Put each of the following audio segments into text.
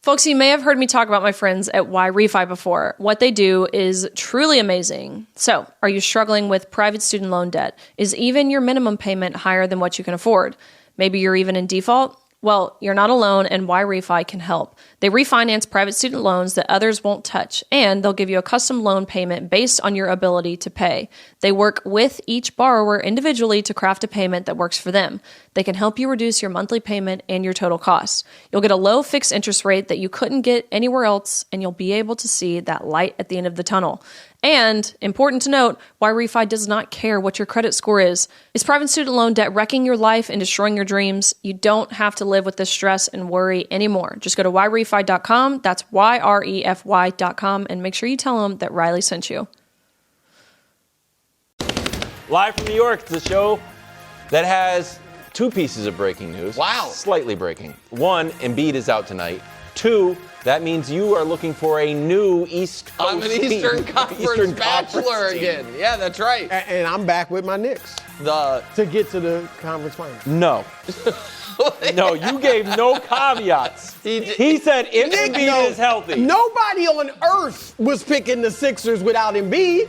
Folks, you may have heard me talk about my friends at YRefi before. What they do is truly amazing. So, are you struggling with private student loan debt? Is even your minimum payment higher than what you can afford? Maybe you're even in default? Well, you're not alone, and YRefi can help. They refinance private student loans that others won't touch, and they'll give you a custom loan payment based on your ability to pay. They work with each borrower individually to craft a payment that works for them. They can help you reduce your monthly payment and your total costs. You'll get a low fixed interest rate that you couldn't get anywhere else, and you'll be able to see that light at the end of the tunnel. And, important to note, YRefi does not care what your credit score is. Is private student loan debt wrecking your life and destroying your dreams? You don't have to live with this stress and worry anymore. Just go to YRefi.com, that's YREFY.com, and make sure you tell them that Riley sent you. Live from New York, it's the show that has two pieces of breaking news. Wow. Slightly breaking. One, Embiid is out tonight. Two, that means you are looking for a new East Coast I'm an team. Eastern Conference bachelor team. again. Yeah, that's right. And I'm back with my Knicks to get to the conference finals. No. No, you gave no caveats. He said if Embiid is healthy. Nobody on earth was picking the Sixers without Embiid.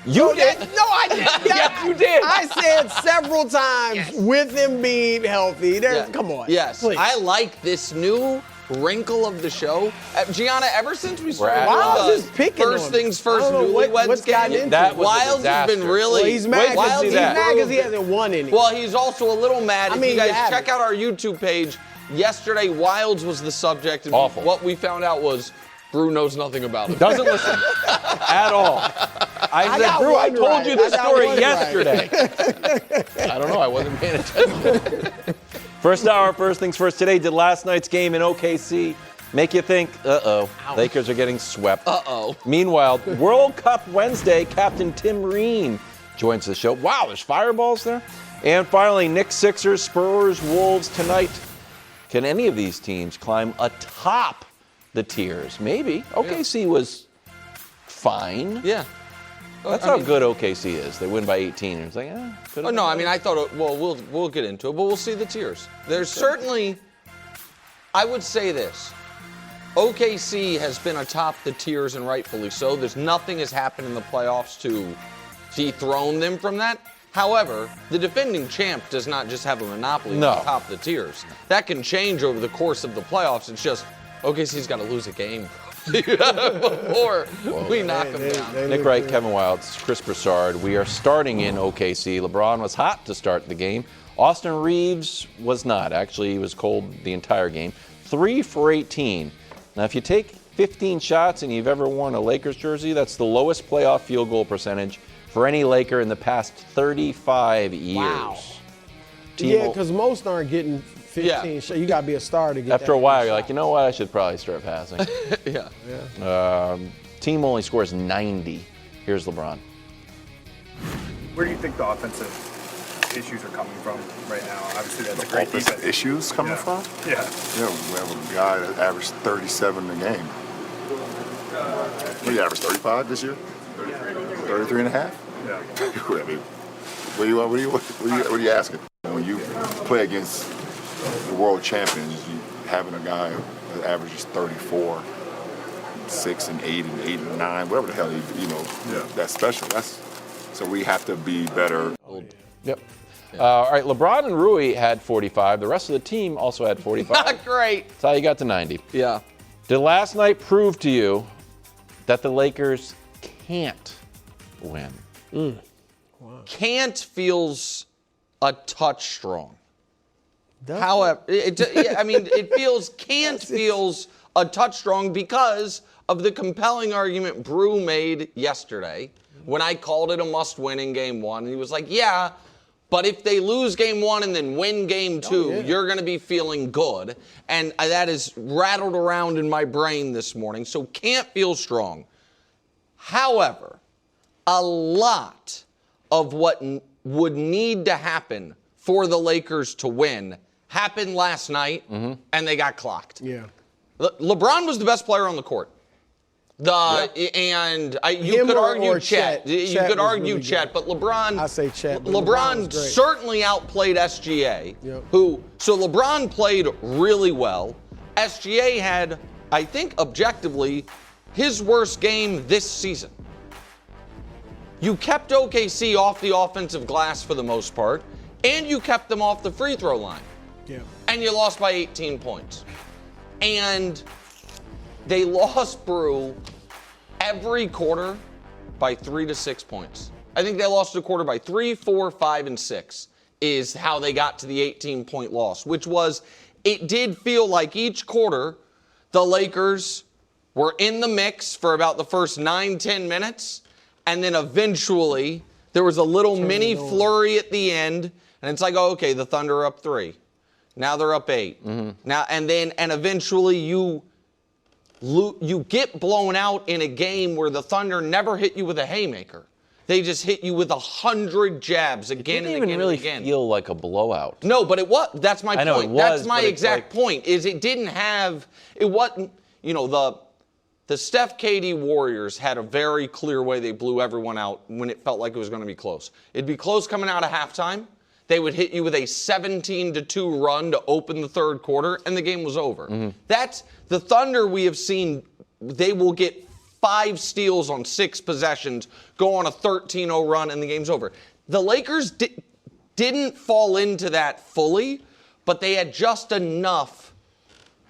You did. No, I didn't. Yes, you did. I said several times with Embiid healthy. Come on. Yes. Please. I like this new wrinkle of the show. Gianna, ever since we started Wilds is picking First on Things him. First I don't know newlyweds what's gotten game, into that it. was a Wilds has been disaster. really. Well, he's mad Wilds because he hasn't won any. Well, he's also a little mad. If mean, you guys you check out our YouTube page, yesterday Wilds was the subject, and Awful. what we found out was Brew knows nothing about it. Doesn't listen at all. I said, Brew, I told you this story yesterday. I don't know. I wasn't paying attention. First hour, first things first. Today, did last night's game in OKC make you think, Lakers are getting swept? Meanwhile, World Cup Wednesday, Captain Tim Ream joins the show. Wow, there's fireballs there. And finally, Knicks, Sixers, Spurs, Wolves tonight. Can any of these teams climb atop the tiers? Maybe. OKC was fine. Yeah. That's how good OKC is. They win by 18. And it's like, No, I mean, I thought, we'll get into it, but we'll see the tiers. There's certainly, I would say this. OKC has been atop the tiers, and rightfully so. There's nothing has happened in the playoffs to dethrone them from that. However, the defending champ does not just have a monopoly on top of the tiers. That can change over the course of the playoffs. It's just OKC's got to lose a game before we knock them down. Nick Wright, Kevin Wilds, Chris Broussard. We are starting in OKC. LeBron was hot to start the game. Austin Reeves was not. Actually, he was cold the entire game. 3 for 18. Now, if you take 15 shots and you've ever worn a Lakers jersey, that's the lowest playoff field goal percentage for any Laker in the past 35 years. Wow. Yeah, because most aren't getting 15 shots. You got to be a star to get After a while, you're like, you know what? I should probably start passing. Team only scores 90. Here's LeBron. Where do you think the offensive issues are coming from right now? Obviously, that's a great offensive defense. issues coming from? Yeah. Yeah, we have a guy that averaged 37 a game. What, you averaged 35 this year? 33 and a half? Yeah. I mean, what are you asking? When you play against the world champions, you having a guy that averages 34, 6 and 8 and 8 and 9, whatever the hell that's special. So we have to be better. Yep. All right, LeBron and Rui had 45. The rest of the team also had 45. Not great. That's how you got to 90. Yeah. Did last night prove to you that the Lakers can't win? Wow. Can't feels a touch strong. However, it feels can't feels a touch strong because of the compelling argument Brew made yesterday when I called it a must-win in Game 1. And he was like, yeah, but if they lose Game 1 and then win Game 2, you're going to be feeling good. And that is rattled around in my brain this morning. So can't feel strong. However, a lot of what would need to happen for the Lakers to win happened last night, and they got clocked. Yeah. LeBron was the best player on the court. And you could argue Chet. You could argue really Chet, but LeBron. I say Chet. LeBron certainly outplayed SGA. So LeBron played really well. SGA had I think objectively, his worst game this season. You kept OKC off the offensive glass for the most part, and you kept them off the free throw line. Yeah. And you lost by 18 points. And they lost, Brew, every quarter by 3 to 6 points. I think they lost a quarter by 3, 4, 5, and 6 is how they got to the 18-point loss, which was, it did feel like each quarter the Lakers were in the mix for about the first 9-10 minutes, and then eventually there was a little mini flurry at the end, and it's like, oh, okay, the Thunder are up 3. Now they're up 8. Now and eventually you get blown out in a game where the Thunder never hit you with a haymaker. They just hit you with 100 jabs again and again and again. It didn't even really feel like a blowout. No, but it was. That's my point. I know it was, that's my exact point. Is it didn't have. It wasn't. You know, the Steph KD Warriors had a very clear way they blew everyone out when it felt like it was going to be close. It'd be close coming out of halftime. They would hit you with a 17-2 run to open the third quarter, and the game was over. That's the Thunder we have seen. They will get 5 steals on 6 possessions, go on a 13-0 run, and the game's over. The Lakers didn't fall into that fully, but they had just enough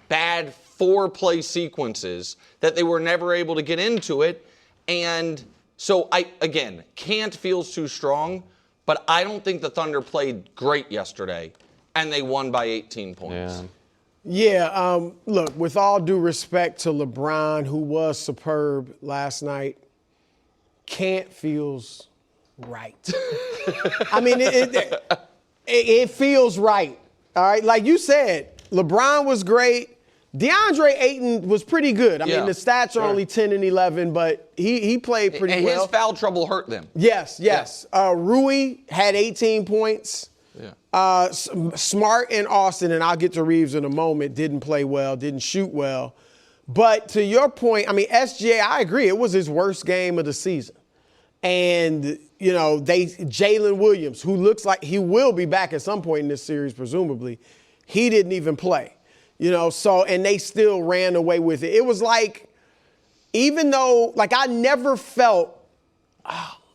bad 4-play sequences that they were never able to get into it. And so, can't feels too strong, but I don't think the Thunder played great yesterday, and they won by 18 points. Yeah, look, with all due respect to LeBron, who was superb last night, can't feels right. I mean, it feels right, all right? Like you said, LeBron was great. DeAndre Ayton was pretty good. I mean, the stats are only 10 and 11, but he played pretty well. And his foul trouble hurt them. Yes. Rui had 18 points. Smart and Austin, and I'll get to Reeves in a moment, didn't play well, didn't shoot well. But to your point, I mean, SGA, I agree, it was his worst game of the season. And, you know, Jaylen Williams, who looks like he will be back at some point in this series, presumably, he didn't even play. You know, so, and they still ran away with it. It was like, even though, like, I never felt,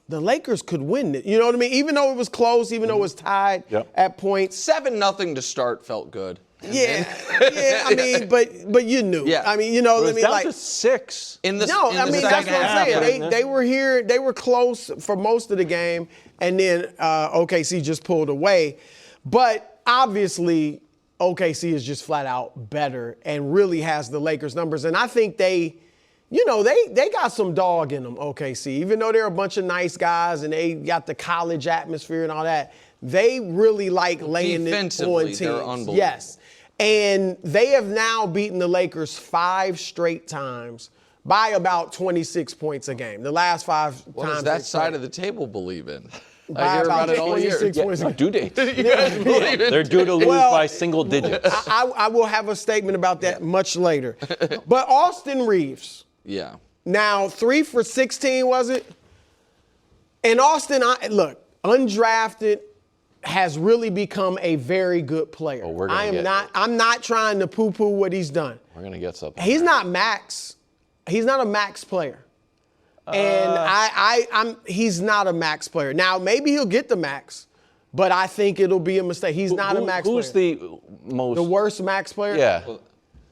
the Lakers could win it. You know what I mean? Even though it was close, even though it was tied at points. 7-0 to start felt good. I mean, but you knew. I mean, you know what I mean? Down like to 6 in the No, I mean, that's what I'm saying. They were here, they were close for most of the game, and then OKC just pulled away. But obviously, OKC is just flat out better and really has the Lakers numbers. And I think they got some dog in them, OKC. Even though they're a bunch of nice guys and they got the college atmosphere and all that, they really like laying it on teams. They're unbelievable. Yes. And they have now beaten the Lakers 5 straight times by about 26 points a game. The last 5 times. What does that side of the table believe in? I hear about it all year. Due dates. They're due to lose by single digits. I will have a statement about that much later. But Austin Reeves. Yeah. Now, 3 for 16, was it? And Austin, look, undrafted, has really become a very good player. Oh, I'm not trying to poo-poo what he's done. We're going to get something. He's not max. He's not a max player. And he's not a max player. Now, maybe he'll get the max, but I think it'll be a mistake. He's not a max player. Who's the worst max player? Yeah.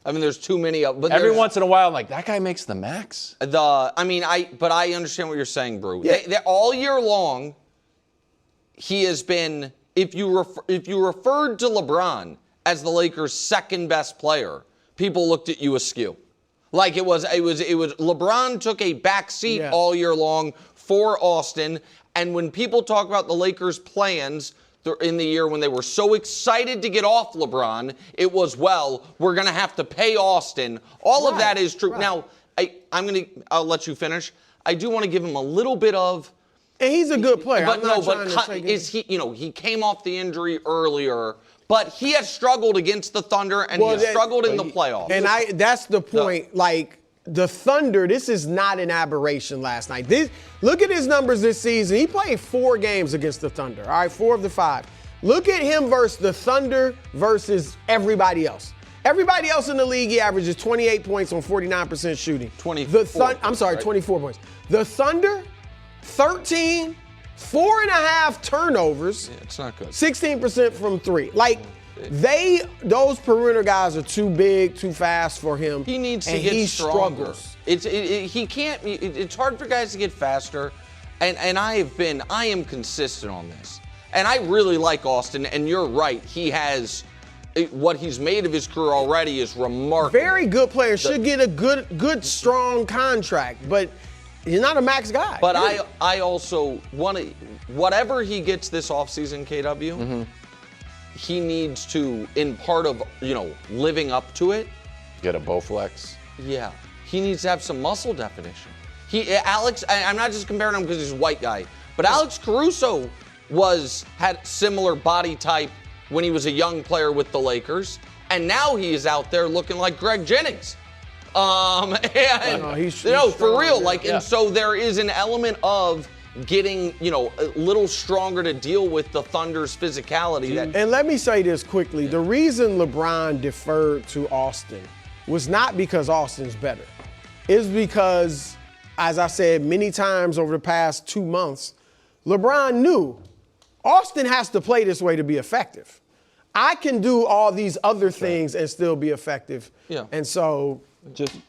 I mean, there's too many of them. Every once in a while, I'm like, that guy makes the max? But I understand what you're saying, Brew. Yeah. All year long, he has been, if you referred to LeBron as the Lakers' second best player, people looked at you askew. Like it was LeBron took a back seat all year long for Austin. And when people talk about the Lakers' plans in the year when they were so excited to get off LeBron, it was, well, we're going to have to pay Austin. All of that is true. Right. Now, I'll let you finish. I do want to give him a little bit of. And he's a good player. He came off the injury earlier. But he has struggled against the Thunder, and he has struggled in the playoffs. And that's the point. Like, the Thunder, this is not an aberration last night. Look at his numbers this season. He played 4 games against the Thunder, all right, 4 of the 5. Look at him versus the Thunder versus everybody else. Everybody else in the league, he averages 28 points on 49% shooting. 24. I'm sorry, right? 24 points. The Thunder, 13, 4.5 turnovers. Yeah, it's not good. 16% from three. Like, those perimeter guys are too big, too fast for him. He needs to and get he stronger. struggles. He can't. It's hard for guys to get faster, and I am consistent on this. And I really like Austin. And you're right. He has what he's made of his career already is remarkable. Very good player. Should get a good, strong contract, but he's not a max guy. But I also want to, whatever he gets this offseason, KW, he needs to, in part of, living up to it. Get a Bowflex. Yeah. He needs to have some muscle definition. I'm not just comparing him because he's a white guy, but Alex Caruso had similar body type when he was a young player with the Lakers, and now he is out there looking like Greg Jennings. He's for real. yeah. And so there is an element of getting, a little stronger to deal with the Thunder's physicality. And let me say this quickly. The reason LeBron deferred to Austin was not because Austin's better. It's because, as I said many times over the past 2 months, LeBron knew Austin has to play this way to be effective. I can do all these other things and still be effective. Yeah. And so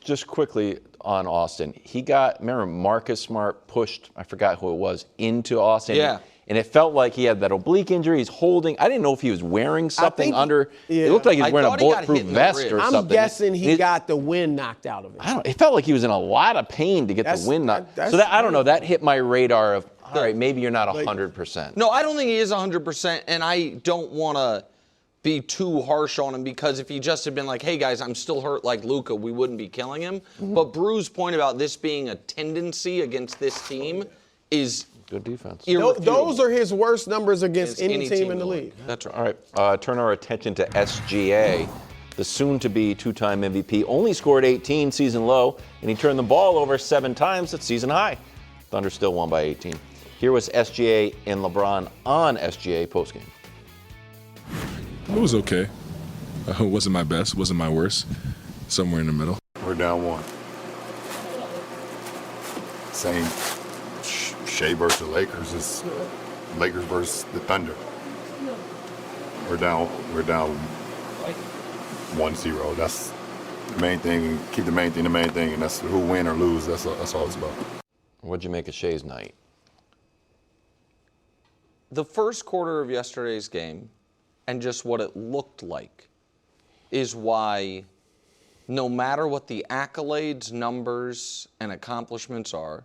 Just quickly on Austin, remember Marcus Smart pushed, I forgot who it was, into Austin. Yeah. And it felt like he had that oblique injury. He's holding. I didn't know if he was wearing something under. Yeah. It looked like he was I wearing a thought he got bulletproof hit in the vest ribs. or I'm something. guessing he got the wind knocked out of him. It felt like he was in a lot of pain to get the wind knocked. that's So I don't know. That hit my radar of, all right, maybe you're not 100%. No, I don't think he is 100%, and I don't want to be too harsh on him because if he just had been like, hey, guys, I'm still hurt like Luka, we wouldn't be killing him. But Brew's point about this being a tendency against this team is good defense. Those are his worst numbers against any team in the league. That's right. All right, turn our attention to SGA. The soon-to-be two-time MVP only scored 18, season low, and he turned the ball over 7 times at season high. Thunder still won by 18. Here was SGA and LeBron on SGA postgame. It was okay. It wasn't my best, wasn't my worst. Somewhere in the middle. We're down 1. Same Shea versus the Lakers is Lakers versus the Thunder. We're down 1-0. That's the main thing. Keep the main thing, and that's who win or lose. That's all it's about. What'd you make of Shea's night? The first quarter of yesterday's game and just what it looked like is why no matter what the accolades, numbers, and accomplishments are,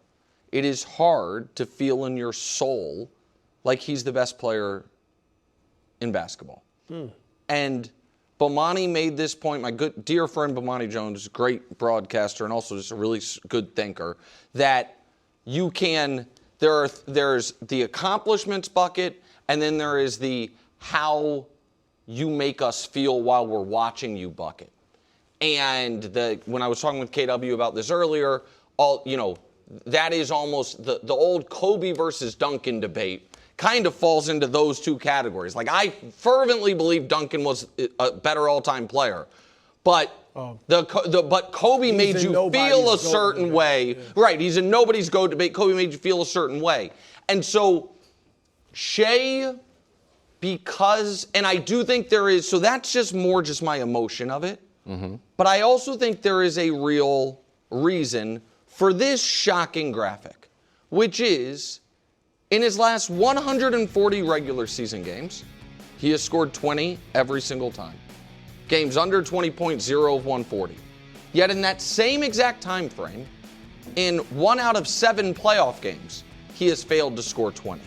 it is hard to feel in your soul like he's the best player in basketball. And Bomani made this point, my good dear friend Bomani Jones, great broadcaster and also just a really good thinker, that you can, there's the accomplishments bucket and then there is the how you make us feel while we're watching you bucket. And when I was talking with KW about this earlier, that is almost the old Kobe versus Duncan debate kind of falls into those two categories. Like, I fervently believe Duncan was a better all-time player, but but Kobe made you feel a certain way. Yeah. Right, he's in nobody's go debate. Kobe made you feel a certain way. And so Shea, because, and I do think there is, so that's just my emotion of it. Mm-hmm. But I also think there is a real reason for this shocking graphic, which is in his last 140 regular season games, he has scored 20 every single time. Games under 20.0 of 140. Yet in that same exact time frame, in 1 out of 7 playoff games, he has failed to score 20.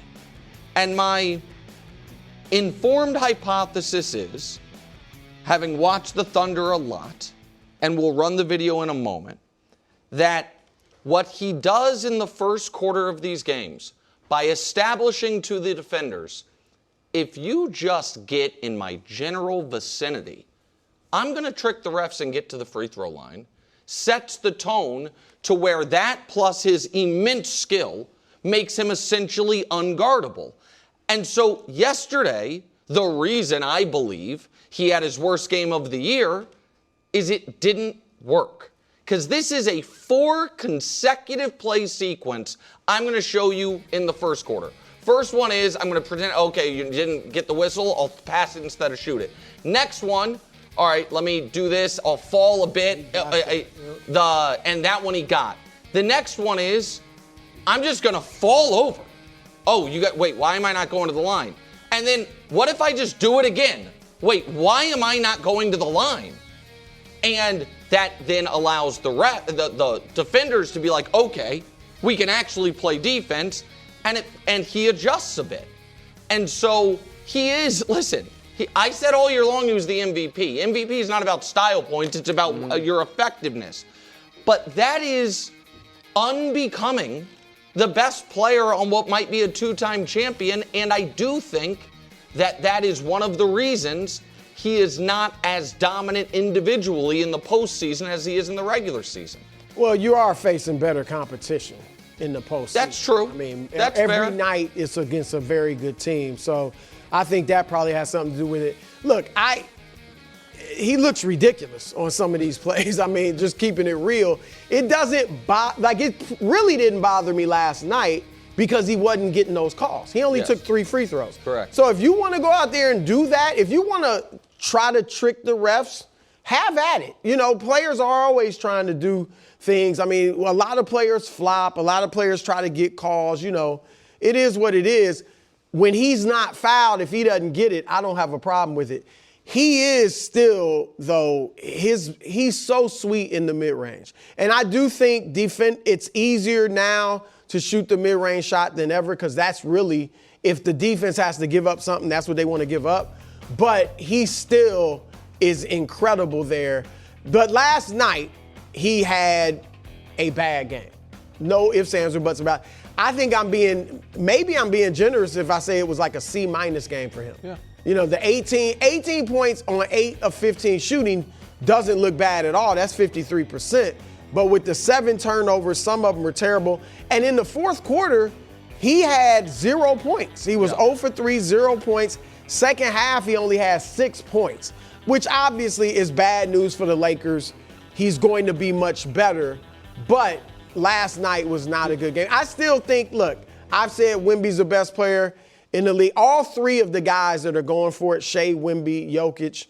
And my informed hypothesis is, having watched the Thunder a lot, and we'll run the video in a moment, that what he does in the first quarter of these games, by establishing to the defenders, if you just get in my general vicinity, I'm going to trick the refs and get to the free throw line, sets the tone to where that plus his immense skill makes him essentially unguardable. And so yesterday, the reason I believe he had his worst game of the year is it didn't work. Because this is a 4 consecutive play sequence I'm going to show you in the first quarter. First one is I'm going to pretend, okay, you didn't get the whistle. I'll pass it instead of shoot it. Next one, all right, let me do this. I'll fall a bit. And that one he got. The next one is I'm just going to fall over. Oh, wait, why am I not going to the line? And then what if I just do it again? Wait, why am I not going to the line? And that then allows the defenders to be like, okay, we can actually play defense, and he adjusts a bit. And so he is, listen, I said all year long he was the MVP. MVP is not about style points, it's about your effectiveness. But that is unbecoming the best player on what might be a 2-time champion, and I do think that is one of the reasons he is not as dominant individually in the postseason as he is in the regular season. Well, you are facing better competition in the postseason. That's true. I mean, That's every fair. night it's against a very good team. So I think that probably has something to do with it. Look, he looks ridiculous on some of these plays. I mean, just keeping it real. It doesn't it really didn't bother me last night because he wasn't getting those calls. He only took 3 free throws. Correct. So if you want to go out there and do that, if you want to try to trick the refs, have at it. You know, players are always trying to do things. I mean, a lot of players flop. A lot of players try to get calls. You know, it is what it is. When he's not fouled, if he doesn't get it, I don't have a problem with it. He is still, though, he's so sweet in the mid-range. And I do think it's easier now to shoot the mid-range shot than ever because that's really, if the defense has to give up something, that's what they want to give up. But he still is incredible there. But last night, he had a bad game. No ifs, ands, or buts about it. I think maybe I'm being generous if I say it was like a C- game for him. Yeah. You know, the 18 points on 8 of 15 shooting doesn't look bad at all. That's 53%. But with the 7 turnovers, some of them were terrible. And in the fourth quarter, he had 0 points. He was 0 for 3, 0 points. Second half, he only had 6 points, which obviously is bad news for the Lakers. He's going to be much better. But last night was not a good game. I still think, look, I've said Wemby's the best player in the league. All 3 of the guys that are going for it, Shea, Wemby, Jokic,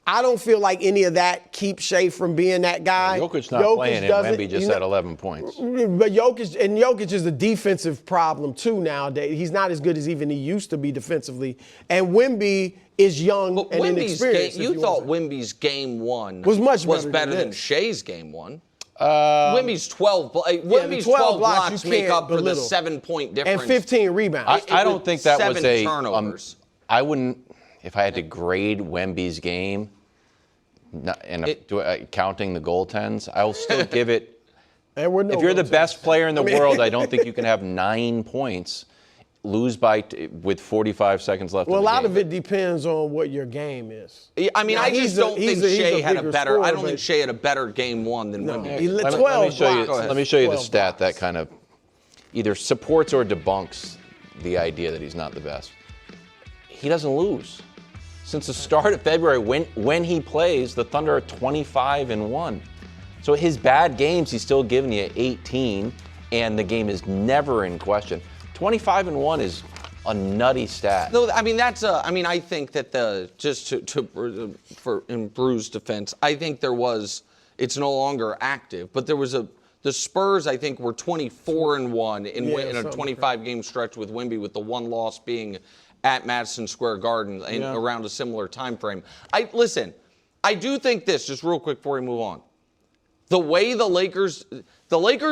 I don't feel like any of that keeps Shea from being that guy. Jokic not playing, and Wemby just had 11 points. But Jokic is a defensive problem too nowadays. He's not as good as even he used to be defensively. And Wemby is young and inexperienced. You thought Wemby's game 1 was better than Shea's game 1. Wemby's 12 blocks make up for the 7-point difference. And 15 rebounds. I don't think that was 7 turnovers. I wouldn't, if I had to grade Wemby's game, counting the goaltends, I will still give it. If you're the best player in the world, I don't think you can have 9 points, lose with 45 seconds left. Well, a lot of it depends on what your game is. I mean, I just don't think Shea had a better. I don't think Shea had a better game 1 than Wemby. Let me show you the stat that kind of either supports or debunks the idea that he's not the best. He doesn't lose. Since the start of February, when he plays, the Thunder are 25-1. So his bad games, he's still giving you 18, and the game is never in question. 25-1 is a nutty stat. No, I mean I think that in Brew's defense, I think it's no longer active, but there was the Spurs I think were 24-1 in a 25-game stretch with Wemby, with the one loss being at Madison Square Garden around a similar time frame. I do think this, just real quick before we move on. The way the Lakers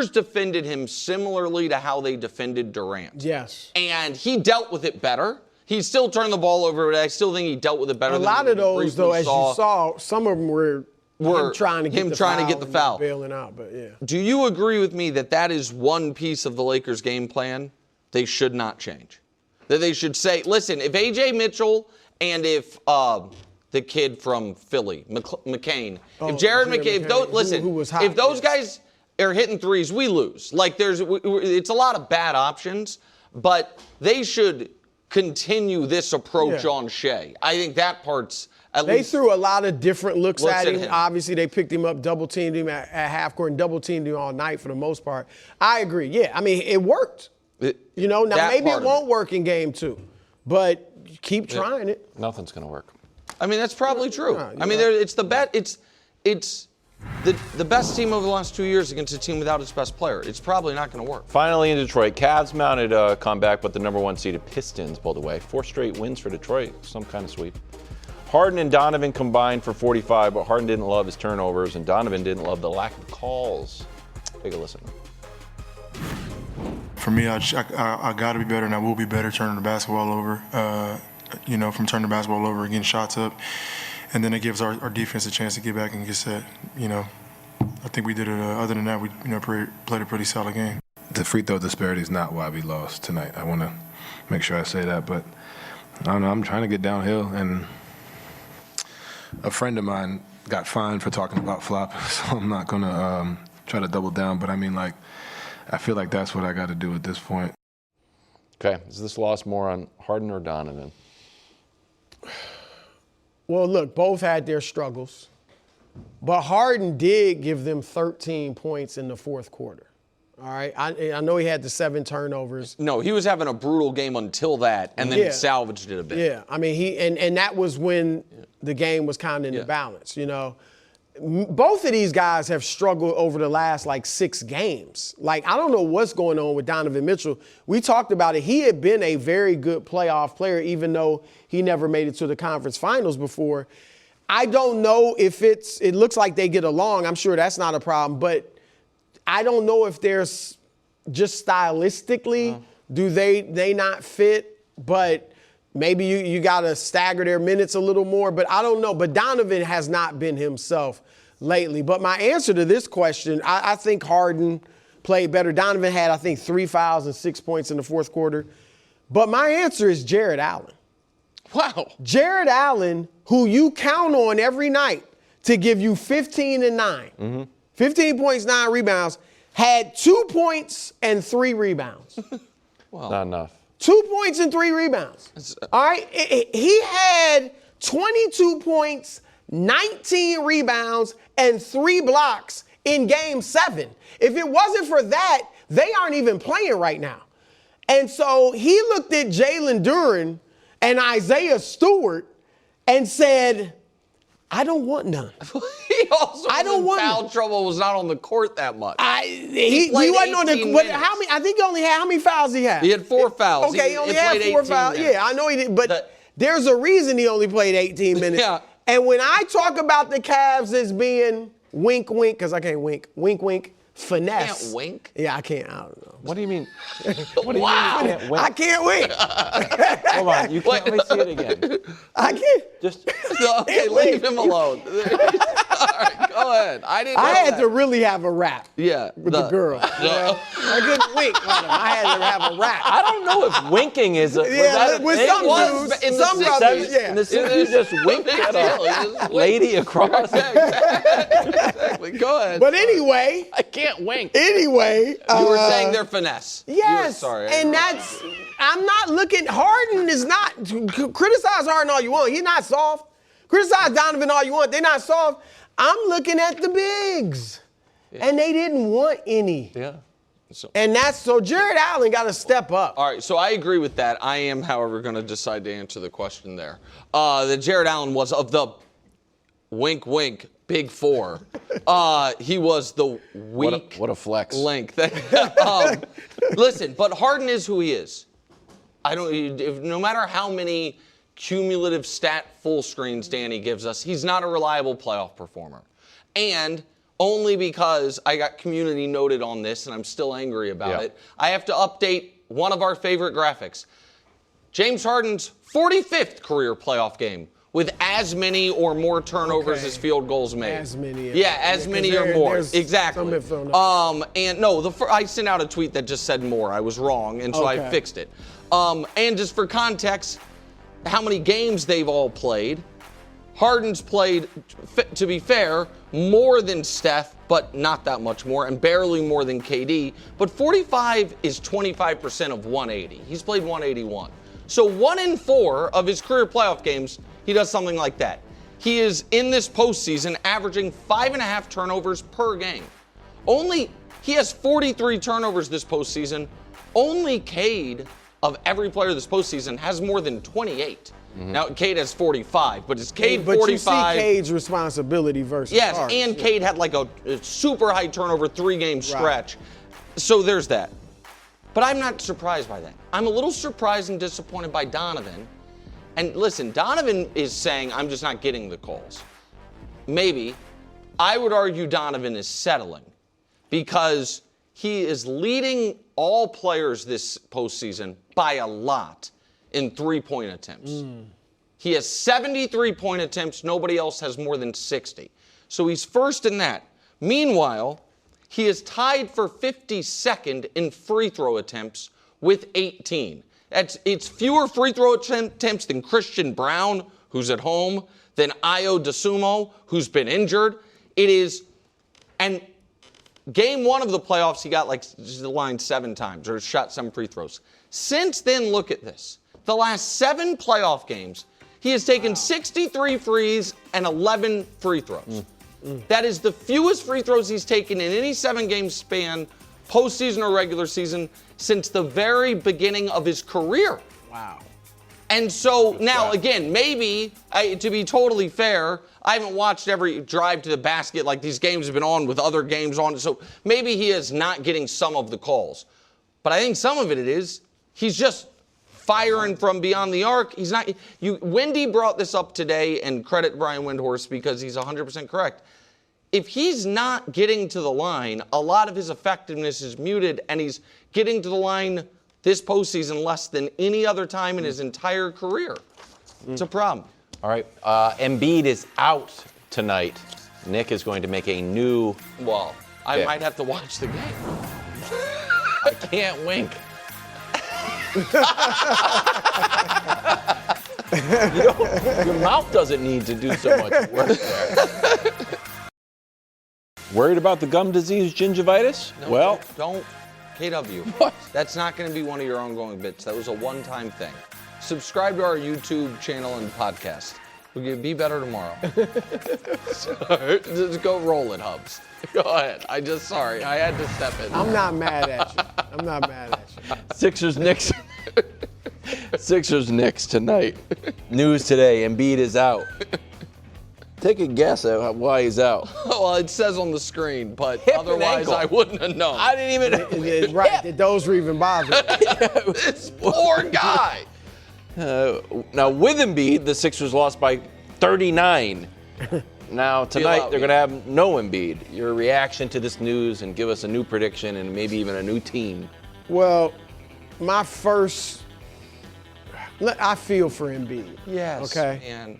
defended him similarly to how they defended Durant. Yes. And he dealt with it better. He still turned the ball over, but I still think he dealt with it better. A lot of those, though, as you saw, some of them were him trying to get the foul. Bailing out, but yeah. Do you agree with me that is one piece of the Lakers' game plan they should not change? That they should say, listen, if A.J. Mitchell and if the kid from Philly, McCain, if Jared McCain, if those guys are hitting threes, we lose. Like it's a lot of bad options, but they should continue this approach on Shea. I think that part's They threw a lot of different looks at him. Obviously, they picked him up, double-teamed him at half court, and double-teamed him all night for the most part. I agree. Yeah, I mean, it worked. Now maybe it won't work in game 2, but keep trying it. Nothing's going to work. I mean, that's probably true. I mean, it's the bet. It's the best team over the last 2 years against a team without its best player. It's probably not going to work. Finally in Detroit, Cavs mounted a comeback, but the number 1 seeded Pistons pulled away. 4 straight wins for Detroit, some kind of sweep. Harden and Donovan combined for 45, but Harden didn't love his turnovers, and Donovan didn't love the lack of calls. Take a listen. For me, I got to be better, and I will be better turning the basketball over. From turning the basketball over and getting shots up, and then it gives our defense a chance to get back and get set. I think we did it. Other than that, we played a pretty solid game. The free throw disparity is not why we lost tonight. I want to make sure I say that, but I don't know. I'm trying to get downhill, and a friend of mine got fined for talking about flop, so I'm not going to try to double down. But I mean, I feel like that's what I got to do at this point. Okay, is this loss more on Harden or Donovan? Well, look, both had their struggles, but Harden did give them 13 points in the fourth quarter. All right, I know he had the 7 turnovers. No, he was having a brutal game until that, and then he salvaged it a bit. Yeah, I mean, and that was when the game was kind of in the balance, Both of these guys have struggled over the last 6 games. I don't know what's going on with Donovan Mitchell. We talked about it. He had been a very good playoff player, even though he never made it to the conference finals before. I don't know if it looks like they get along. I'm sure that's not a problem, but I don't know if there's just stylistically, do they not fit, but maybe you got to stagger their minutes a little more, but I don't know. But Donovan has not been himself lately. But my answer to this question, I think Harden played better. Donovan had, I think, 3 fouls and 6 points in the fourth quarter. But my answer is Jared Allen. Wow. Jared Allen, who you count on every night to give you 15 and 9, 15 points, 9 rebounds, had 2 points and 3 rebounds. Well, not enough. 2 points and 3 rebounds. All right? He had 22 points, 19 rebounds, and 3 blocks in Game 7. If it wasn't for that, they aren't even playing right now. And so he looked at Jalen Duren and Isaiah Stewart and said, I don't want none. He also I don't want foul trouble, was not on the court that much. He wasn't on the court. I think he only had, how many fouls he had? He had 4 fouls. Okay, he only had 4 fouls. Yeah, I know he did, but there's a reason he only played 18 minutes. Yeah. And when I talk about the Cavs as being wink, wink, because I can't wink, wink, wink, finesse. You can't wink? Yeah, I can't. I don't know. What do you mean? What do you Wow. mean you can't wink? I can't wink. Hold on, you can't. Let me see it again. I can't. Just Okay, leave him alone. All right, go ahead. I had to really have a rap Yeah. with the girl. I couldn't wink on him. I had to have a rap. I don't know if winking is a. Yeah, with some dudes, in the some 60s. brothers, yeah. In the 60s, you just winked at a lady across. Exactly. Go ahead. But anyway. I can't wink. Anyway. You were saying they're finesse. Yes. Sorry. And I'm not looking, Harden is not, criticize Harden all you want. He's not soft. Criticize Donovan all you want. They're not soft. I'm looking at the bigs. Yeah. And they didn't want any. Yeah. So Jared Allen got to step up. All right, so I agree with that. I am, however, going to decide to answer the question there. That Jared Allen was of the wink, wink, big 4. He was the weak what a flex. link. Listen, but Harden is who he is. No matter how many cumulative stat full screens Danny gives us, he's not a reliable playoff performer. And only because I got community noted on this and I'm still angry about it, I have to update one of our favorite graphics. James Harden's 45th career playoff game with as many or more turnovers as field goals made. As many. Yeah, as many or more. Exactly. And no, I sent out a tweet that just said more. I was wrong, and so I fixed it. And just for context, how many games they've all played. Harden's played, to be fair, more than Steph, but not that much more, and barely more than KD. But 45 is 25% of 180. He's played 181. So 1 in 4 of his career playoff games, he does something like that. he is in this postseason averaging 5.5 turnovers per game. He has 43 turnovers this postseason. Only Cade, of every player this postseason, has more than 28. Now, Cade has 45, but it's Cade 45. But you see Cade's responsibility versus Yes, ours. and Cade had like a super high turnover 3-game stretch. Right. So there's that. But I'm not surprised by that. I'm a little surprised and disappointed by Donovan. And listen, Donovan is saying, I'm just not getting the calls. Maybe. I would argue Donovan is settling because he is leading all players this postseason by a lot in 3-point attempts. He has 70 point attempts. Nobody else has more than 60. So he's first in that. Meanwhile, he is tied for 52nd in free throw attempts with 18. It's fewer free throw attempts than Christian Brown, who's at home, than Ayo Dosunmu, who's been injured. It is, and game 1 of the playoffs, he got like the line 7 times or shot 7 free throws. Since then, look at this. The last 7 playoff games, he has taken 63 frees and 11 free throws. That is the fewest free throws he's taken in any 7-game span, postseason or regular season, since the very beginning of his career. Wow. And so now, again, maybe, to be totally fair, I haven't watched every drive to the basket like these games have been on with other games on. So maybe he is not getting some of the calls. But I think some of it is he's just firing from beyond the arc. He's not. Wendy brought this up today, and credit Brian Windhorst because he's 100% correct. If he's not getting to the line, a lot of his effectiveness is muted, and he's getting to the line this postseason less than any other time in his entire career. It's a problem. All right. Embiid is out tonight. Nick is going to make a new. Well, I might have to watch the game. I can't wink. Your mouth doesn't need to do so much work there. Worried about the gum disease gingivitis? No, well, don't. KW. What? That's not going to be one of your ongoing bits. That was a one-time thing. Subscribe to our YouTube channel and podcast. We'll be better tomorrow. Just go roll it, Hubs. Go ahead. Sorry. I had to step in. I'm not mad at you. I'm not mad at you. Sixers Knicks. Sixers Knicks tonight. News today: Embiid is out. Take a guess at why he's out. Well, it says on the screen, but Hip and otherwise ankle. I wouldn't have known. I didn't even. Right, that those were even bothering. This poor guy. Now with Embiid, the Sixers lost by 39. Now tonight they're going to have no Embiid. Your reaction to this news, and give us a new prediction and maybe even a new team. Well, I feel for Embiid. Yes. Okay. Man.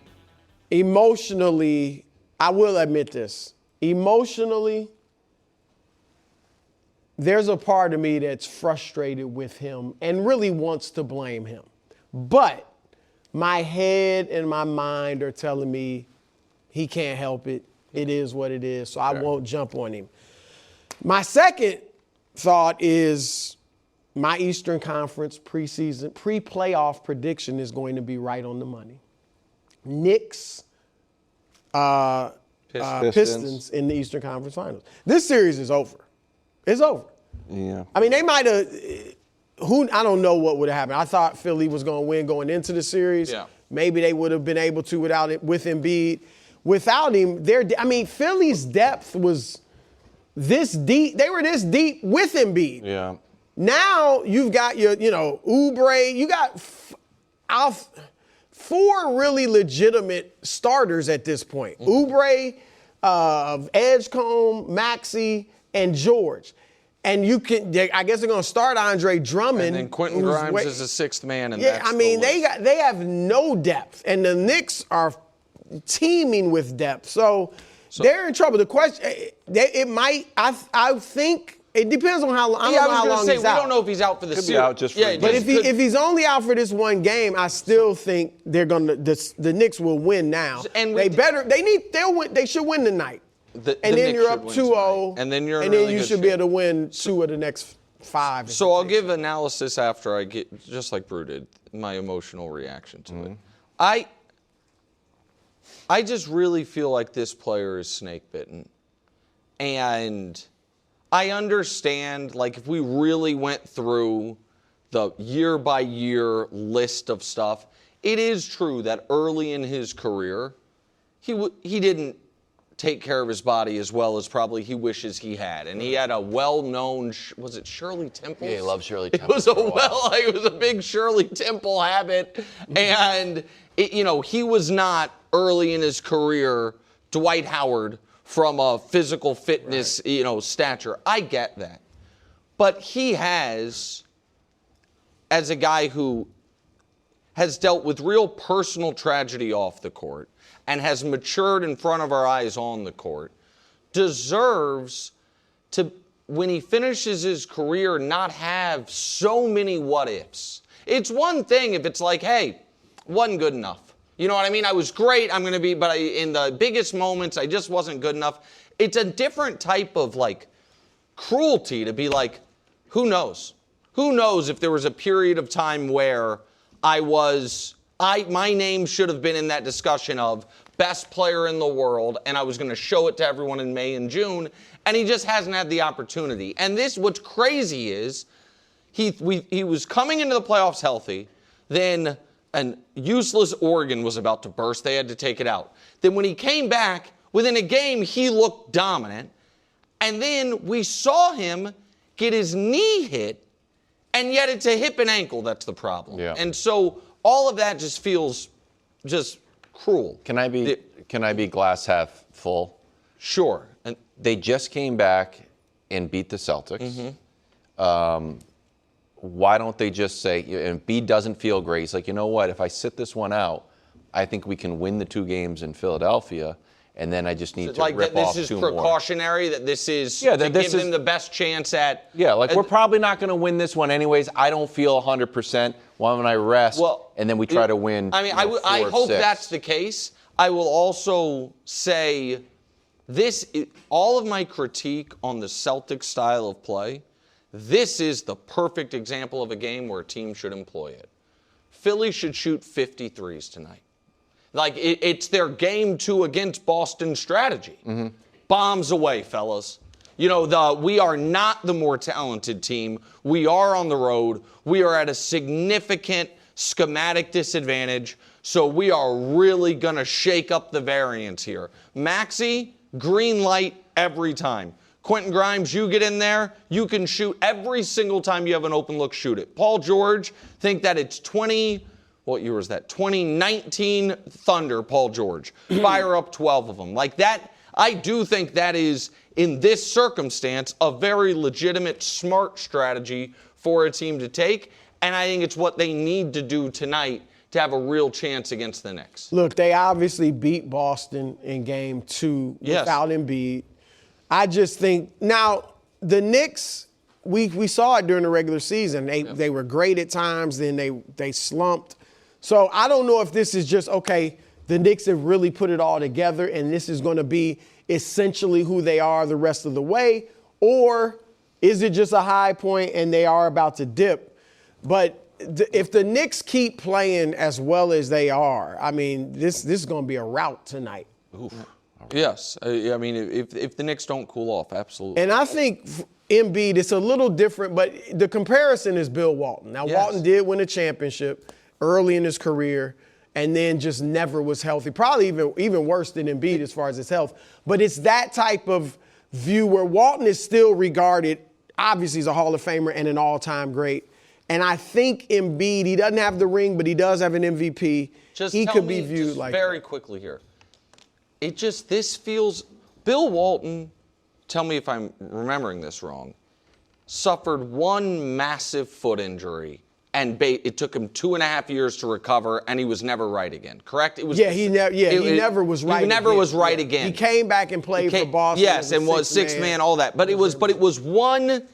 Emotionally, I will admit this. Emotionally, there's a part of me that's frustrated with him and really wants to blame him. But my head and my mind are telling me he can't help it. It is what it is, so I won't jump on him. My second thought is my Eastern Conference pre-playoff prediction is going to be right on the money. Knicks, Pistons in the Eastern Conference Finals. This series is over. It's over. Yeah. I mean, they might have. I don't know what would have happened. I thought Philly was going to win going into the series. Yeah. Maybe they would have been able to with Embiid. Without him, Philly's depth was this deep. They were this deep with Embiid. Yeah. Now you've got Oubre. You got 4 really legitimate starters at this point. Oubre, Edgecombe, Maxey, and George. And I guess they're going to start Andre Drummond. And then Quentin Grimes is the 6th man. And yeah, I mean, they have no depth. And the Knicks are teeming with depth. So they're in trouble. The question, I think, it depends on how long. I don't know how long he's out. We don't know if he's out for the season. Could be out just for a But game. if he's only out for this one game, I still think they're the Knicks will win now. And they should win tonight. Then you're up 2-0. And then you're and then you should be able to win 2 of the next 5. So I'll give analysis after I get, just like Brew did, my emotional reaction to it. I just really feel like this player is snake bitten. And I understand, like, if we really went through the year-by-year list of stuff, it is true that early in his career, he didn't take care of his body as well as probably he wishes he had. And he had a well-known, was it Shirley Temple? Yeah, he loves Shirley Temple. It was a big Shirley Temple habit. And, he was not early in his career Dwight Howard from a physical fitness, stature. I get that. But he has, as a guy who has dealt with real personal tragedy off the court and has matured in front of our eyes on the court, deserves to, when he finishes his career, not have so many what-ifs. It's one thing if it's like, hey, wasn't good enough. You know what I mean? I was great, I'm going to be, but in the biggest moments, I just wasn't good enough. It's a different type of, cruelty to be like, who knows? Who knows if there was a period of time where my name should have been in that discussion of best player in the world, and I was going to show it to everyone in May and June, and he just hasn't had the opportunity. And what's crazy is he was coming into the playoffs healthy, then an useless organ was about to burst. They had to take it out. Then when he came back, within a game, he looked dominant, and then we saw him get his knee hit, and yet it's a hip and ankle that's the problem. Yeah. And so all of that just feels just cruel. Can I be glass half full? Sure. And they just came back and beat the Celtics. Mm-hmm. Why don't they just say, Embiid doesn't feel great. He's like, you know what? If I sit this one out, I think we can win the 2 games in Philadelphia. And then I just need to rip off 2 more. This is precautionary, that this is to give them the best chance at... Yeah, we're probably not going to win this one anyways. I don't feel 100%. Why don't I rest? And then we try to win. I mean, 4 I of hope 6. that's the case. I will also say all of my critique on the Celtics style of play, this is the perfect example of a game where a team should employ it. Philly should shoot 53s tonight. It's their game 2 against Boston strategy. Mm-hmm. Bombs away, fellas. We are not the more talented team. We are on the road. We are at a significant schematic disadvantage. So we are really going to shake up the variance here. Maxey, green light every time. Quentin Grimes, you get in there, you can shoot every single time you have an open look, shoot it. Paul George, think that it's 2019 Thunder, Paul George. Fire up 12 of them. Like that, I do think that is, in this circumstance, a very legitimate, smart strategy for a team to take. And I think it's what they need to do tonight to have a real chance against the Knicks. Look, they obviously beat Boston in game 2 without Embiid. I just think, now, the Knicks, we saw it during the regular season. They were great at times, then they slumped. So I don't know if this is just, okay, the Knicks have really put it all together and this is going to be essentially who they are the rest of the way, or is it just a high point and they are about to dip? But if the Knicks keep playing as well as they are, I mean, this is going to be a rout tonight. Oof. Yes. I mean, if the Knicks don't cool off, absolutely. And I think Embiid, it's a little different, but the comparison is Bill Walton. Now, Walton did win a championship early in his career and then just never was healthy. Probably even worse than Embiid as far as his health. But it's that type of view where Walton is still regarded, obviously he's a Hall of Famer and an all-time great. And I think Embiid, he doesn't have the ring, but he does have an MVP. He could be viewed like very quickly here. This feels, Bill Walton, tell me if I'm remembering this wrong, suffered one massive foot injury, and it took him 2.5 years to recover, and he was never right again. Correct? He never was right. He never was right again. He came back and played for Boston. Yes, and was sixth man, all that. But it was one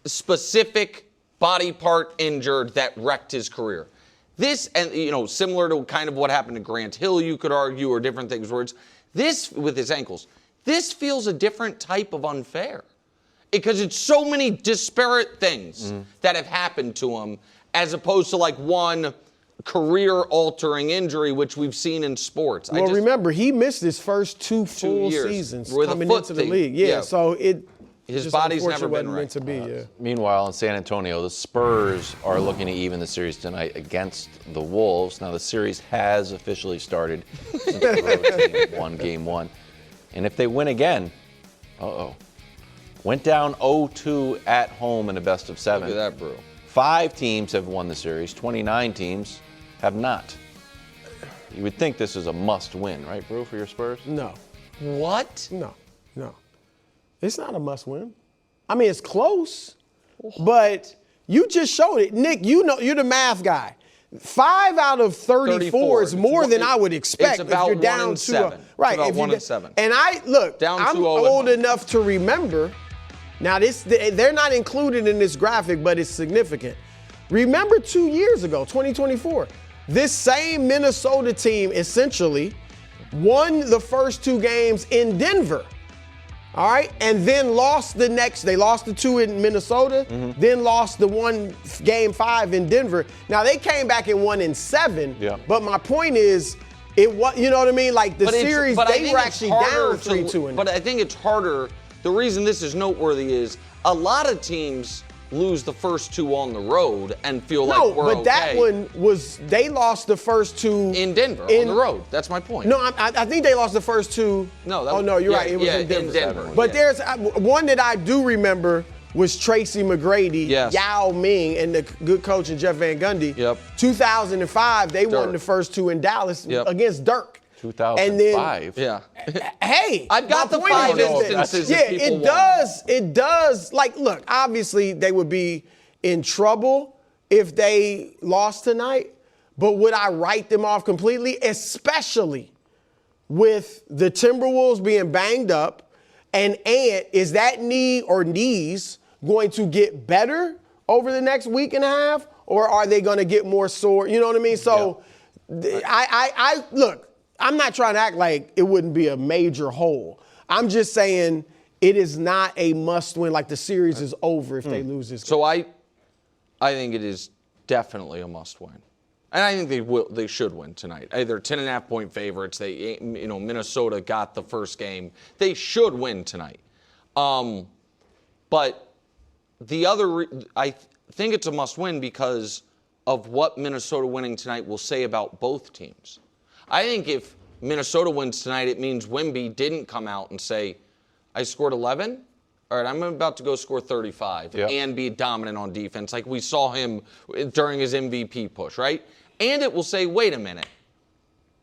specific body part injured that wrecked his career. This, and similar to kind of what happened to Grant Hill, you could argue, or different things. This with his ankles, this feels a different type of unfair, because it's so many disparate things that have happened to him, as opposed to one career-altering injury, which we've seen in sports. Well, remember, he missed his first two full seasons coming into the league. Yeah, so his body's never been right. Meant to be, yeah. Meanwhile, in San Antonio, the Spurs are looking to even the series tonight against the Wolves. Now, the series has officially started since the road team won Game 1. And if they win again, went down 0-2 at home in a best-of-7. Look at that, bro. 5 teams have won the series. 29 teams have not. You would think this is a must-win, right, Brew, for your Spurs? No. What? No. It's not a must-win. I mean, it's close, but you just showed it. Nick, you know, you're the math guy. 5 out of 34 is more than I would expect. It's about if you're down 1-7. Right. It's about 1-7. And I'm old enough to remember. Now, they're not included in this graphic, but it's significant. Remember 2 years ago, 2024, this same Minnesota team essentially won the first 2 games in Denver. All right, and then lost the next. They lost the 2 in Minnesota, then lost the 1 Game 5 in Denver. Now they came back and won in 7. Yeah. But my point is, it was, you know what I mean? Like the series, they were actually down 3-2. But I think it's harder. The reason this is noteworthy is a lot of teams lose the first 2 on the road and feel like we're okay. No, but that one was, they lost the first 2 in Denver on the road. That's my point. No, I think they lost the first 2. No, you're right. It was in Denver. But there's one that I do remember was Tracy McGrady, Yao Ming, and the good coach and Jeff Van Gundy. 2005, they won the first 2 in Dallas against Dirk. 2005. Hey, I've got the 5 instances. Yeah, it does. Like, look, obviously they would be in trouble if they lost tonight, but would I write them off completely? Especially with the Timberwolves being banged up, and is that knee or knees going to get better over the next week and a half, or are they going to get more sore? You know what I mean? So, I look. I'm not trying to act like it wouldn't be a major hole. I'm just saying it is not a must-win. Like the series is over if they lose this game. So I think it is definitely a must-win, and I think they should win tonight. They're 10.5-point favorites. Minnesota got the first game. They should win tonight. But I think it's a must-win because of what Minnesota winning tonight will say about both teams. I think if Minnesota wins tonight, it means Wemby didn't come out and say, I scored 11. All right, I'm about to go score 35 and be dominant on defense like we saw him during his MVP push, right? And it will say, wait a minute.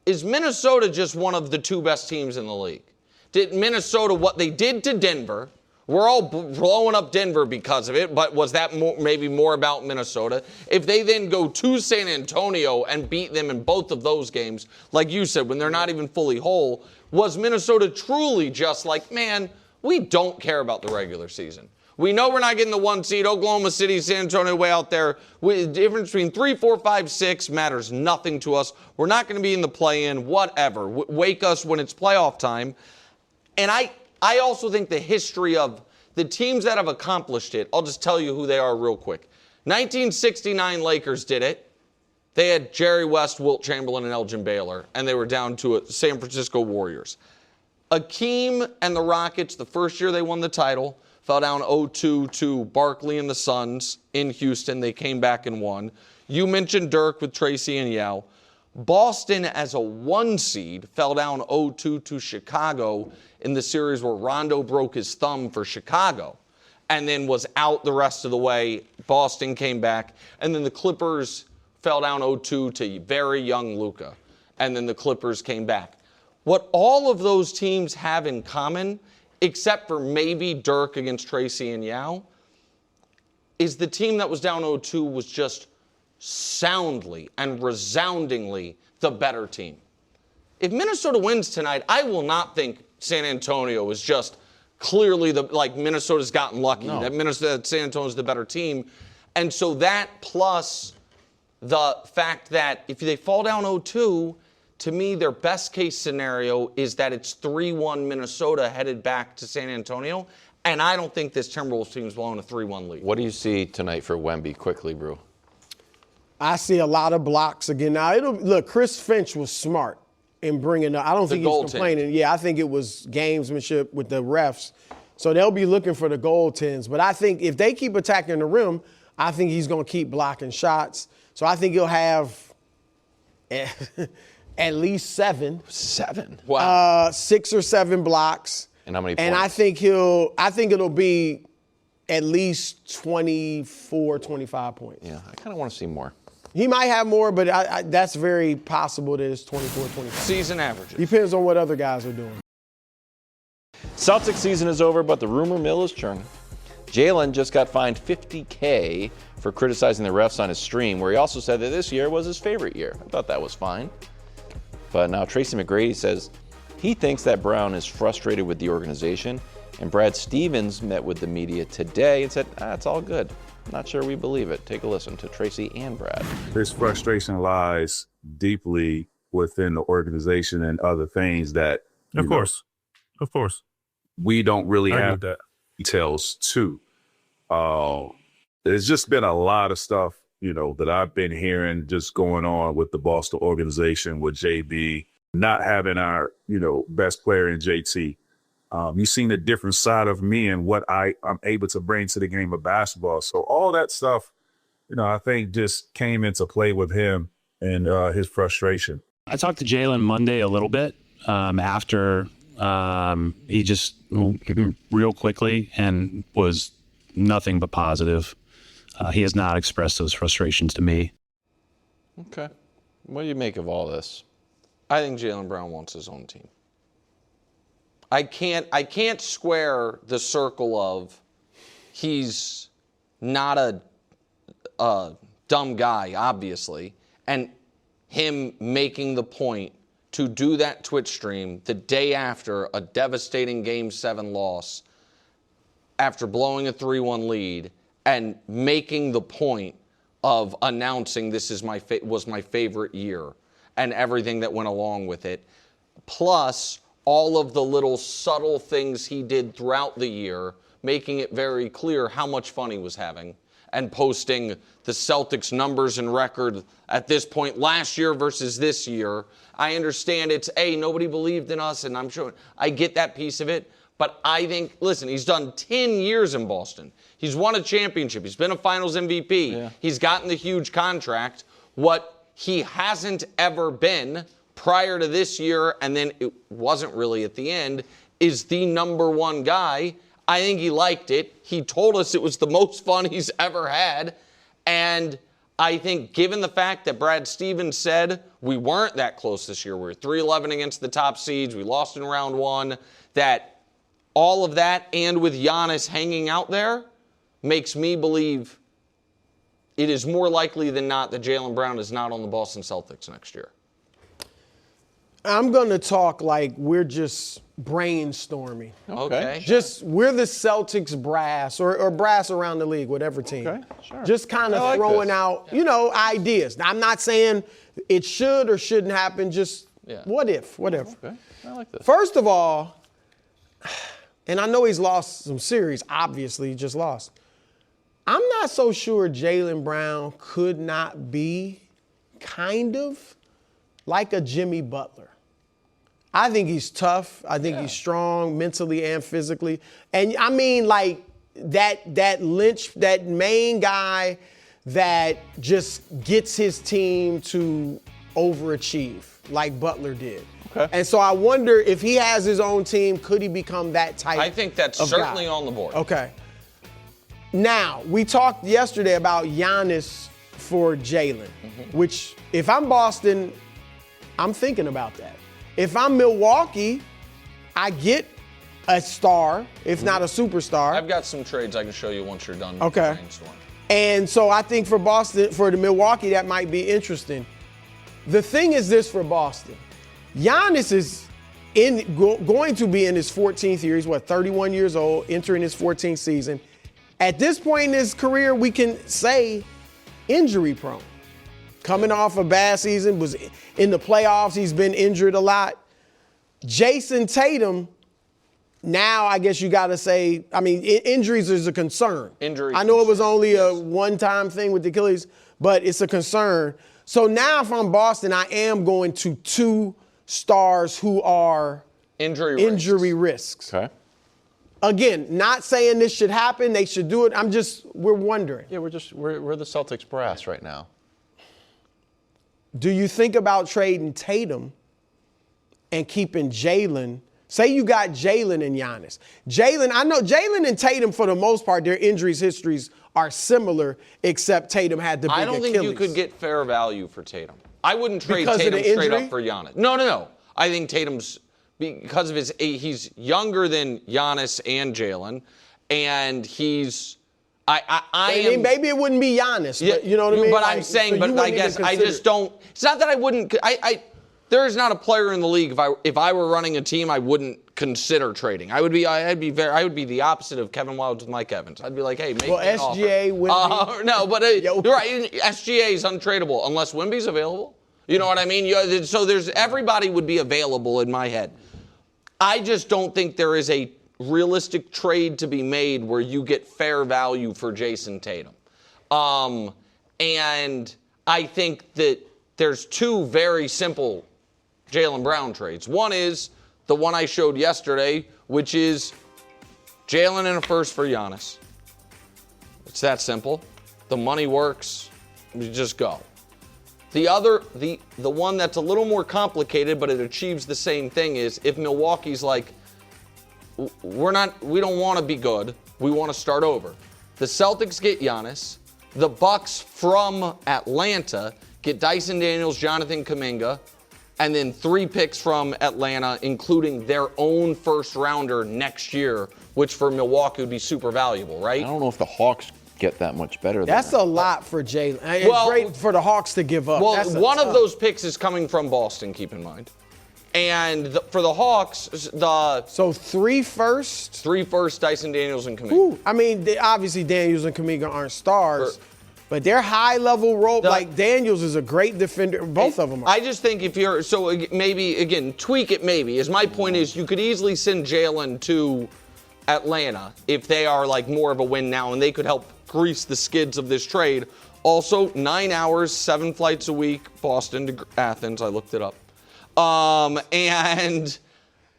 Is Minnesota just one of the 2 best teams in the league? Did Minnesota, what they did to Denver, we're all blowing up Denver because of it, but was that maybe more about Minnesota? If they then go to San Antonio and beat them in both of those games, like you said, when they're not even fully whole, was Minnesota truly just like, man, we don't care about the regular season. We know we're not getting the 1 seed. Oklahoma City, San Antonio way out there. The difference between 3, 4, 5, 6 matters nothing to us. We're not going to be in the play-in, whatever. Wake us when it's playoff time. And I also think the history of the teams that have accomplished it, I'll just tell you who they are real quick. 1969 Lakers did it. They had Jerry West, Wilt Chamberlain, and Elgin Baylor, and they were down to San Francisco Warriors. Akeem and the Rockets, the first year they won the title, fell down 0-2 to Barkley and the Suns in Houston. They came back and won. You mentioned Dirk with Tracy and Yao. Boston, as a 1 seed, fell down 0-2 to Chicago in the series where Rondo broke his thumb for Chicago and then was out the rest of the way. Boston came back. And then the Clippers fell down 0-2 to very young Luka. And then the Clippers came back. What all of those teams have in common, except for maybe Dirk against Tracy and Yao, is the team that was down 0-2 was just soundly and resoundingly the better team. If Minnesota wins tonight, I will not think San Antonio is just clearly Minnesota's gotten lucky. No. That San Antonio's the better team. And so that plus the fact that if they fall down 0-2, to me, their best case scenario is that it's 3-1 Minnesota headed back to San Antonio. And I don't think this Timberwolves team is blowing a 3-1 lead. What do you see tonight for Wemby quickly, Brew? I see a lot of blocks again. Now, look, Chris Finch was smart in bringing up. I don't think he's complaining. Yeah, I think it was gamesmanship with the refs. So they'll be looking for the goaltends. But I think if they keep attacking the rim, I think he's going to keep blocking shots. So I think he'll have at least 7. 7? Wow. 6 or 7 blocks. And how many And points? I think it'll be at least 24, 25 points. Yeah, I kind of want to see more. He might have more, but that's very possible that it's 24, 25. Season averages. Depends on what other guys are doing. Celtics season is over, but the rumor mill is churning. Jaylen just got fined $50K for criticizing the refs on his stream, where he also said that this year was his favorite year. I thought that was fine. But now Tracy McGrady says he thinks that Brown is frustrated with the organization, and Brad Stevens met with the media today and said, it's all good. Not sure we believe it. Take a listen to Tracy and Brad. His frustration lies deeply within the organization and other things that, of course, we don't really I have that. details to. There's just been a lot of stuff, that I've been hearing just going on with the Boston organization, with JB, not having our, best player in JT. You've seen a different side of me and what I'm able to bring to the game of basketball. So all that stuff, I think just came into play with him and his frustration. I talked to Jaylen Monday a little bit after he just real quickly and was nothing but positive. He has not expressed those frustrations to me. Okay. What do you make of all this? I think Jaylen Brown wants his own team. I can't square the circle of he's not a dumb guy, obviously, and him making the point to do that Twitch stream the day after a devastating Game 7 loss, after blowing a 3-1 lead, and making the point of announcing this is was my favorite year and everything that went along with it, plus all of the little subtle things he did throughout the year, making it very clear how much fun he was having, and posting the Celtics numbers and record at this point last year versus this year. I understand it's, nobody believed in us, and I'm sure I get that piece of it. But I think, listen, he's done 10 years in Boston. He's won a championship. He's been a finals MVP. Yeah. He's gotten the huge contract. What he hasn't ever been prior to this year, and then it wasn't really at the end, is the number one guy. I think he liked it. He told us it was the most fun he's ever had. And I think given the fact that Brad Stevens said we weren't that close this year, we were 3-11 against the top seeds, we lost in round 1, that all of that, and with Giannis hanging out there, makes me believe it is more likely than not that Jaylen Brown is not on the Boston Celtics next year. I'm going to talk like we're just brainstorming. Okay. Just, we're the Celtics brass, or brass around the league, whatever team. Okay, sure. Just kind of throwing out, ideas. I'm not saying it should or shouldn't happen, just what if, whatever. Okay, I like this. First of all, and I know he's lost some series, obviously, he just lost. I'm not so sure Jaylen Brown could not be kind of like a Jimmy Butler. I think he's tough. I think he's strong mentally and physically. And I mean, like that main guy that just gets his team to overachieve like Butler did. Okay. And so I wonder if he has his own team, could he become that type of guy? I think that's certainly on the board. Okay. Now, we talked yesterday about Giannis for Jaylen, which if I'm Boston, I'm thinking about that. If I'm Milwaukee, I get a star, if not a superstar. I've got some trades I can show you once you're done. Okay. And so I think for Boston, for the Milwaukee, that might be interesting. The thing is this for Boston. Giannis is going to be in his 14th year. He's 31 years old, entering his 14th season. At this point in his career, we can say injury prone. Coming off a bad season, was in the playoffs, he's been injured a lot. Jason Tatum now I guess you got to say, I mean, injuries is a concern. Injuries. I know it was only a one-time thing with the Achilles, but it's a concern. So now if I'm Boston, I am going to 2 stars who are injury risks. Okay. Again, not saying this should happen. They should do it. We're wondering. Yeah, we're the Celtics brass right now. Do you think about trading Tatum and keeping Jaylen? Say you got Jaylen and Giannis. I know Jaylen and Tatum, for the most part, their injuries histories are similar, except Tatum had the big I don't Achilles. think you could get fair value for Tatum. I wouldn't trade Because of Tatum the straight injury? up for Giannis. No. I think Tatum's, because of he's younger than Giannis and Jaylen, and he's, maybe it wouldn't be Giannis, but you know what I mean? But I'm saying, but I guess I just don't, it's not that I wouldn't, there is not a player in the league, if I were running a team, I wouldn't consider trading. I would be the opposite of Kevin Wildes with Mike Evans. I'd be like, hey, make me an SGA, offer. Wemby. No, but you're right. SGA is untradeable unless Wemby's available. You know what I mean? So everybody would be available in my head. I just don't think there is a realistic trade to be made where you get fair value for Jason Tatum. And I think that there's 2 very simple Jaylen Brown trades. One is the one I showed yesterday, which is Jaylen and a first for Giannis. It's that simple. The money works. You just go. The other, the one that's a little more complicated, but it achieves the same thing, is if Milwaukee's like, we don't want to be good. We want to start over. The Celtics get Giannis. The Bucks from Atlanta get Dyson Daniels, Jonathan Kuminga, and then 3 picks from Atlanta, including their own first rounder next year, which for Milwaukee would be super valuable, right? I don't know if the Hawks get that much better. That's a lot for Jaylen. It's great for the Hawks to give up. Well, one of those picks is coming from Boston, keep in mind. And for the Hawks, So 3 firsts? 3 firsts, Dyson Daniels and Kuminga. Ooh, I mean, obviously Daniels and Kuminga aren't stars, but they're high-level role. Like Daniels is a great defender. Both of them are. I just think if you're, so maybe, again, tweak it maybe. My point is you could easily send Jaylen to Atlanta if they are like more of a win now, and they could help grease the skids of this trade. Also, 9 hours, 7 flights a week, Boston to Athens. I looked it up. And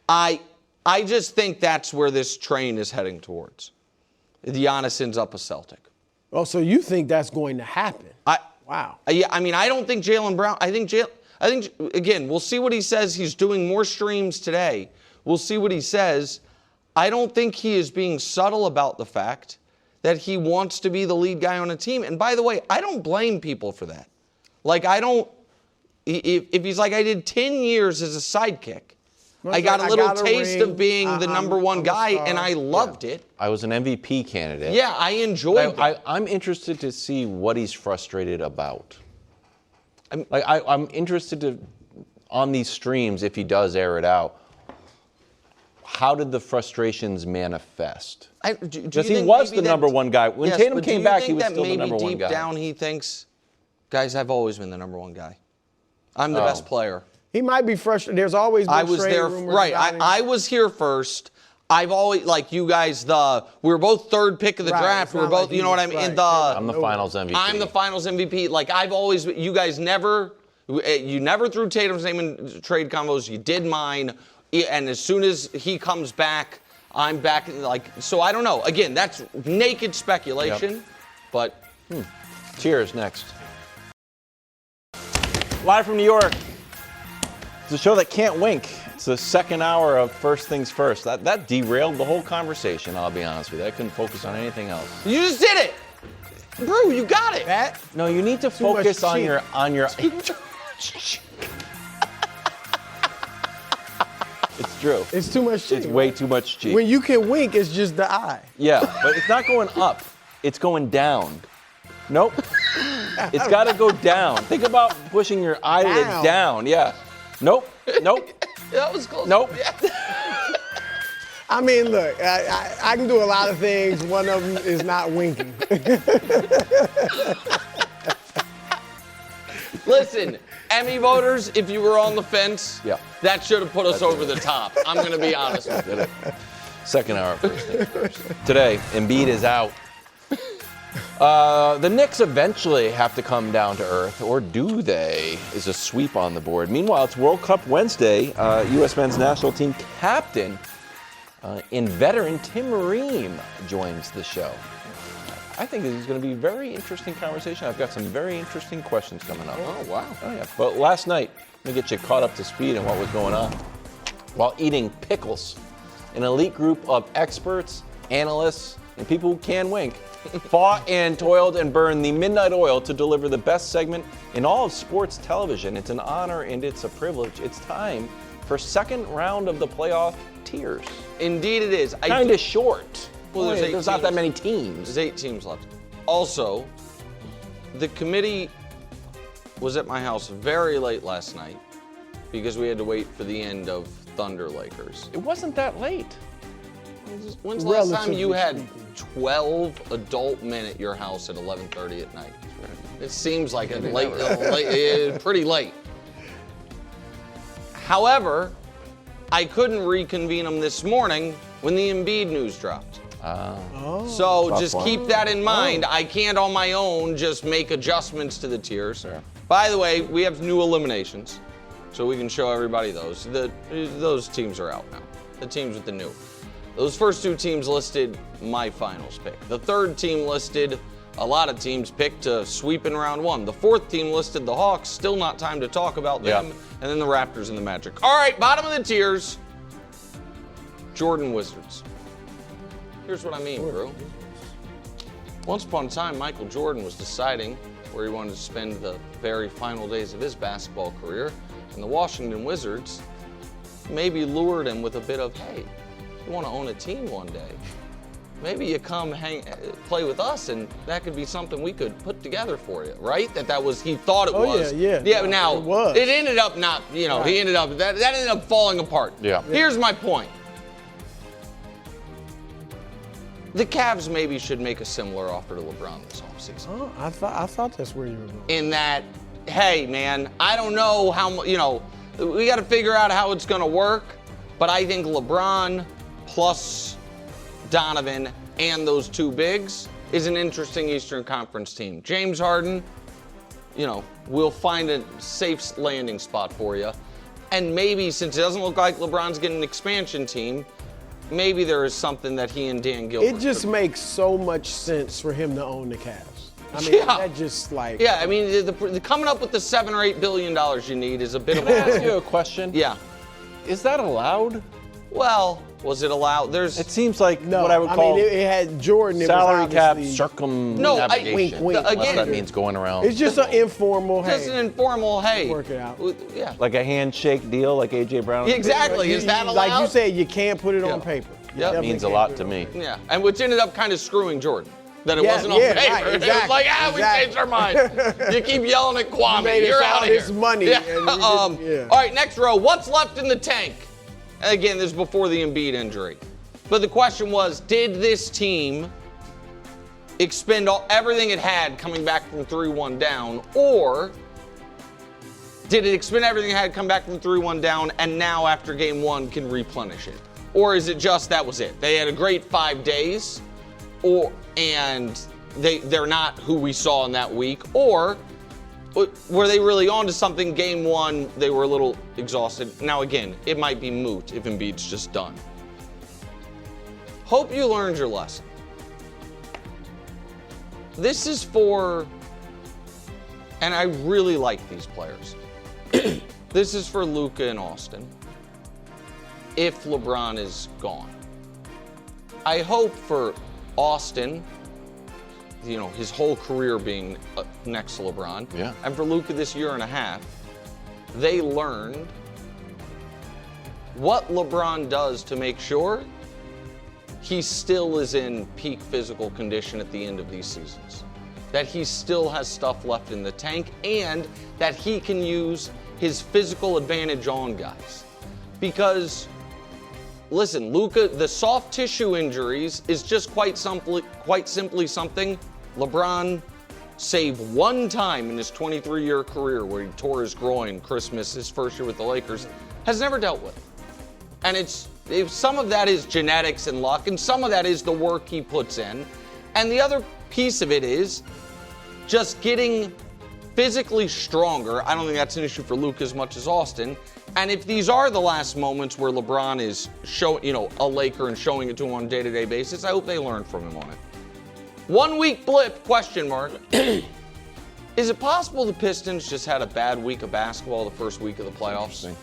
I just think that's where this train is heading towards. Giannis ends up a Celtic. Oh, so you think that's going to happen? Wow. Yeah, I mean, I don't think Jaylen Brown. I think again, we'll see what he says. He's doing more streams today. We'll see what he says. I don't think he is being subtle about the fact that he wants to be the lead guy on a team. And by the way, I don't blame people for that. Like, I don't. If he's like, I did 10 years as a sidekick. I got a little taste of being the number one guy, and I loved it. I was an MVP candidate. Yeah, I enjoyed it. I'm interested to see what he's frustrated about. I'm interested to, on these streams, if he does air it out, how did the frustrations manifest? Because he was the number one guy. When Tatum came back, he was still the number one guy. Deep down, he thinks, guys, I've always been the number one guy. I'm the best player. He might be frustrated. There's always been I was there, right? I was here first. I've always, like you guys, we were both third pick of the draft. We were both, you know what I mean? Right. I'm the finals MVP. I'm the finals MVP. Like, I've always, you guys never threw Tatum's name in trade combos. You did mine. And as soon as he comes back, I'm back. Like, so I don't know. Again, that's naked speculation. Yep. But Cheers, next. Live from New York. It's a show that can't wink. It's the second hour of First Things First. That derailed the whole conversation, I'll be honest with you. I couldn't focus on anything else. You just did it! Bro, you got it! No, you need to focus on your It's true. It's too much cheek. It's way too much cheek. When you can wink, it's just the eye. Yeah, but it's not going up. It's going down. Nope. It's got to go down. Think about pushing your eyelids down. Yeah. Nope. That was close. Nope. I mean, look, I can do a lot of things. One of them is not winking. Listen, Emmy voters, if you were on the fence, that should have put us over the top. I'm going to be honest with you. Second hour, first things first. Today, Embiid is out. The Knicks eventually have to come down to earth, or do they? Is a sweep on the board. Meanwhile, it's World Cup Wednesday. U.S. men's national team captain and veteran Tim Ream joins the show. I think this is going to be a very interesting conversation. I've got some very interesting questions coming up. Oh, wow. Oh, yeah. But last night, let me get you caught up to speed on what was going on. While eating pickles, an elite group of experts, analysts, and people who can wink fought and toiled and burned the midnight oil to deliver the best segment in all of sports television. It's an honor and it's a privilege. It's time for second round of the playoff tiers. Indeed it is. Kind of short. Well, there's not that many teams. There's 8 teams left. Also, the committee was at my house very late last night because we had to wait for the end of Thunder Lakers. It wasn't that late. When's the last time you had 12 adult men at your house at 11:30 at night? It seems like pretty late. However, I couldn't reconvene them this morning when the Embiid news dropped. So just keep that in mind. I can't on my own just make adjustments to the tiers. Sure. By the way, we have new eliminations, so we can show everybody those. Those teams are out now. The teams with the new. Those first 2 teams listed my finals pick. The third team listed a lot of teams picked to sweep in round 1. The fourth team listed the Hawks. Still not time to talk about them. And then the Raptors and the Magic. All right, bottom of the tiers. Jordan Wizards. Here's what I mean, bro. Once upon a time, Michael Jordan was deciding where he wanted to spend the very final days of his basketball career. And the Washington Wizards maybe lured him with a bit of, hey, you want to own a team one day, maybe you come play with us, and that could be something we could put together for you, right? That was, he thought it was. Yeah. Now, it ended up not, he ended up, that ended up falling apart. Yeah. Here's my point. The Cavs maybe should make a similar offer to LeBron this offseason. Oh, I thought that's where you were going. In that, hey, man, I don't know how, we got to figure out how it's going to work, but I think LeBron plus Donovan and those 2 bigs is an interesting Eastern Conference team. James Harden, we'll find a safe landing spot for you. And maybe, since it doesn't look like LeBron's getting an expansion team, maybe there is something that he and Dan Gilbert. It just makes so much sense for him to own the Cavs. I mean, that just like. Yeah, I mean, the coming up with the $7 or $8 billion you need is a bit of a. Can I ask you a question? Yeah. Is that allowed? Well, was it allowed? It seems like no, what I would call. it had Jordan. Salary cap wink, circumnavigation. wink. Unless that means going around. It's just an informal. Just an informal. Hey, work it out. Yeah. Like a handshake deal, like AJ Brown. Exactly. Is that allowed? Like you said, you can't put it on paper. That means a lot to me. Yeah, and which ended up kind of screwing Jordan. That it wasn't on paper. Right, exactly, It was like, we changed our mind. You keep yelling at Kwame. You're out of here. His money. Yeah. And All right, next row. What's left in the tank? And again, this is before the Embiid injury. But the question was, did this team expend everything it had coming back from 3-1 down, or did it expend everything it had come back from 3-1 down and now after game 1 can replenish it? Or is it just that was it? They had a great 5 days, and they're not who we saw in that week, or were they really on to something? Game 1, they were a little exhausted. Now again, it might be moot if Embiid's just done. Hope you learned your lesson. This is for, and I really like these players. This is for Luka and Austin. If LeBron is gone. I hope for Austin, his whole career being next to LeBron, and for Luka this year and a half, they learned what LeBron does to make sure he still is in peak physical condition at the end of these seasons. That he still has stuff left in the tank, and that he can use his physical advantage on guys. Because listen, Luka, the soft tissue injuries is just quite simply something LeBron, save one time in his 23-year career where he tore his groin Christmas, his first year with the Lakers, has never dealt with. And it's some of that is genetics and luck, and some of that is the work he puts in. And the other piece of it is just getting physically stronger. I don't think that's an issue for Luka as much as Austin. And if these are the last moments where LeBron is a Laker and showing it to him on a day-to-day basis, I hope they learn from him on it. 1 week blip, question mark. Is it possible the Pistons just had a bad week of basketball the first week of the playoffs?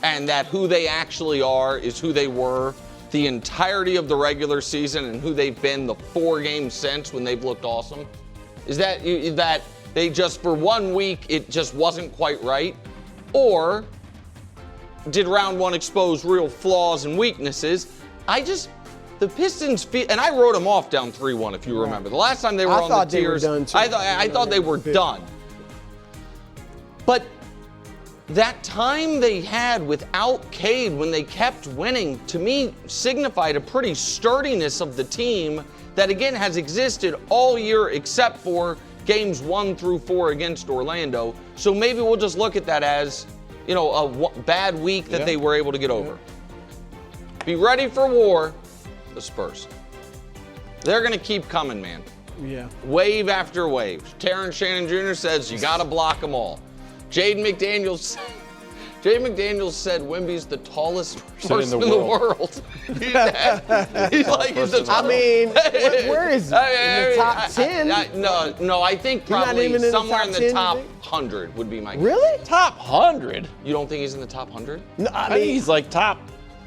And that who they actually are is who they were the entirety of the regular season and who they've been the 4 games since when they've looked awesome? Is that they just, for 1 week, it just wasn't quite right? Or did round 1 expose real flaws and weaknesses? The Pistons feel, and I wrote them off down 3-1 if you remember. The last time they were on the tiers, I thought they were done. But that time they had without Cade when they kept winning, to me, signified a pretty sturdiness of the team that, again, has existed all year except for games 1 through 4 against Orlando. So maybe we'll just look at that as, a bad week that they were able to get over. Be ready for war, the Spurs. They're going to keep coming, man. Yeah. Wave after wave. Terrence Shannon Jr. says you got to block them all. Jaden McDaniels said Wemby's the tallest person in the world. He's like, where is he? In the top 10? No, I think probably somewhere in the top 100 would be my guess. Really? Top 100? You don't think he's in the top 100? No, I think he's like top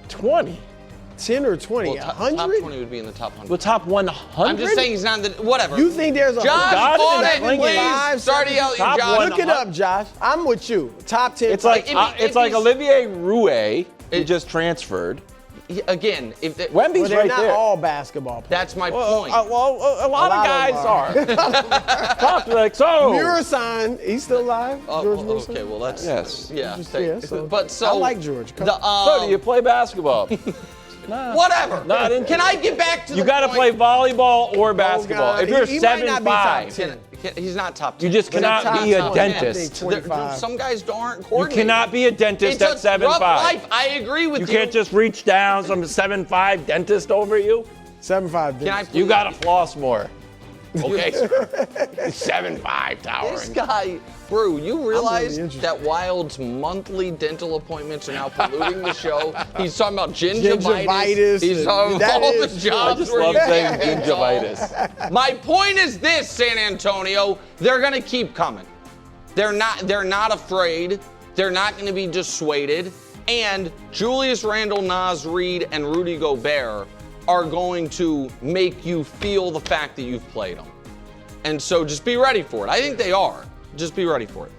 20. 10 or 20? Well, 100? Top 20 would be in the top 100. Well, top 100? I'm just saying he's not in the, whatever. You think there's a Josh, please start yelling, Josh. Look it up, Josh. I'm with you. Top 10. It's like Olivier Rouet, who just transferred. Again, Wemby's they're right not there. all basketball players. That's my point. A lot of guys are. Talk like so. Murasan, he's still alive. George Murasan? Okay, well that's So but I like George. So do you play basketball? Whatever. Can I get back to you got to play volleyball or basketball. God. If you're He might not be top 7'5", 10. He's not top 10. you just cannot be a dentist. Some guys aren't You coordinated. cannot be a dentist at 7'5". Rough life. I agree with you. You can't just reach down some 7'5" dentist over you. 7'5". Can I You got to floss more. Okay, 7'5" towering. This guy, Brew, you realize that Wild's monthly dental appointments are now polluting the show? He's talking about gingivitis. He's talking about all the jobs. I just love saying gingivitis. My point is this, San Antonio, they're going to keep coming. They're not afraid. They're not going to be dissuaded. And Julius Randle, Naz Reid, and Rudy Gobert are going to make you feel the fact that you've played them. And so just be ready for it. I think they are. Just be ready for it.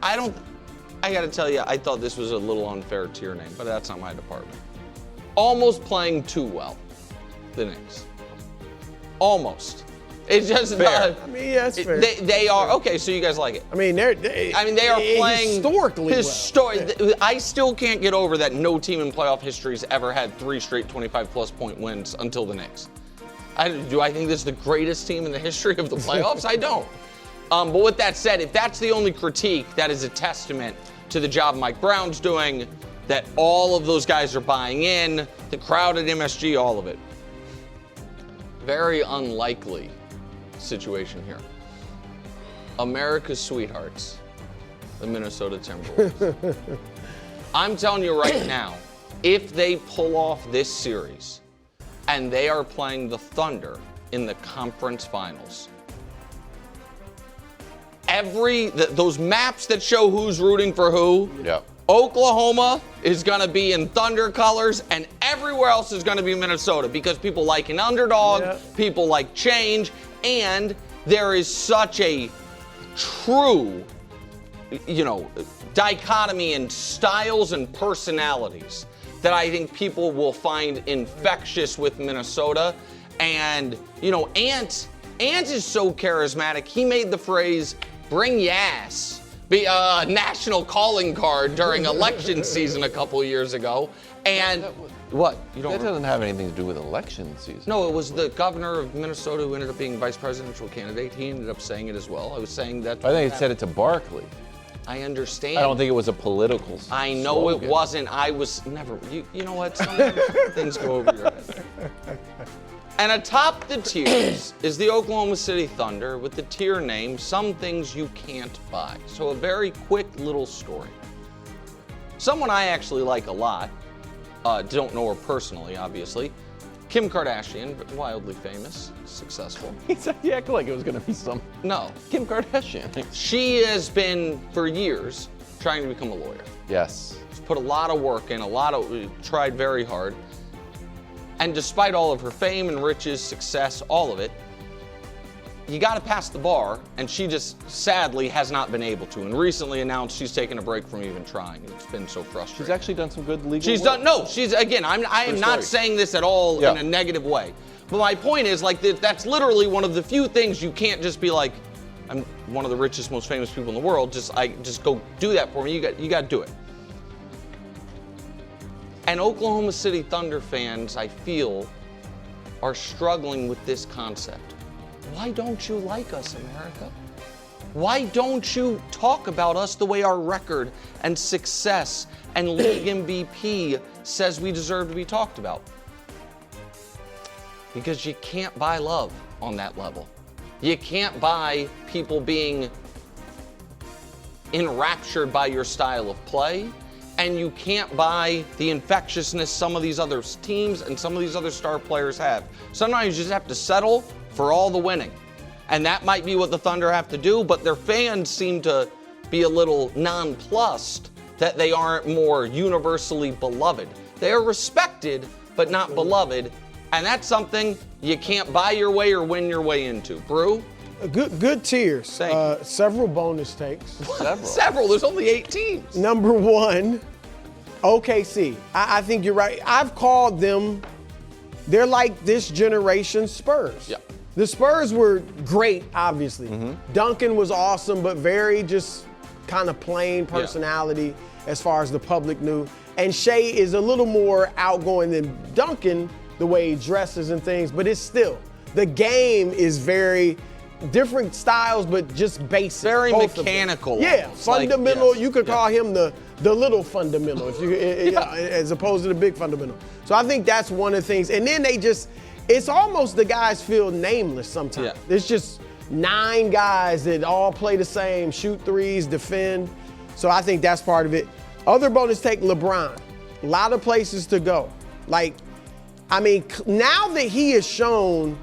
I got to tell you, I thought this was a little unfair tier name, but that's not my department. Almost playing too well, the Knicks. Almost. It's just fair. That's fair. They are okay. So you guys like it? They are playing historically well. I still can't get over that no team in playoff history has ever had 3 straight 25-plus point wins until the Knicks. Do I think this is the greatest team in the history of the playoffs? I don't. But with that said, if that's the only critique, that is a testament to the job Mike Brown's doing, that all of those guys are buying in, the crowd at MSG, all of it. Very unlikely situation here. America's sweethearts, the Minnesota Timberwolves. I'm telling you right now, if they pull off this series and they are playing the Thunder in the conference finals, those maps that show who's rooting for who, Oklahoma is going to be in Thunder colors, and everywhere else is going to be Minnesota because people like an underdog, people like change, and there is such a true, dichotomy in styles and personalities that I think people will find infectious with Minnesota. And, Ant is so charismatic. He made the phrase, bring yass, be a national calling card during election season a couple years ago. And what? You don't That doesn't have anything to do with election season. No, it was the governor of Minnesota who ended up being vice presidential candidate. He ended up saying it as well. I was saying that. I think he said it to Barkley. I understand. I don't think it was a political I know slogan. it wasn't. I was never. You know what? Sometimes things go over your head. And atop the tiers is the Oklahoma City Thunder with the tier name, Some Things You Can't Buy. So a very quick little story. Someone I actually like a lot, don't know her personally, obviously, Kim Kardashian, wildly famous, successful. You act like it was going to be some. No. Kim Kardashian. She has been, for years, trying to become a lawyer. Yes. She's put a lot of work in, tried very hard. And despite all of her fame and riches, success, all of it, you got to pass the bar, and she just sadly has not been able to. And recently announced she's taken a break from even trying. It's been so frustrating. She's actually done some good legal She's work. done, no, she's, again, I am not saying this at all in a negative way. But my point is, like, that's literally one of the few things you can't just be like, I'm one of the richest, most famous people in the world, just go do that for me. You got to do it. And Oklahoma City Thunder fans, I feel, are struggling with this concept. Why don't you like us, America? Why don't you talk about us the way our record and success and league MVP says we deserve to be talked about? Because you can't buy love on that level. You can't buy people being enraptured by your style of play. And you can't buy the infectiousness some of these other teams and some of these other star players have. Sometimes you just have to settle for all the winning. And that might be what the Thunder have to do, but their fans seem to be a little nonplussed that they aren't more universally beloved. They are respected, but not beloved. And that's something you can't buy your way or win your way into. Brew? Good tiers. Several bonus takes. Several. There's only 8 teams. Number 1, OKC. I think you're right. I've called them, they're like this generation's Spurs. Yeah. The Spurs were great, obviously. Duncan was awesome, but very just kind of plain personality as far as the public knew. And Shea is a little more outgoing than Duncan, the way he dresses and things, but it's still, the game is very different styles, but just basic. Very mechanical. Yeah, fundamental. Like, you could call him the little fundamental, if you, as opposed to the big fundamental. So I think that's one of the things. And then it's almost the guys feel nameless sometimes. Yeah. It's just 9 guys that all play the same, shoot threes, defend. So I think that's part of it. Other bonus take, LeBron. A lot of places to go. Like, I mean, now that he has shown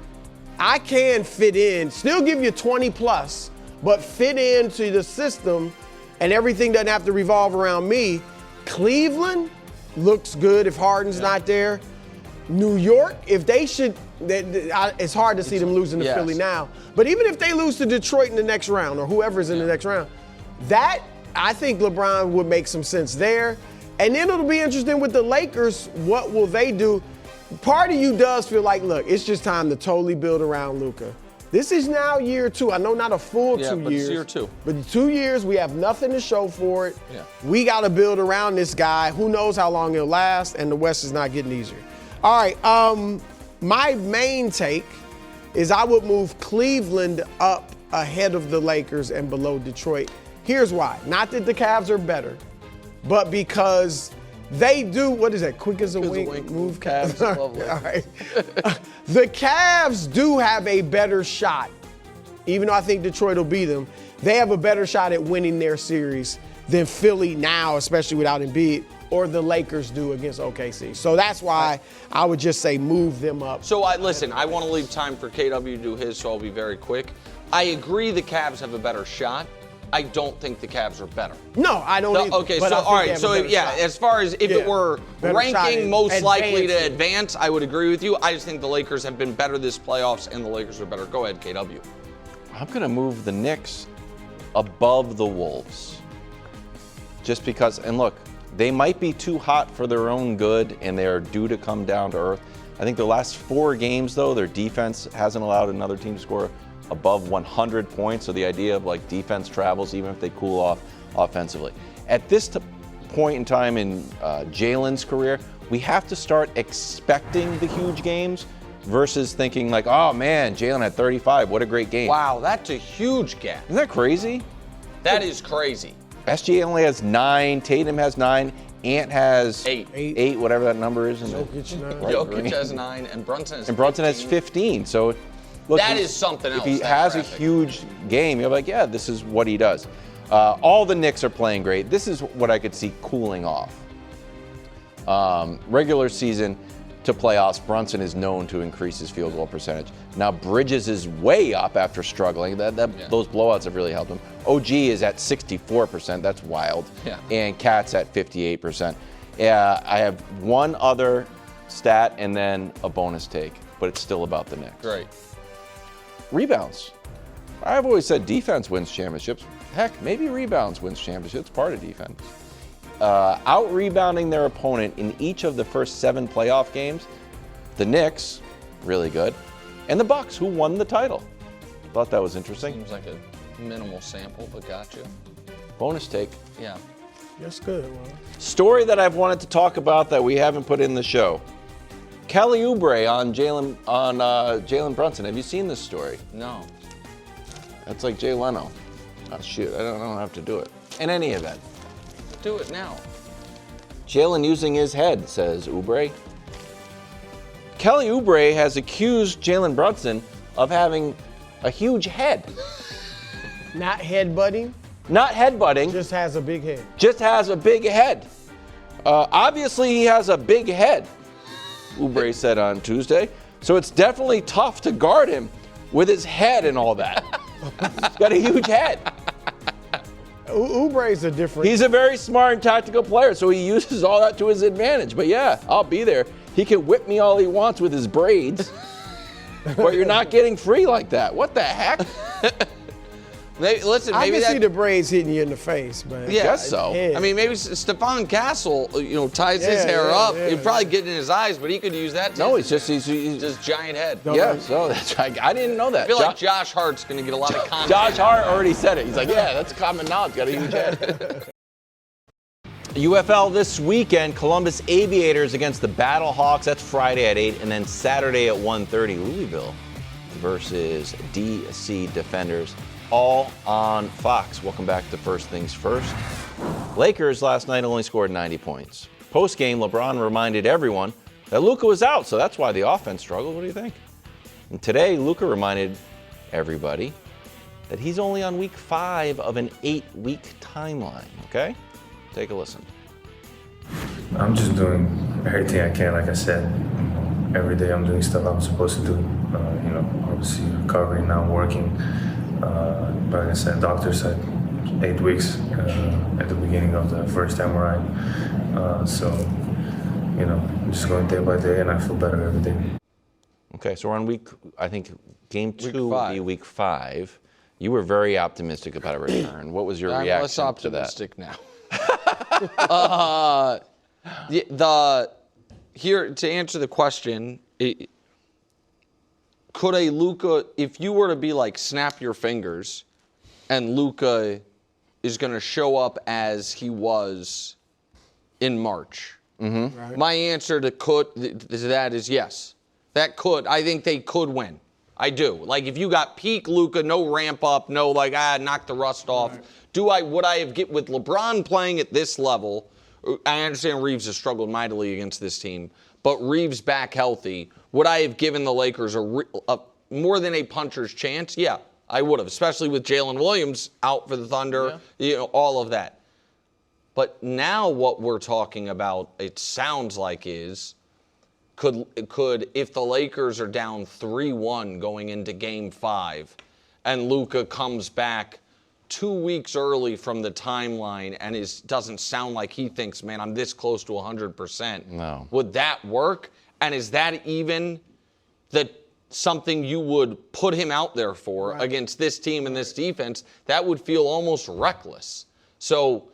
I can fit in, still give you 20 plus, but fit into the system and everything doesn't have to revolve around me. Cleveland looks good if Harden's not there. New York, if they should, it's hard to see them losing to Philly now. But even if they lose to Detroit in the next round or whoever's in the next round, that, I think LeBron would make some sense there. And then it'll be interesting with the Lakers, what will they do? Part of you does feel like, look, it's just time to totally build around Luka. This is now year 2. I know not a full 2 years. But it's year 2. But 2 years, we have nothing to show for it. Yeah. We got to build around this guy. Who knows how long it'll last, and the West is not getting easier. All right, my main take is I would move Cleveland up ahead of the Lakers and below Detroit. Here's why. Not that the Cavs are better, but because they do, what is that, quick as a wink, move Cavs. All right. The Cavs do have a better shot, even though I think Detroit will beat them. They have a better shot at winning their series than Philly now, especially without Embiid, or the Lakers do against OKC. So that's why I would just say move them up. So listen, I want to leave time for KW to do his, so I'll be very quick. I agree the Cavs have a better shot. I don't think the Cavs are better. No, I don't either. Okay, so all right, so yeah, as far as if it were ranking most likely to advance, I would agree with you. I just think the Lakers have been better this playoffs and the Lakers are better. Go ahead, KW. I'm going to move the Knicks above the Wolves. Just because, and look, they might be too hot for their own good and they're due to come down to earth. I think the last 4 games, though, their defense hasn't allowed another team to score above 100 points. So the idea of like defense travels even if they cool off offensively. At this point in time in Jaylen's career, we have to start expecting the huge games versus thinking like, oh man, Jaylen had 35, what a great game. Wow, that's a huge gap. Isn't that crazy? That is crazy. SGA only has 9. Tatum has 9. Ant has 8, whatever that number is. Jokic has 9, and Brunson has 15. Has 15. So, look, that is something else. If he has a huge game, you're like, yeah, this is what he does. All the Knicks are playing great. This is what I could see cooling off. Regular season to playoffs, Brunson is known to increase his field goal percentage. Now Bridges is way up after struggling. Those blowouts have really helped him. OG is at 64%. That's wild. Yeah. And Cat's at 58%. I have one other stat and then a bonus take, but it's still about the Knicks. Great. Rebounds. I've always said defense wins championships. Heck, maybe rebounds wins championships. Part of defense. Out-rebounding their opponent in each of the first 7 playoff games. The Knicks, really good. And the Bucks, who won the title. Thought that was interesting. Seems like a minimal sample, but got you. Bonus take. Yeah. That's good. Well. Story that I've wanted to talk about that we haven't put in the show. Kelly Oubre on Jaylen Brunson. Have you seen this story? No. That's like Jay Leno. Oh, shoot, I don't have to do it. In any event. Do it now. Jaylen using his head, says Oubre. Kelly Oubre has accused Jaylen Brunson of having a huge head. Not headbutting. Not headbutting. Just has a big head. Just has a big head. Obviously, he has a big head, Oubre said on Tuesday. So it's definitely tough to guard him with his head and all that. He's got a huge head. Oubre's a different. He's a very smart and tactical player, so he uses all that to his advantage. But yeah, I'll be there. He can whip me all he wants with his braids, but you're not getting free like that. What the heck? Maybe I can see the braids hitting you in the face, but yeah, I guess so. I mean, maybe Stephon Castle, ties his hair up. He'd probably get in his eyes, but he could use that. No, he's just giant head. Yeah, so that's right. I didn't know that. I feel like Josh Hart's going to get a lot of content. Josh Hart already said it. He's like, yeah, that's common knowledge. Got a huge head. UFL this weekend, Columbus Aviators against the Battle Hawks. That's Friday at 8, and then Saturday at 1:30, Louisville versus DC Defenders. All on Fox. Welcome back to First Things First. Lakers last night only scored 90 points. Post-game, LeBron reminded everyone that Luka was out, so that's why the offense struggled. What do you think? And today, Luka reminded everybody that he's only on week 5 of an 8-week timeline, okay? Take a listen. I'm just doing everything I can, like I said. Every day I'm doing stuff I'm supposed to do. Obviously recovering, now working. But like I said, doctor said 8 weeks at the beginning of the first MRI. I'm just going day by day, and I feel better every day. Okay, so we're on game 2 will be week 5. You were very optimistic about a return. What was your reaction I'm less to that? optimistic now. Here to answer the question, could a Luka, if you were to be like snap your fingers, and Luka is going to show up as he was in March, right. My answer to that is yes. That could. I think they could win. I do. Like if you got peak Luka, no ramp up, no knock the rust off. Right. Would I have get with LeBron playing at this level? I understand Reeves has struggled mightily against this team, but Reeves back healthy. Would I have given the Lakers a more than a puncher's chance? Yeah, I would have, especially with Jalen Williams out for the Thunder, all of that. But now what we're talking about, it sounds like is, could if the Lakers are down 3-1 going into Game 5, and Luka comes back 2 weeks early from the timeline and doesn't sound like he thinks, man, I'm this close to 100%. No. Would that work? And is that even something you would put him out there for against this team and this defense? That would feel almost reckless. So,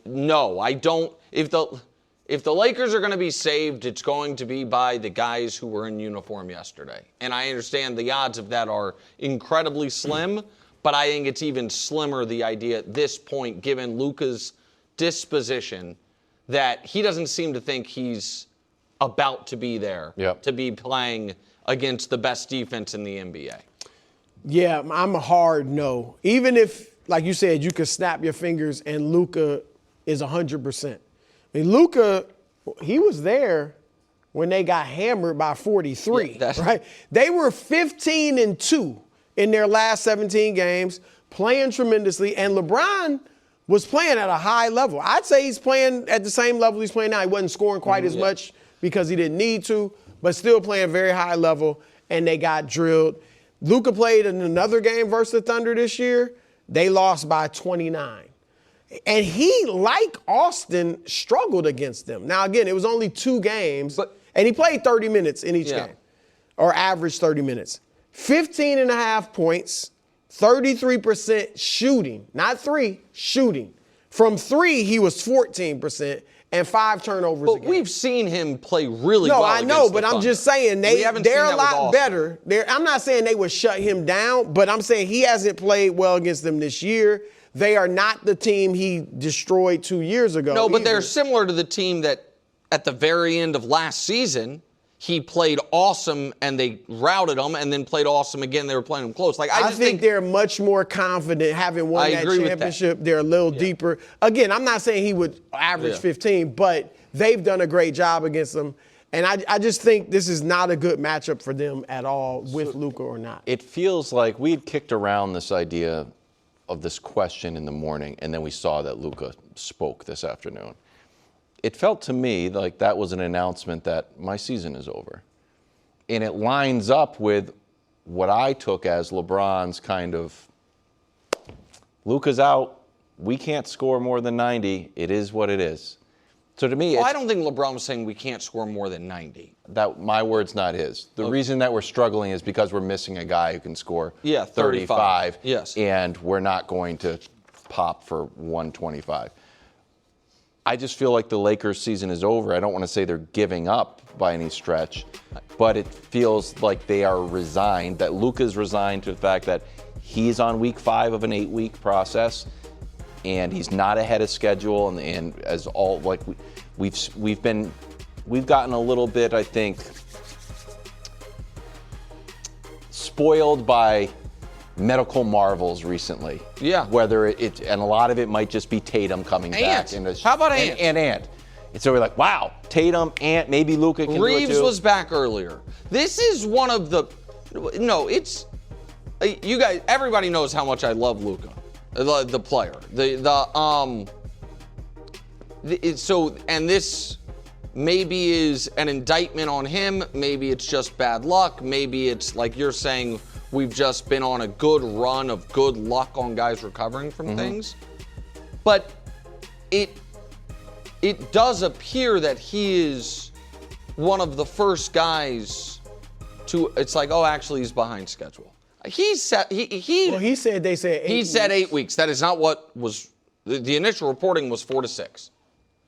no, I don't. If the Lakers are going to be saved, it's going to be by the guys who were in uniform yesterday. And I understand the odds of that are incredibly slim, but I think it's even slimmer, the idea at this point, given Luka's disposition, that he doesn't seem to think he's about to be there, to be playing against the best defense in the NBA. Yeah, I'm a hard no. Even if like you said, you could snap your fingers and Luka is 100%. I mean, Luka, he was there when they got hammered by 43, right? They were 15-2 in their last 17 games, playing tremendously, and LeBron was playing at a high level. I'd say he's playing at the same level he's playing now. He wasn't scoring quite as much because he didn't need to, but still playing very high level, and they got drilled. Luka played in another game versus the Thunder this year. They lost by 29. And he, like Austin, struggled against them. Now, again, it was only 2 games, and he played 30 minutes in each game, or averaged 30 minutes. 15.5 points, 33% shooting, not 3, shooting. From 3, he was 14%, and 5 turnovers a game. We've seen him play really well. No, I know, but I'm Thunder. just saying they're a lot better. I'm not saying they would shut him down, but I'm saying he hasn't played well against them this year. They are not the team he destroyed 2 years ago. No, but they're similar to the team that at the very end of last season, he played awesome and they routed him, and then played awesome again. They were playing him close. Like I think they're much more confident having won that championship. They're a little deeper. Again, I'm not saying he would average 15, but they've done a great job against them. And I just think this is not a good matchup for them at all, with Luka or not. It feels like we'd kicked around this idea of this question in the morning, and then we saw that Luka spoke this afternoon. It felt to me like that was an announcement that my season is over. And it lines up with what I took as LeBron's kind of, Luka's out, we can't score more than 90, it is what it is. So to me, I don't think LeBron was saying we can't score more than 90. That my word's not his. The reason that we're struggling is because we're missing a guy who can score 35. Yes. And we're not going to pop for 125. I just feel like the Lakers season is over. I don't want to say they're giving up by any stretch, but it feels like they are resigned, that Luka's resigned to the fact that he's on week 5 of an 8-week process, and he's not ahead of schedule, and as all like we've gotten a little bit, I think, spoiled by medical marvels recently. Yeah. Whether and a lot of it might just be Tatum coming back. How about Ant? And Ant. And so we're like, wow, Tatum, Ant, maybe Luka can Reeves do it too. was back earlier. This is one of the, it's, you guys, everybody knows how much I love Luka, the player. And this maybe is an indictment on him. Maybe it's just bad luck. Maybe it's like you're saying, we've just been on a good run of good luck on guys recovering from things. But it does appear that he is one of the first guys to, it's like, oh, actually he's behind schedule. He said they said 8 He said 8 weeks. That is not what was, the initial reporting was 4 to 6.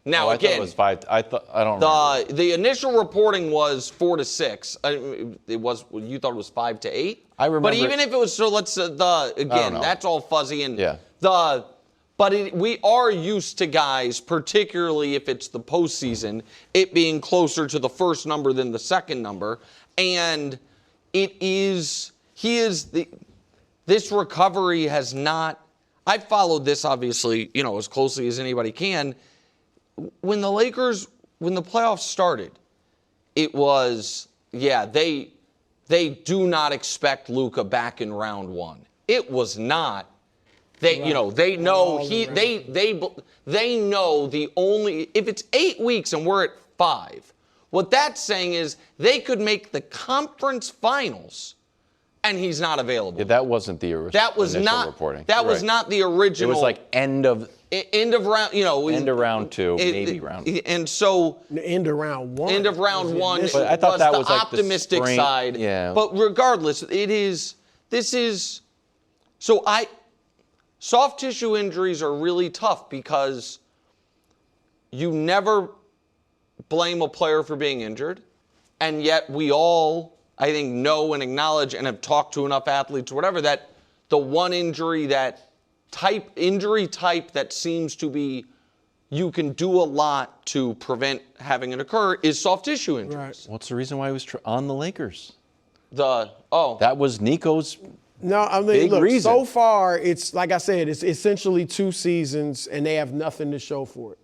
Now, I thought it was 5. I don't remember. The initial reporting was 4 to 6. It was, you thought it was 5 to 8? I remember. But even if it was, so let's, again, that's all fuzzy. And we are used to guys, particularly if it's the postseason, it being closer to the first number than the second number. And this recovery has not, I've followed this obviously, as closely as anybody can. When the playoffs started, it was, they do not expect Luka back in round 1. It was not. They know they know the only, if it's 8 weeks and we're at 5, what that's saying is they could make the conference finals and he's not available. Yeah, that wasn't the initial reporting. That was not the original. It was like end of round, end of round 2, maybe round. And so end of round 1. End of round 1 but I thought that was the like optimistic the spring, side. Yeah. But regardless, soft tissue injuries are really tough because you never blame a player for being injured, and yet we all, I think, know and acknowledge and have talked to enough athletes or whatever that the one injury that seems to be you can do a lot to prevent having it occur is soft tissue injuries. Right. What's the reason why he was on the Lakers? That was Nico's No, I mean, Big look, reason. so far, it's like I said, it's essentially 2 seasons, and they have nothing to show for it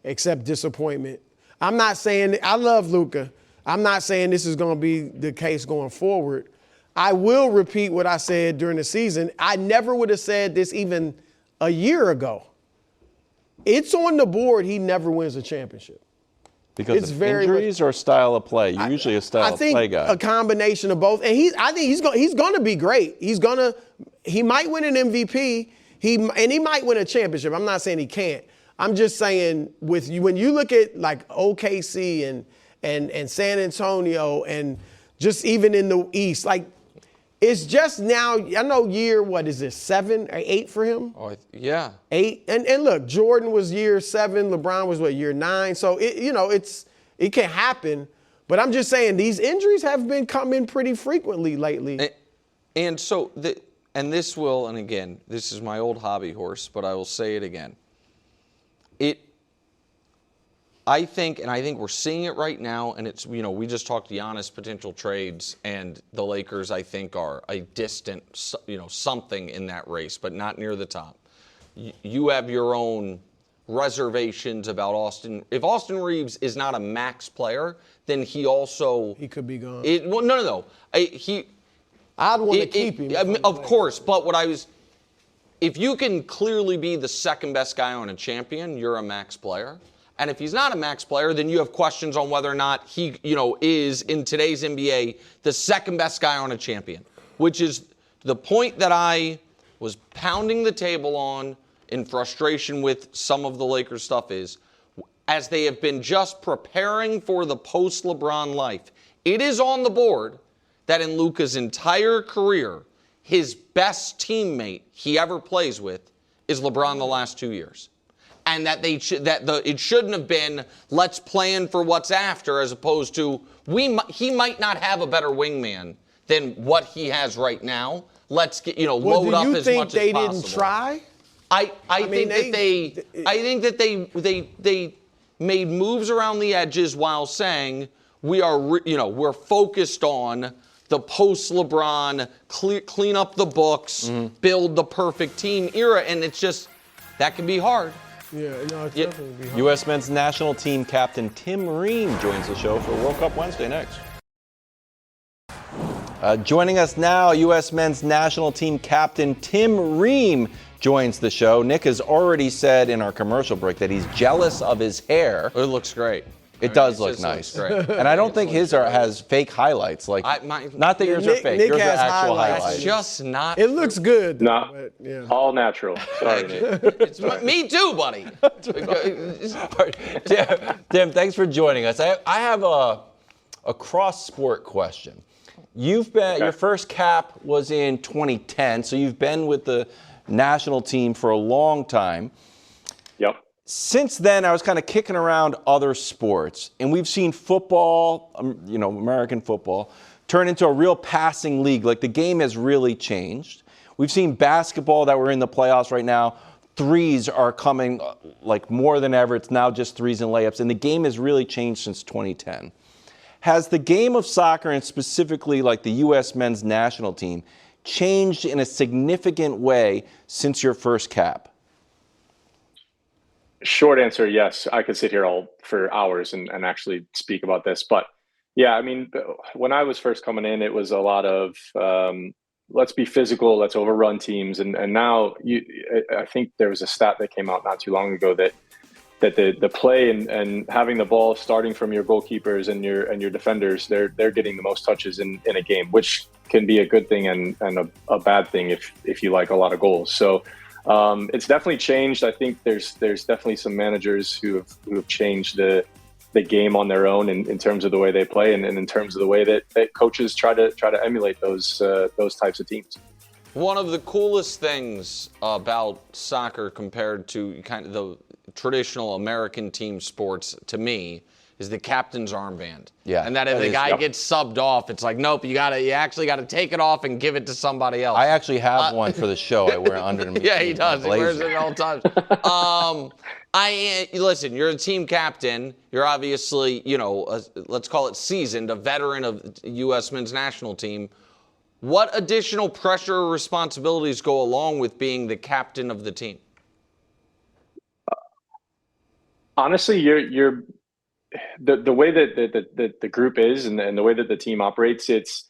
except disappointment. I'm not saying – I love Luka. I'm not saying this is going to be the case going forward. I will repeat what I said during the season. I never would have said this even a year ago. It's on the board he never wins a championship. Because It's of very injuries or style of play? You're usually a style of play guy. I think a combination of both. And I think he's going to be great. He might win an MVP. He might win a championship. I'm not saying he can't. I'm just saying when you look at like OKC and San Antonio and just even in the East, like it's just now, I know what is this, 7 or 8 for him? Oh, yeah. 8. And look, Jordan was year 7, LeBron was year 9. So it can happen. But I'm just saying these injuries have been coming pretty frequently lately. And so, and again, this is my old hobby horse, but I will say it again. I think we're seeing it right now, and it's, we just talked Giannis potential trades, and the Lakers, I think, are a distant, something in that race, but not near the top. You have your own reservations about Austin. If Austin Reeves is not a max player, then he could be gone. No. I'd want to keep him. Of course, but if you can clearly be the second best guy on a champion, you're a max player. And if he's not a max player, then you have questions on whether or not he, is in today's NBA the second best guy on a champion, which is the point that I was pounding the table on in frustration with some of the Lakers stuff is, as they have been just preparing for the post-LeBron life, it is on the board that in Luka's entire career, his best teammate he ever plays with is LeBron the last 2 years. And that it shouldn't have been, let's plan for what's after, as opposed to he might not have a better wingman than what he has right now. Let's get load up as much as possible. Do you think they didn't try? I think that they made moves around the edges while saying we're focused on the post-LeBron clean up the books, build the perfect team era, and it's just that can be hard. Yeah, no, it's definitely be hard. U.S. men's national team captain Tim Ream joins the show for World Cup Wednesday next. Joining us now, U.S. men's national team captain Tim Ream joins the show. Nick has already said in our commercial break that he's jealous of his hair. It looks great. It does look nice. Great. And I don't think his has fake highlights. Not that yours are fake. Nick yours has are actual highlights. It's just not. It looks good. No, but, yeah. all natural. Sorry, Nick. Me too, buddy. Tim, thanks for joining us. I have a cross-sport question. You've been your first cap was in 2010, so you've been with the national team for a long time. Yep. Since then, I was kind of kicking around other sports, and we've seen football, American football, turn into a real passing league. Like, the game has really changed. We've seen basketball that we're in the playoffs right now. Threes are coming like more than ever. It's now just threes and layups, and the game has really changed since 2010. Has the game of soccer, and specifically like the U.S. men's national team, changed in a significant way since your first cap? Short answer, yes. I could sit here for hours and actually speak about this. But yeah, I mean, when I was first coming in, it was a lot of let's be physical, let's overrun teams. And now I think there was a stat that came out not too long ago that the play and having the ball starting from your goalkeepers and your defenders, they're getting the most touches in a game, which can be a good thing and a bad thing if you like a lot of goals. So it's definitely changed. I think there's definitely some managers who have changed the game on their own in terms of the way they play and in terms of the way that coaches try to emulate those types of teams. One of the coolest things about soccer compared to kind of the traditional American team sports, to me, is the captain's armband. Yeah. And that if the guy gets subbed off, it's like, nope, you actually got to take it off and give it to somebody else. I actually have one for the show. I wear it under me. Yeah, he does. He wears it all the time. Listen, you're a team captain. You're obviously, let's call it seasoned, a veteran of U.S. men's national team. What additional pressure or responsibilities go along with being the captain of the team? Honestly, you're the way that the group is and the way that the team operates. It's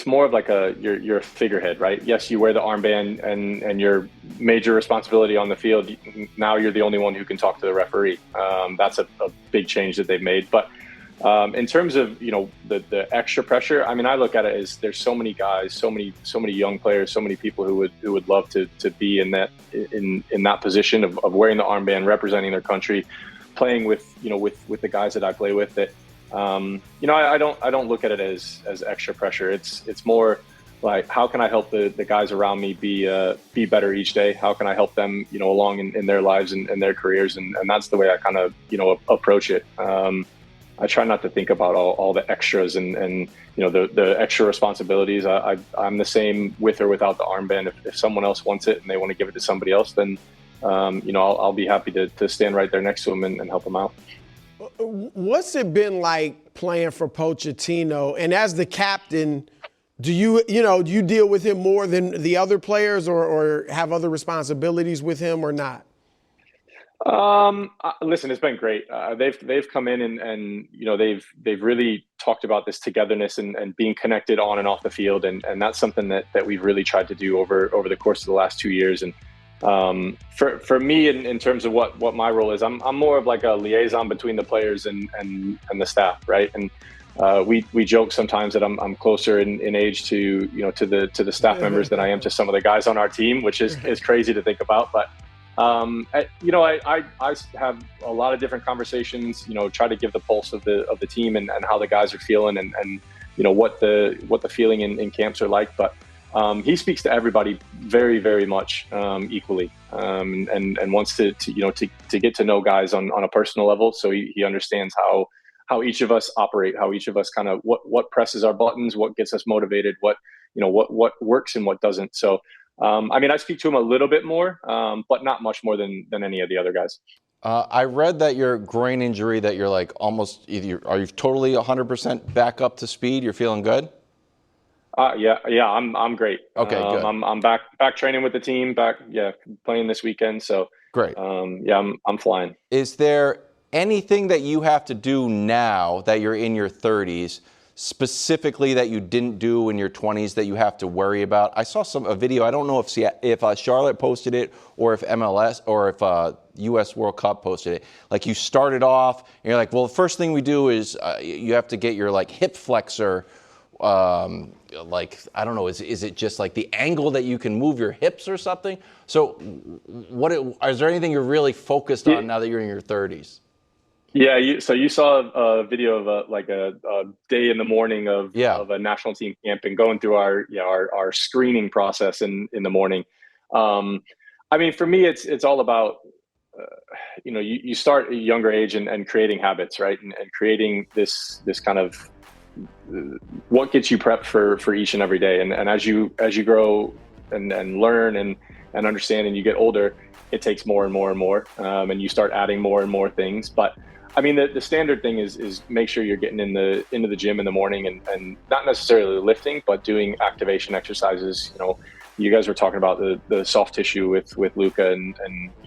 more of like you're a figurehead, right? Yes, you wear the armband and your major responsibility on the field. Now you're the only one who can talk to the referee. That's a big change that they've made. But in terms of the extra pressure, I mean, I look at it as there's so many guys, so many young players, so many people who would love to be in that position of wearing the armband, representing their country, playing with the guys that I play with. That I don't look at it as extra pressure. It's more like, how can I help the guys around me be better each day? How can I help them along in their lives and their careers? And that's the way I kind of approach it. I try not to think about all the extras and the extra responsibilities. I'm the same with or without the armband. If someone else wants it and they want to give it to somebody else, then I'll be happy to stand right there next to them and help them out. What's it been like playing for Pochettino? And as the captain, do you deal with him more than the other players, or have other responsibilities with him, or not? Listen, it's been great. They've come in and they've really talked about this togetherness and being connected on and off the field, and that's something that we've really tried to do over the course of the last 2 years. And for me, in terms of what my role is, I'm more of like a liaison between the players and the staff, right? And we joke sometimes that I'm closer in age to the staff members than I am to some of the guys on our team, which is crazy to think about, but. I have a lot of different conversations, try to give the pulse of the team and how the guys are feeling and what the feeling in camps are like. But he speaks to everybody very, very much equally and wants to get to know guys on a personal level. So he understands how each of us operate, how each of us kind of what presses our buttons, what gets us motivated, what works and what doesn't. So I speak to him a little bit more, but not much more than any of the other guys. I read that your groin injury, that you're like almost are you totally 100% back up to speed? You're feeling good? Yeah, I'm great. Okay, good. I'm back training with the team, playing this weekend. So great. I'm flying. Is there anything that you have to do now that you're in your 30s? Specifically that you didn't do in your 20s that you have to worry about? I saw a video. I don't know if Charlotte posted it or if MLS or if U.S. World Cup posted it. Like, you started off and you're like, well, the first thing we do is you have to get your like hip flexor. I don't know. Is it just like the angle that you can move your hips or something? So, is there anything you're really focused on now that you're in your 30s? Yeah, so you saw a video of a day in the morning of a national team camp and going through our screening process in the morning. For me, it's all about you start at a younger age and creating habits, right, and creating this kind of what gets you prepped for each and every day. And as you grow and learn and understand and you get older, it takes more and more and more, and you start adding more and more things, but. The standard thing is make sure you're getting into the gym in the morning and not necessarily lifting, but doing activation exercises. You guys were talking about the soft tissue with Luka and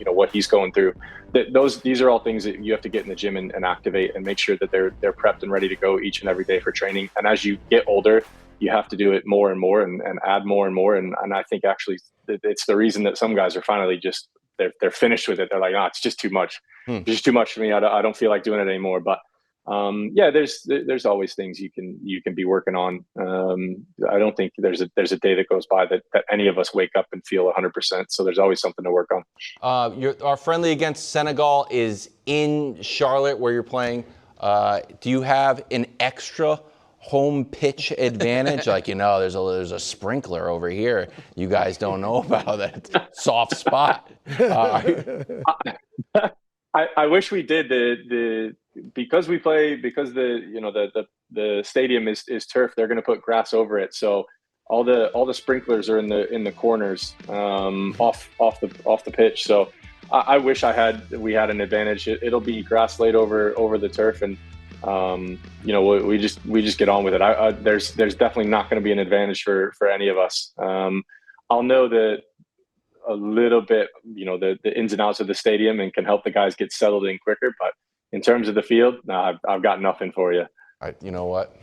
what he's going through. These are all things that you have to get in the gym and activate and make sure that they're prepped and ready to go each and every day for training. And as you get older, you have to do it more and more and add more and more. And I think actually it's the reason that some guys are finally just they're finished with it. They're like, it's just too much. It's just too much for me. I don't feel like doing it anymore. But there's always things you can be working on. I don't think there's a day that goes by that any of us wake up and feel 100%. So there's always something to work on. Our friendly against Senegal is in Charlotte, where you're playing. Do you have an extra home pitch advantage? There's a sprinkler over here you guys don't know about, that soft spot. I wish we did. Because the stadium is turf, they're going to put grass over it. So all the sprinklers are in the corners off the pitch. So I wish we had an advantage. It'll be grass laid over the turf, and we just get on with it. There's definitely not going to be an advantage for any of us. I'll know that a little bit, the ins and outs of the stadium, and can help the guys get settled in quicker. But in terms of the field, I've got nothing for you. You know what?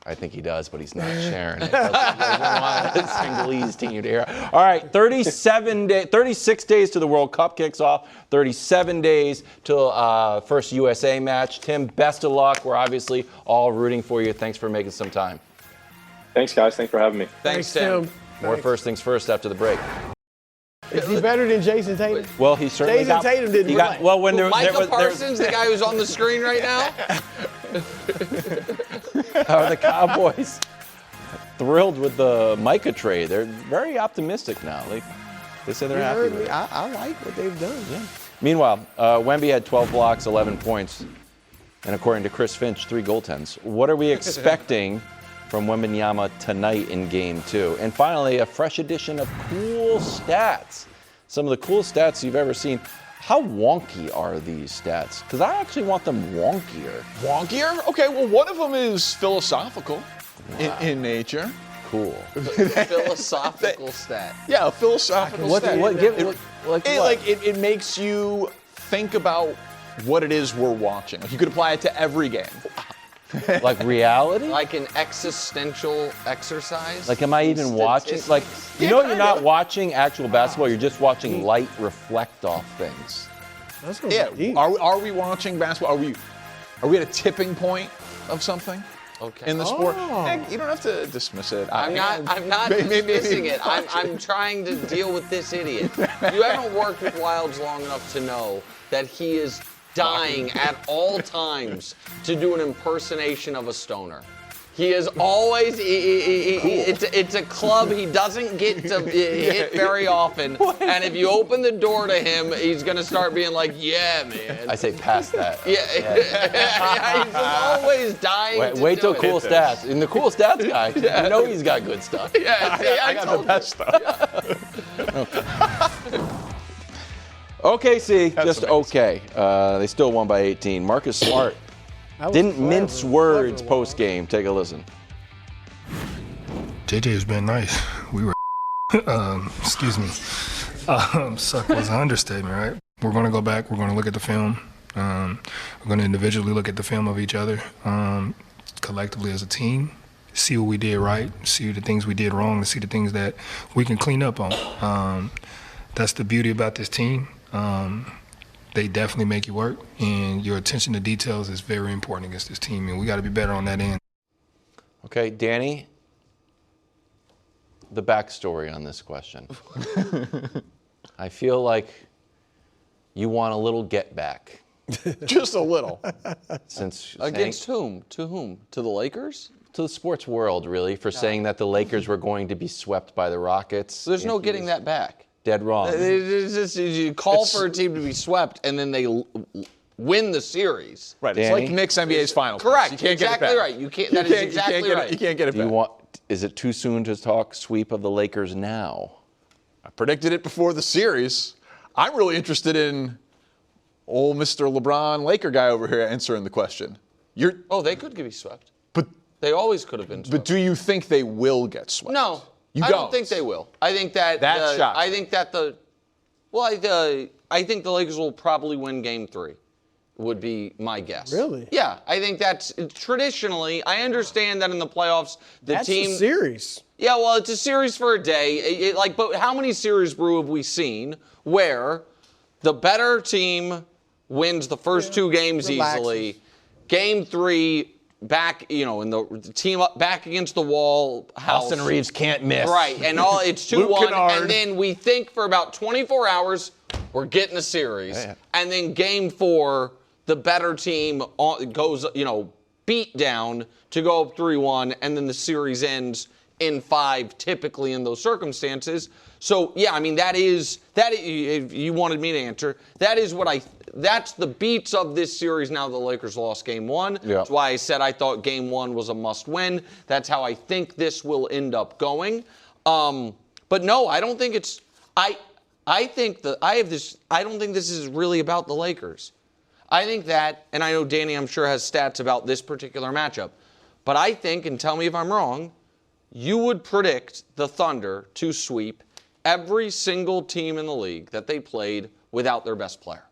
I think he does, but he's not sharing it. Singleese team here. All right, 36 days to the World Cup kicks off. 37 days till first USA match. Tim, best of luck. We're obviously all rooting for you. Thanks for making some time. Thanks, guys. Thanks for having me. Thanks, Tim. More first things first after the break. Is he better than Jason Tatum? Well, he certainly Jason Tatum didn't play. Well, when Micah Parsons, the guy who's on the screen right now? Are the Cowboys thrilled with the Micah trade? They're very optimistic now. They say they're happy with it. I like what they've done. Yeah. Meanwhile, Wemby had 12 blocks, 11 points, and according to Chris Finch, 3 goaltends. What are we expecting from Wembanyama tonight in Game 2? And finally, a fresh edition of Cool Stats. Some of the coolest stats you've ever seen. How wonky are these stats? Because I actually want them wonkier. Wonkier? Okay, well, one of them is philosophical in nature. Cool. Philosophical stat. Yeah, a philosophical stat. It makes you think about what it is we're watching. Like you could apply it to every game. Like reality? Like an existential exercise? Like, am I even watching? Like, you're not watching actual basketball. You're just watching light reflect off things. That's Are we watching basketball? Are we at a tipping point of something? Okay. In the sport? You don't have to dismiss it. I'm not dismissing it. I'm trying to deal with this idiot. You haven't worked with Wilds long enough to know that he is dying at all times to do an impersonation of a stoner. He is always, it's a club he doesn't get to hit very often. And if you open the door to him, he's going to start being like, yeah, man. I say past that. Yeah. He's always dying Wait till Cool Stats. And the Cool Stats guy, you know he's got good stuff. Yeah, see, I got the best stuff. OKC, just okay. They still won by 18. Marcus Smart didn't mince words post-game. Take a listen. JJ has been nice. We were, excuse me, suck was an understatement, right? We're going to go back. We're going to look at the film. We're going to individually look at the film of each other, collectively as a team, see what we did right, see the things we did wrong, and see the things that we can clean up on. That's the beauty about this team. They definitely make you work, and your attention to details is very important against this team, and we got to be better on that end. Okay, Danny, the backstory on this question. I feel like you want a little get back. Just a little. Against whom? To whom? To the Lakers? To the sports world, really, for saying that the Lakers were going to be swept by the Rockets. There's no getting that back. Dead wrong. You call for a team to be swept, and then they win the series. Right. Danny? It's like Knicks NBA's finals. Correct. You can't exactly get it back. Right. You can't. That is exactly right. You can't get it back. Is it too soon to talk sweep of the Lakers now? I predicted it before the series. I'm really interested in old Mr. LeBron Laker guy over here answering the question. They could be swept. But they always could have been swept. But do you think they will get swept? No. I don't think they will. I think that shocks. I think that I think the Lakers will probably win Game 3. Would be my guess. Really? Yeah, I think that's traditionally. I understand that in the playoffs, That's a series. Yeah, well, it's a series for a day. But how many series, Brew, have we seen where the better team wins the first 2 games easily? Game 3. Back, in the team up back against the wall. Austin Reeves can't miss. Right, and it's 2-1, and then we think for about 24 hours we're getting a series, and then Game 4, the better team goes, beat down to go up 3-1, and then the series ends in 5, typically in those circumstances. So yeah, I mean that is if you wanted me to answer, that's the beats of this series now the Lakers lost Game 1. Yeah. That's why I said I thought Game 1 was a must-win. That's how I think this will end up going. But no, I don't think it's – I don't think this is really about the Lakers. I think that, and I know Danny, I'm sure, has stats about this particular matchup, but I think, and tell me if I'm wrong, you would predict the Thunder to sweep every single team in the league that they played without their best player.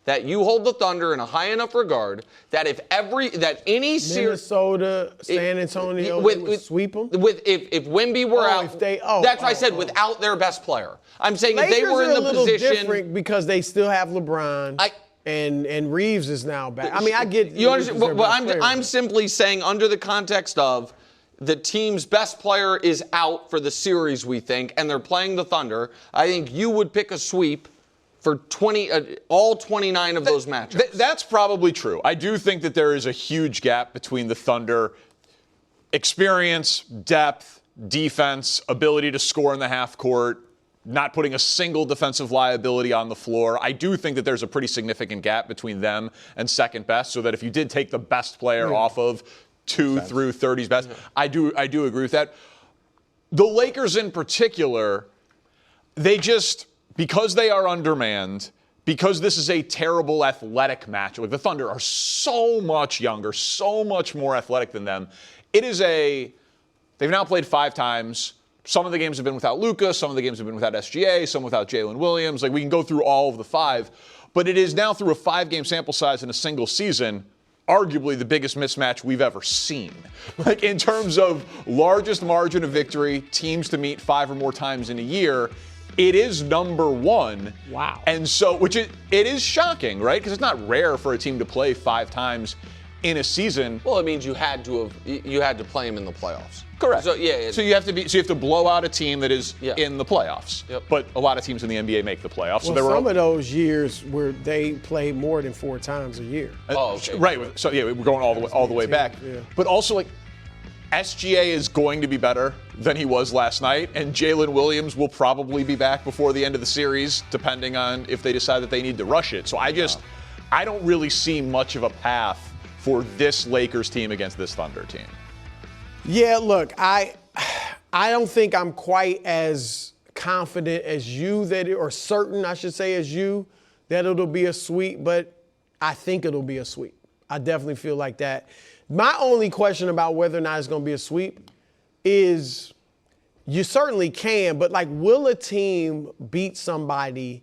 That you hold the Thunder in a high enough regard that if any series, Minnesota, San Antonio, would sweep them. If Wemby were out, that's why I said without their best player. I'm saying Lakers if they were in the are a little position, different because they still have LeBron. And Reeves is now back. I mean, I get you understand, but I'm simply saying under the context of the team's best player is out for the series, we think, and they're playing the Thunder. I think you would pick a sweep for all 29 of those matchups. That's probably true. I do think that there is a huge gap between the Thunder experience, depth, defense, ability to score in the half court, not putting a single defensive liability on the floor. I do think that there's a pretty significant gap between them and second best, so that if you did take the best player off of 2 through 30's best, I do agree with that. The Lakers in particular, they just, because they are undermanned, because this is a terrible athletic match, like the Thunder are so much younger, so much more athletic than them. They've now played 5 times. Some of the games have been without Luka, some of the games have been without SGA, some without Jaylen Williams. Like, we can go through all of the 5, but it is now through a 5-game sample size in a single season, arguably the biggest mismatch we've ever seen. Like, in terms of largest margin of victory, teams to meet 5 or more times in a year, it is number 1. Wow. And so, it is shocking, right? Because it's not rare for a team to play 5 times in a season. Well, it means you had to play them in the playoffs. Correct. So So you have to blow out a team that is in the playoffs. Yep. But a lot of teams in the NBA make the playoffs. Well, some of those years where they play more than 4 times a year. Okay. Right. So we're going all the way back. Yeah. But also, like, SGA is going to be better than he was last night, and Jaylen Williams will probably be back before the end of the series, depending on if they decide that they need to rush it. So I don't really see much of a path for this Lakers team against this Thunder team. Yeah, look, I don't think I'm quite as confident as you or certain, I should say, as you that it'll be a sweep, but I think it'll be a sweep. I definitely feel like that. My only question about whether or not it's going to be a sweep is you certainly can, but like, will a team beat somebody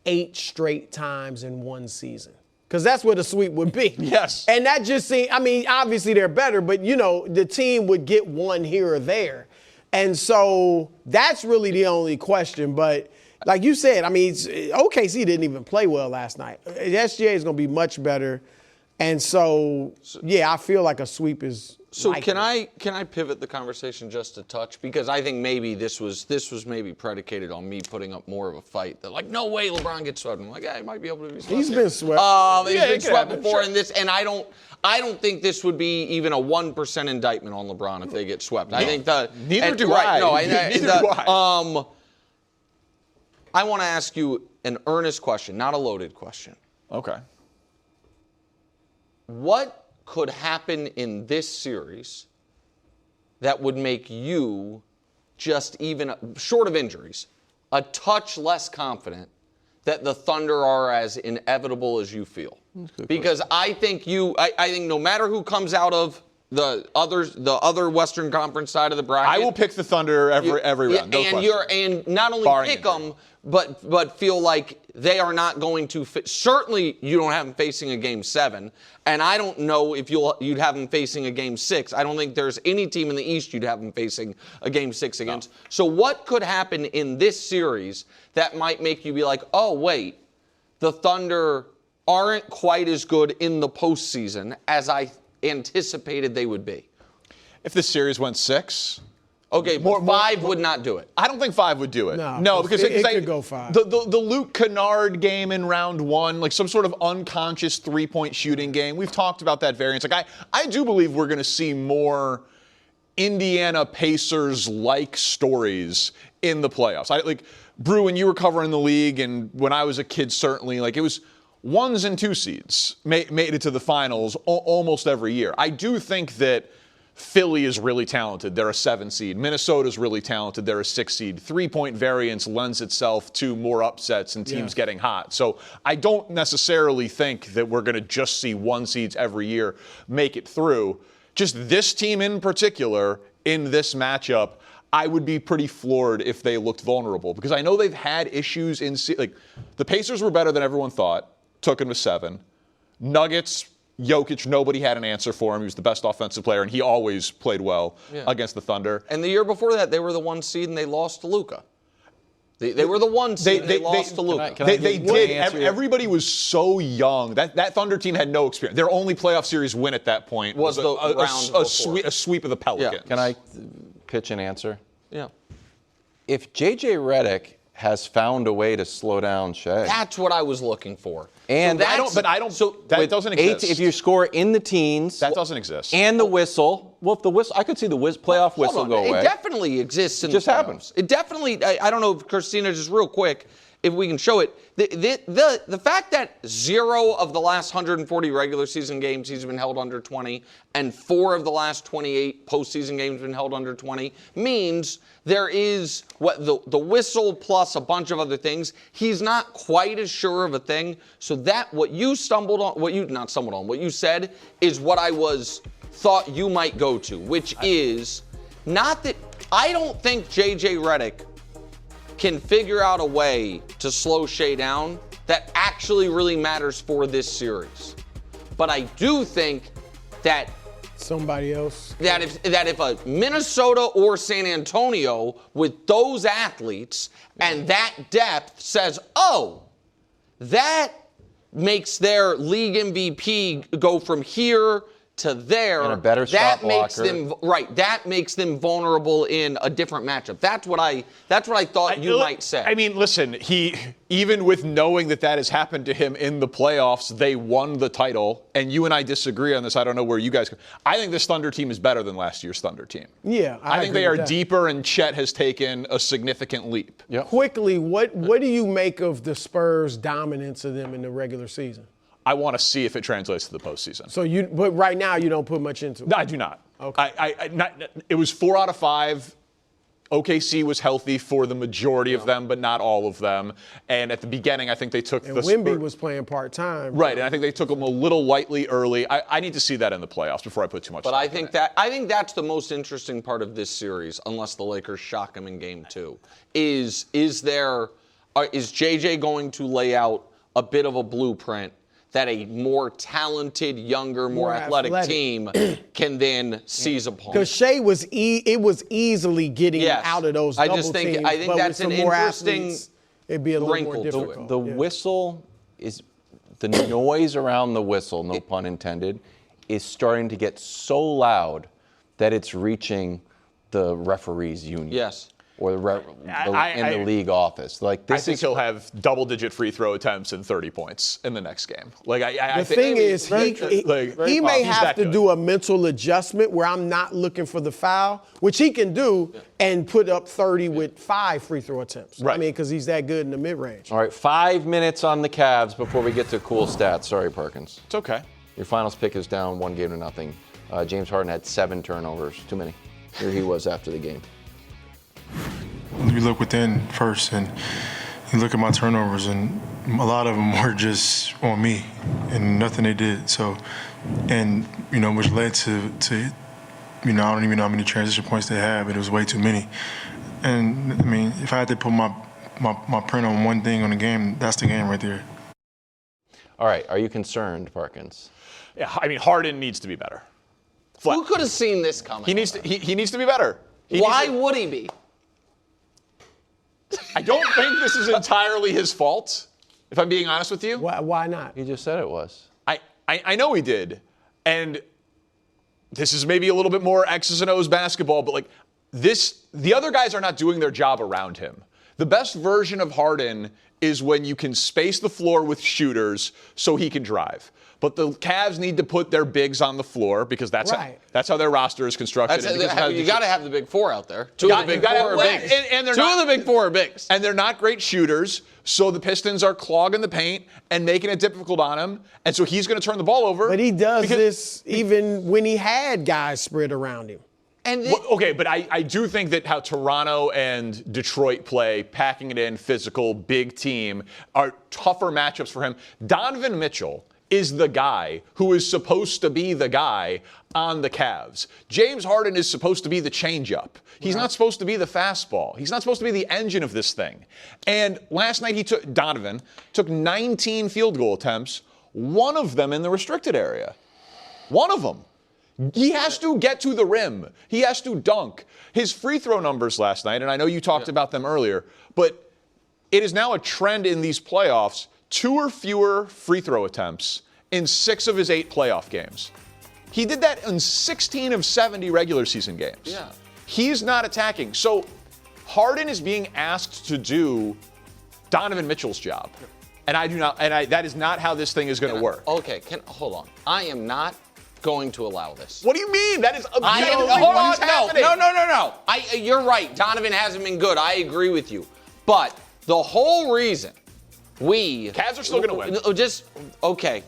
8 straight times in one season? Because that's what a sweep would be. Yes. And that just seems, I mean, obviously they're better, but, the team would get one here or there. And so that's really the only question. But like you said, I mean, OKC didn't even play well last night. SGA is going to be much better. And so, I feel like a sweep is So likely. can I pivot the conversation just a touch? Because I think maybe this was maybe predicated on me putting up more of a fight. That, like, no way LeBron gets swept. I'm like, he might be able to be swept. He's been swept. He's been swept before in this, and I don't think this would be even a 1% indictment on LeBron if they get swept. I think neither do I. I want to ask you an earnest question, not a loaded question. Okay. What could happen in this series that would make you just even, short of injuries, a touch less confident that the Thunder are as inevitable as you feel? Because I think no matter who comes out of the other Western Conference side of the bracket, I will pick the Thunder every round. No question. And not only Barring pick them, but feel like they are not going to certainly you don't have them facing a Game 7, and I don't know if you'd have them facing a Game 6. I don't think there's any team in the East you'd have them facing a Game 6 against. No. So what could happen in this series that might make you be like, oh, wait, the Thunder aren't quite as good in the postseason as I anticipated they would be? If the series went 6... Okay, but 5 would not do it. I don't think 5 would do it. No, because it could go 5. The Luke Kennard game in round 1, like some sort of unconscious 3-point shooting game. We've talked about that variance. Like, I do believe we're going to see more Indiana Pacers-like stories in the playoffs. Brew, when you were covering the league, and when I was a kid, certainly, like, it was 1s and 2 seeds made it to the finals almost every year. I do think that Philly is really talented. They're a 7 seed. Minnesota's really talented. They're a 6 seed. 3-point variance lends itself to more upsets and teams getting hot. So I don't necessarily think that we're going to just see 1 seeds every year make it through. Just this team in particular, in this matchup, I would be pretty floored if they looked vulnerable, because I know they've had issues like the Pacers were better than everyone thought, took them to 7. Nuggets, Jokic, nobody had an answer for him. He was the best offensive player, and he always played well against the Thunder. And the year before that, they were the 1 seed, and they lost to Luka. They were the 1 seed, and they lost to Luka. They did. Everybody was so young. That Thunder team had no experience. Their only playoff series win at that point was a sweep of the Pelicans. Can I pitch an answer? Yeah. If J.J. Redick has found a way to slow down Shea. That's what I was looking for. And that doesn't exist. If you score in the teens, that doesn't exist. And the whistle. Well, if the whistle, I could see the playoff whistle go away. It definitely exists in the playoffs. Happens. It definitely. I don't know if Christina, just real quick, if we can show it. The fact that 0 of the last 140 regular season games he's been held under 20, and 4 of the last 28 postseason games been held under 20 means there is the whistle plus a bunch of other things. He's not quite as sure of a thing. So what you said is what I thought you might go to, which is not that I don't think J.J. Redick can figure out a way to slow Shea down that actually really matters for this series. But I do think that somebody else, that if a Minnesota or San Antonio with those athletes and that depth says, oh, that makes their league MVP go from here to there, and a better shot blocker. That makes them vulnerable in a different matchup. That's what I thought you might say. I mean, listen, even with knowing that has happened to him in the playoffs, they won the title, and you and I disagree on this. I don't know where you guys go. I think this Thunder team is better than last year's Thunder team. Yeah, I think they are deeper, and Chet has taken a significant leap. Yep. Quickly, what do you make of the Spurs' dominance of them in the regular season? I want to see if it translates to the postseason. But right now you don't put much into it. No, I do not. Okay. It was 4 out of 5. OKC was healthy for the majority of them, but not all of them. And at the beginning, I think they took Wemby was playing part-time. Right, and I think they took him a little lightly early. I need to see that in the playoffs before I put too much. But I think that's the most interesting part of this series, unless the Lakers shock them in Game 2. Is JJ going to lay out a bit of a blueprint that a more talented, younger, more athletic team can then seize upon? Because Shea was easily getting out of those double teams. I think that's an interesting it'd be a little more wrinkle difficult. to it. The whistle is the noise around the whistle, no pun intended, is starting to get so loud that it's reaching the referees union. Yes. Or in the league office. I think he'll have double-digit free throw attempts and 30 points in the next game. The thing is, he may have to do a mental adjustment where I'm not looking for the foul, which he can do, and put up 30 with 5 free throw attempts. Right. I mean, because he's that good in the mid-range. All right, 5 minutes on the Cavs before we get to cool stats. Sorry, Perkins. It's okay. Your finals pick is down 1-0. James Harden had 7 turnovers. Too many. Here he was after the game. You look within first, and you look at my turnovers, and a lot of them were just on me, and nothing they did. So, which led to I don't even know how many transition points they had, but it was way too many. And I mean, if I had to put my print on one thing on the game, that's the game right there. All right, are you concerned, Parkins? Yeah, I mean, Harden needs to be better. Who could have seen this coming? He needs to be better. Why would he be? I don't think this is entirely his fault, if I'm being honest with you. Why not? He just said it was. I know he did. And this is maybe a little bit more X's and O's basketball, but the other guys are not doing their job around him. The best version of Harden is when you can space the floor with shooters so he can drive. But the Cavs need to put their bigs on the floor because that's how their roster is constructed. You got to have the big four out there. Two of the big four are bigs. Two of the big four are bigs. And they're not great shooters, so the Pistons are clogging the paint and making it difficult on him. And so he's going to turn the ball over. But he does this even when he had guys spread around him. Okay, but I do think that how Toronto and Detroit play, packing it in, physical, big team, are tougher matchups for him. Donovan Mitchell is the guy who is supposed to be the guy on the Cavs. James Harden is supposed to be the changeup. He's not supposed to be the fastball. He's not supposed to be the engine of this thing. And last night Donovan took 19 field goal attempts, one of them in the restricted area. One of them. He has to get to the rim. He has to dunk. His free throw numbers last night, and I know you talked about them earlier, but it is now a trend in these playoffs, 2 or fewer free throw attempts in 6 of his 8 playoff games. He did that in 16 of 70 regular season games. Yeah. He's not attacking. So Harden is being asked to do Donovan Mitchell's job. And that is not how this thing is going to work. Okay, hold on. I am not going to allow this. What do you mean? That is No. You're right. Donovan hasn't been good. I agree with you. But the whole reason Cavs are still going to win.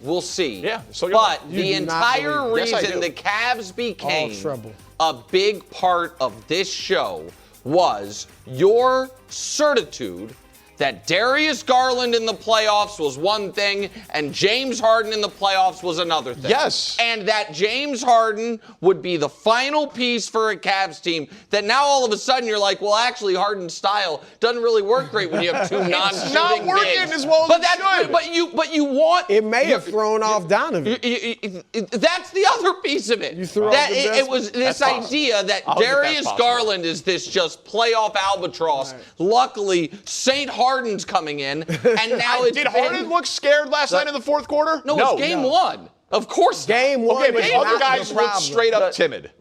We'll see. Yeah, still gonna but the entire reason the Cavs became a big part of this show was your certitude that Darius Garland in the playoffs was one thing and James Harden in the playoffs was another thing. Yes. And that James Harden would be the final piece for a Cavs team that now all of a sudden you're like, well, actually Harden's style doesn't really work great when you have 2 non-shooting It's not working bigs. as well as it should. But you want... It may have thrown off Donovan. That's the other piece of it. It was this idea that Darius Garland is this just playoff albatross. Right. Luckily, St. Harden's coming in, and now Did Harden look scared last night in the fourth quarter? No, it's game one. Of course, game one. Okay, but other guys look straight up timid.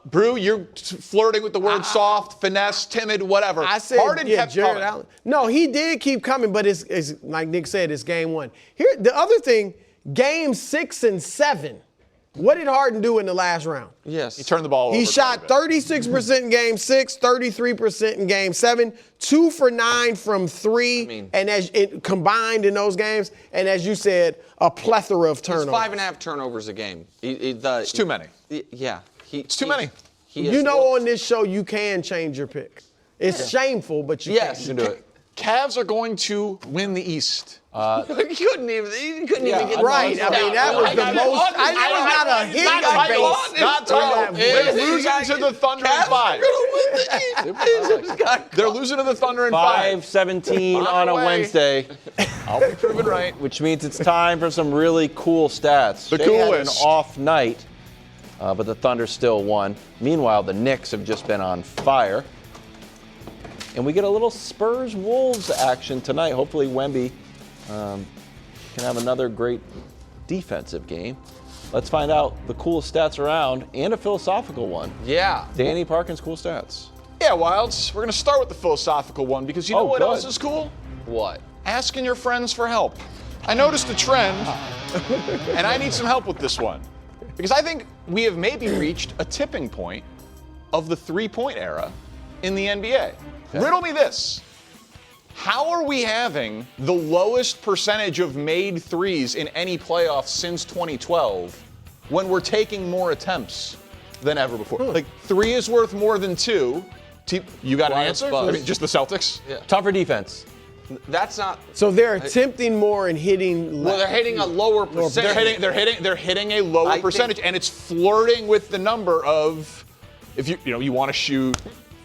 Brew, you're flirting with the word soft, finesse, timid, whatever. I said, Harden kept Jared coming. Allen. No, he did keep coming, but it's like Nick said, it's game one. Here, the other thing, game 6 and 7. What did Harden do in the last round? Yes. He turned the ball over. He shot 36% in game 6, 33% in game 7, 2 for 9 from 3, and as it combined in those games, and as you said, a plethora of turnovers. It's 5.5 turnovers a game. It's too many. Yeah. It's too many. On this show, you can change your pick. It's shameful, but you can. You can do it. Cavs are going to win the East. He couldn't even get right. I mean, that was the most. I didn't got a hit. Not title. They're losing to the Thunder in 5. They're losing to the Thunder in 5. 5-17 on a Wednesday. I'll be proven right. Which means it's time for some really cool stats. The They coolest. had an off night, but the Thunder still won. Meanwhile, the Knicks have just been on fire. And we get a little Spurs-Wolves action tonight. Hopefully Wemby can have another great defensive game. Let's find out the coolest stats around and a philosophical one. Yeah. Danny Parkin's cool stats. Yeah, Wilds. We're going to start with the philosophical one because you know what else is cool? What? Asking your friends for help. I noticed a trend, and I need some help with this one. Because I think we have maybe reached a tipping point of the three-point era in the NBA. Okay. Riddle me this. How are we having the lowest percentage of made threes in any playoff since 2012 when we're taking more attempts than ever before? Like 3 is worth more than 2. You got an answer? I mean, just the Celtics? Yeah. Tougher defense. That's not. So they're attempting more and hitting less. Well, they're hitting a lower percentage. They're hitting a lower percentage, and it's flirting with the number of if you want to shoot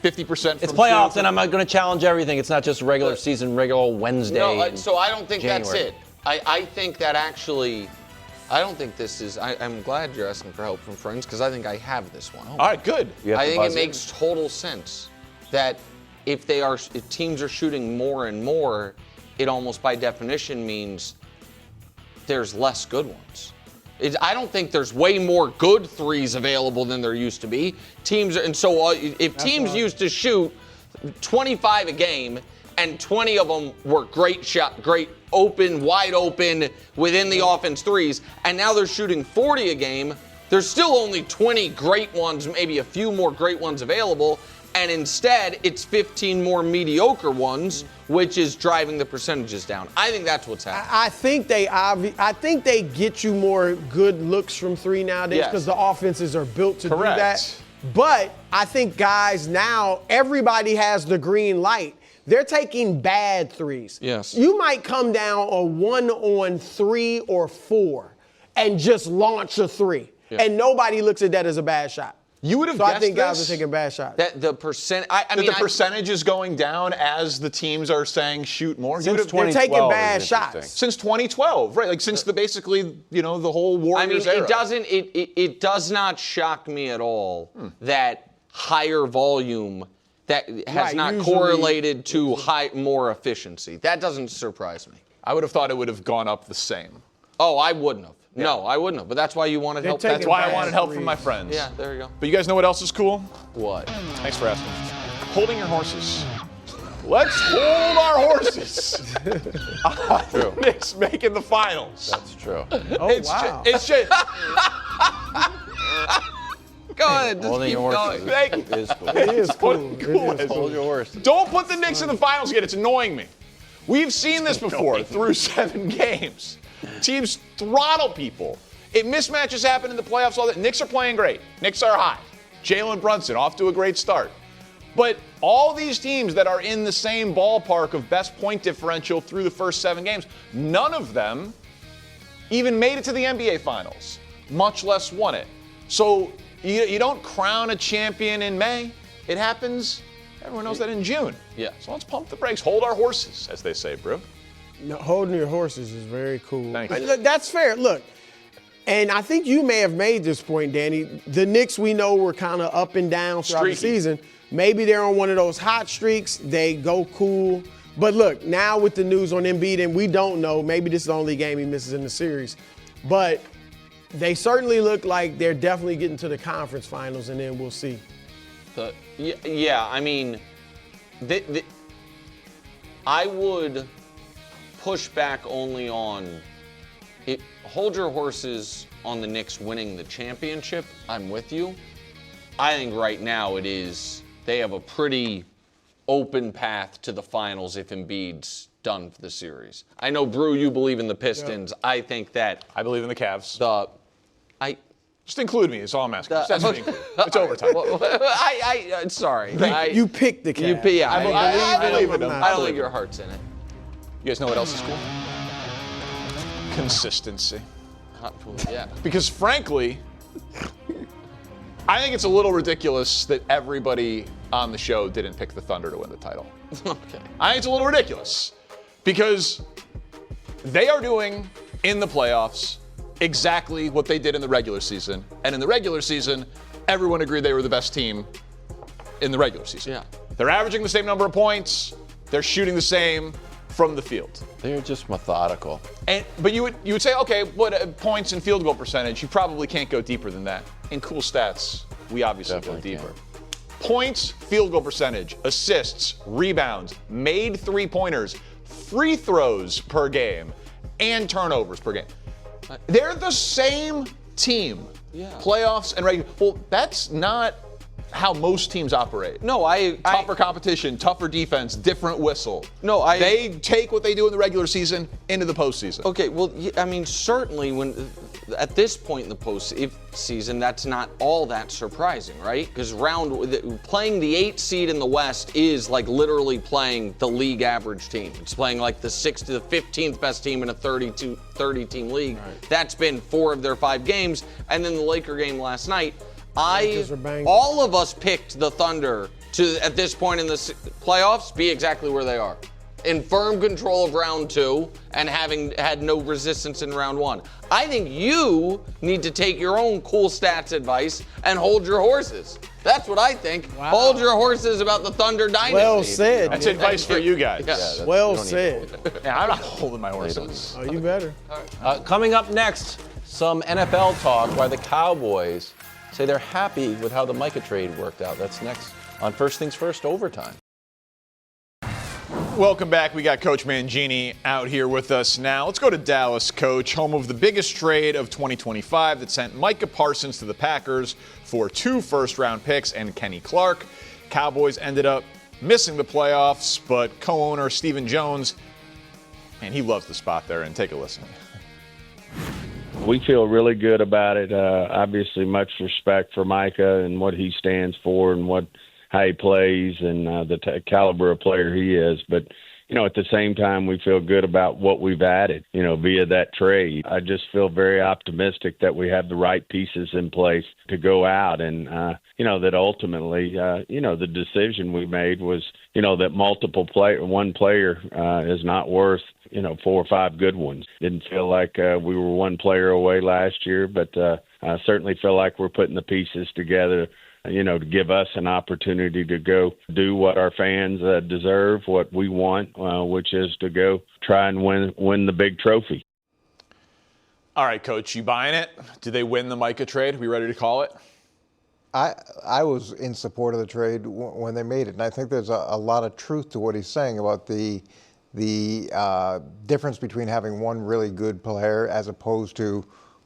50%. It's playoffs, and I'm not going to challenge everything. It's not just regular season, regular Wednesday. No, so I don't think January. that's it. I think that actually, I don't think this is. I'm glad you're asking for help from friends because I think I have this one. All right, good. I think it makes total sense that if teams are shooting more and more, it almost by definition means there's less good ones. I don't think there's way more good threes available than there used to be. If teams used to shoot 25 a game and 20 of them were great open, wide open, within the offense threes, and now they're shooting 40 a game. There's still only 20 great ones, maybe a few more great ones available, and instead it's 15 more mediocre ones, which is driving the percentages down. I think that's what's happening. I think they get you more good looks from three nowadays because the offenses are built to do that. But I think guys now, everybody has the green light. They're taking bad threes. Yes. You might come down a 1-on-3 or 4 and just launch a 3. Yeah. And nobody looks at that as a bad shot. You would have guessed I think guys this? are taking bad shots. That the percent, the percentage is going down as the teams are saying shoot more. They're taking bad shots since 2012, right? Like since basically the whole Warriors era. It does not shock me at all that higher volume that has not correlated to more efficiency. That doesn't surprise me. I would have thought it would have gone up the same. Oh, I wouldn't have. Yeah. No, I wouldn't have. But that's why you wanted help. That's why I wanted help from my friends. Yeah, there you go. But you guys know what else is cool? What? Thanks for asking. Holding your horses. Let's hold our horses. True. Knicks making the finals. That's true. Wow. It's just. Go ahead. Holding your horses is cool. It is cool. Hold your horses. Don't put the Knicks in the finals yet. It's annoying me. We've seen this before through 7 games. Teams throttle people. Mismatches happen in the playoffs. All that. Knicks are playing great. Knicks are hot. Jalen Brunson off to a great start. But all these teams that are in the same ballpark of best point differential through the first 7 games, none of them even made it to the NBA Finals, much less won it. So you don't crown a champion in May. It happens, everyone knows that, in June. Yeah. So let's pump the brakes. Hold our horses, as they say, Brew. No, holding your horses is very cool. Thank you. That's fair. Look, and I think you may have made this point, Danny. The Knicks we know were kind of up and down throughout the season. Maybe they're on one of those hot streaks. They go cool. But look, now with the news on Embiid, and we don't know, maybe this is the only game he misses in the series. But they certainly look like they're definitely getting to the conference finals, and then we'll see. Yeah, I mean, I would push back only on it. Hold your horses on the Knicks winning the championship. I'm with you. I think right now they have a pretty open path to the finals if Embiid's done for the series. I know, Brew, you believe in the Pistons. Yeah. I think that I believe in the Cavs. Just include me. That's all I'm asking. It's overtime. Sorry. You picked the Cavs. I believe in them. I don't think your heart's in it. You guys know what else is cool? Consistency. Yeah. Because frankly, I think it's a little ridiculous that everybody on the show didn't pick the Thunder to win the title. Okay. I think it's a little ridiculous because they are doing in the playoffs exactly what they did in the regular season. And in the regular season, everyone agreed they were the best team in the regular season. Yeah. They're averaging the same number of points. They're shooting the same from the field. They're just methodical. But you would say, okay, but points and field goal percentage, you probably can't go deeper than that. In cool stats, we obviously Definitely go deeper. Points, field goal percentage, assists, rebounds, made 3-pointers, free throws per game, and turnovers per game. They're the same team. Yeah. Playoffs and regular. Well, that's not how most teams operate. No, tougher competition, tougher defense, different whistle. No, they take what they do in the regular season into the postseason. Okay, well, I mean, certainly at this point in the postseason, that's not all that surprising, right? Because playing the 8th seed in the West is like literally playing the league average team. It's playing like the 6th to the 15th best team in a 30-team league. Right. That's been 4 of their 5 games, and then the Laker game last night. All of us picked the Thunder to, at this point in the playoffs, be exactly where they are. In firm control of round 2 and having had no resistance in round 1. I think you need to take your own cool stats advice and hold your horses. That's what I think. Wow. Hold your horses about the Thunder dynasty. Well said. That's advice for you guys. Yeah, well said. Yeah, I'm not holding my horses. Oh, you better. Coming up next, some NFL talk why the Cowboys say they're happy with how the Micah trade worked out. That's next on First Things First Overtime. Welcome back. We got Coach Mangini out here with us now. Let's go to Dallas, Coach, home of the biggest trade of 2025 that sent Micah Parsons to the Packers for 2 first-round picks and Kenny Clark. Cowboys ended up missing the playoffs, but co-owner Stephen Jones, man, he loves the spot there, and take a listen. We feel really good about it. Obviously, much respect for Micah and what he stands for and how he plays and the caliber of player he is. But, at the same time, we feel good about what we've added, via that trade. I just feel very optimistic that we have the right pieces in place to go out and, that ultimately, the decision we made was, that one player is not worth, 4 or 5 good ones. Didn't feel like we were one player away last year, but I certainly feel like we're putting the pieces together to give us an opportunity to go do what our fans deserve, what we want, which is to go try and win the big trophy. All right, Coach, you buying it? Did they win the Micah trade? We ready to call it? I was in support of the trade when they made it, and I think there's a lot of truth to what he's saying about the difference between having one really good player as opposed to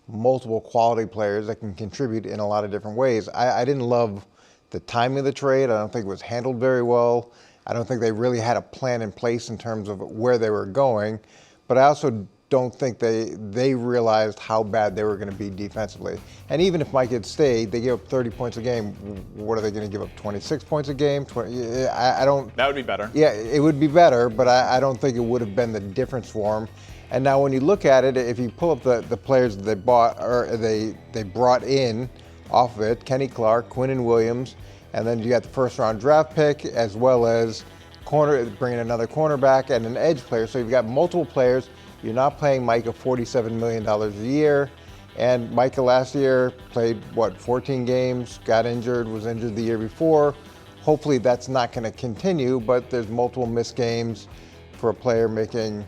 multiple quality players that can contribute in a lot of different ways. I didn't love the timing of the trade. I don't think it was handled very well. I don't think they really had a plan in place in terms of where they were going. But I also don't think they realized how bad they were going to be defensively. And even if Mike had stayed, they gave up 30 points a game. What are they going to give up, 26 points a game? I don't. That would be better. Yeah, it would be better, but I don't think it would have been the difference for them. And now when you look at it, if you pull up the players that they bought or they brought in off of it, Kenny Clark, Quinnen Williams, and then you got the first-round draft pick as well as bringing another cornerback and an edge player. So you've got multiple players. You're not paying Micah $47 million a year. And Micah last year played, 14 games, got injured, was injured the year before. Hopefully that's not going to continue, but there's multiple missed games for a player making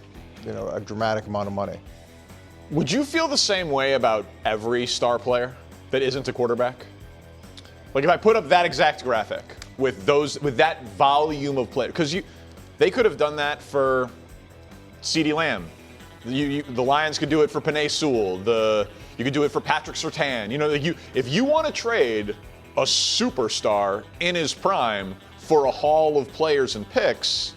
a dramatic amount of money. Would you feel the same way about every star player that isn't a quarterback? Like if I put up that exact graphic with that volume of players, because they could have done that for CeeDee Lamb. The Lions could do it for Penei Sewell. You could do it for Patrick Surtain. If you want to trade a superstar in his prime for a haul of players and picks,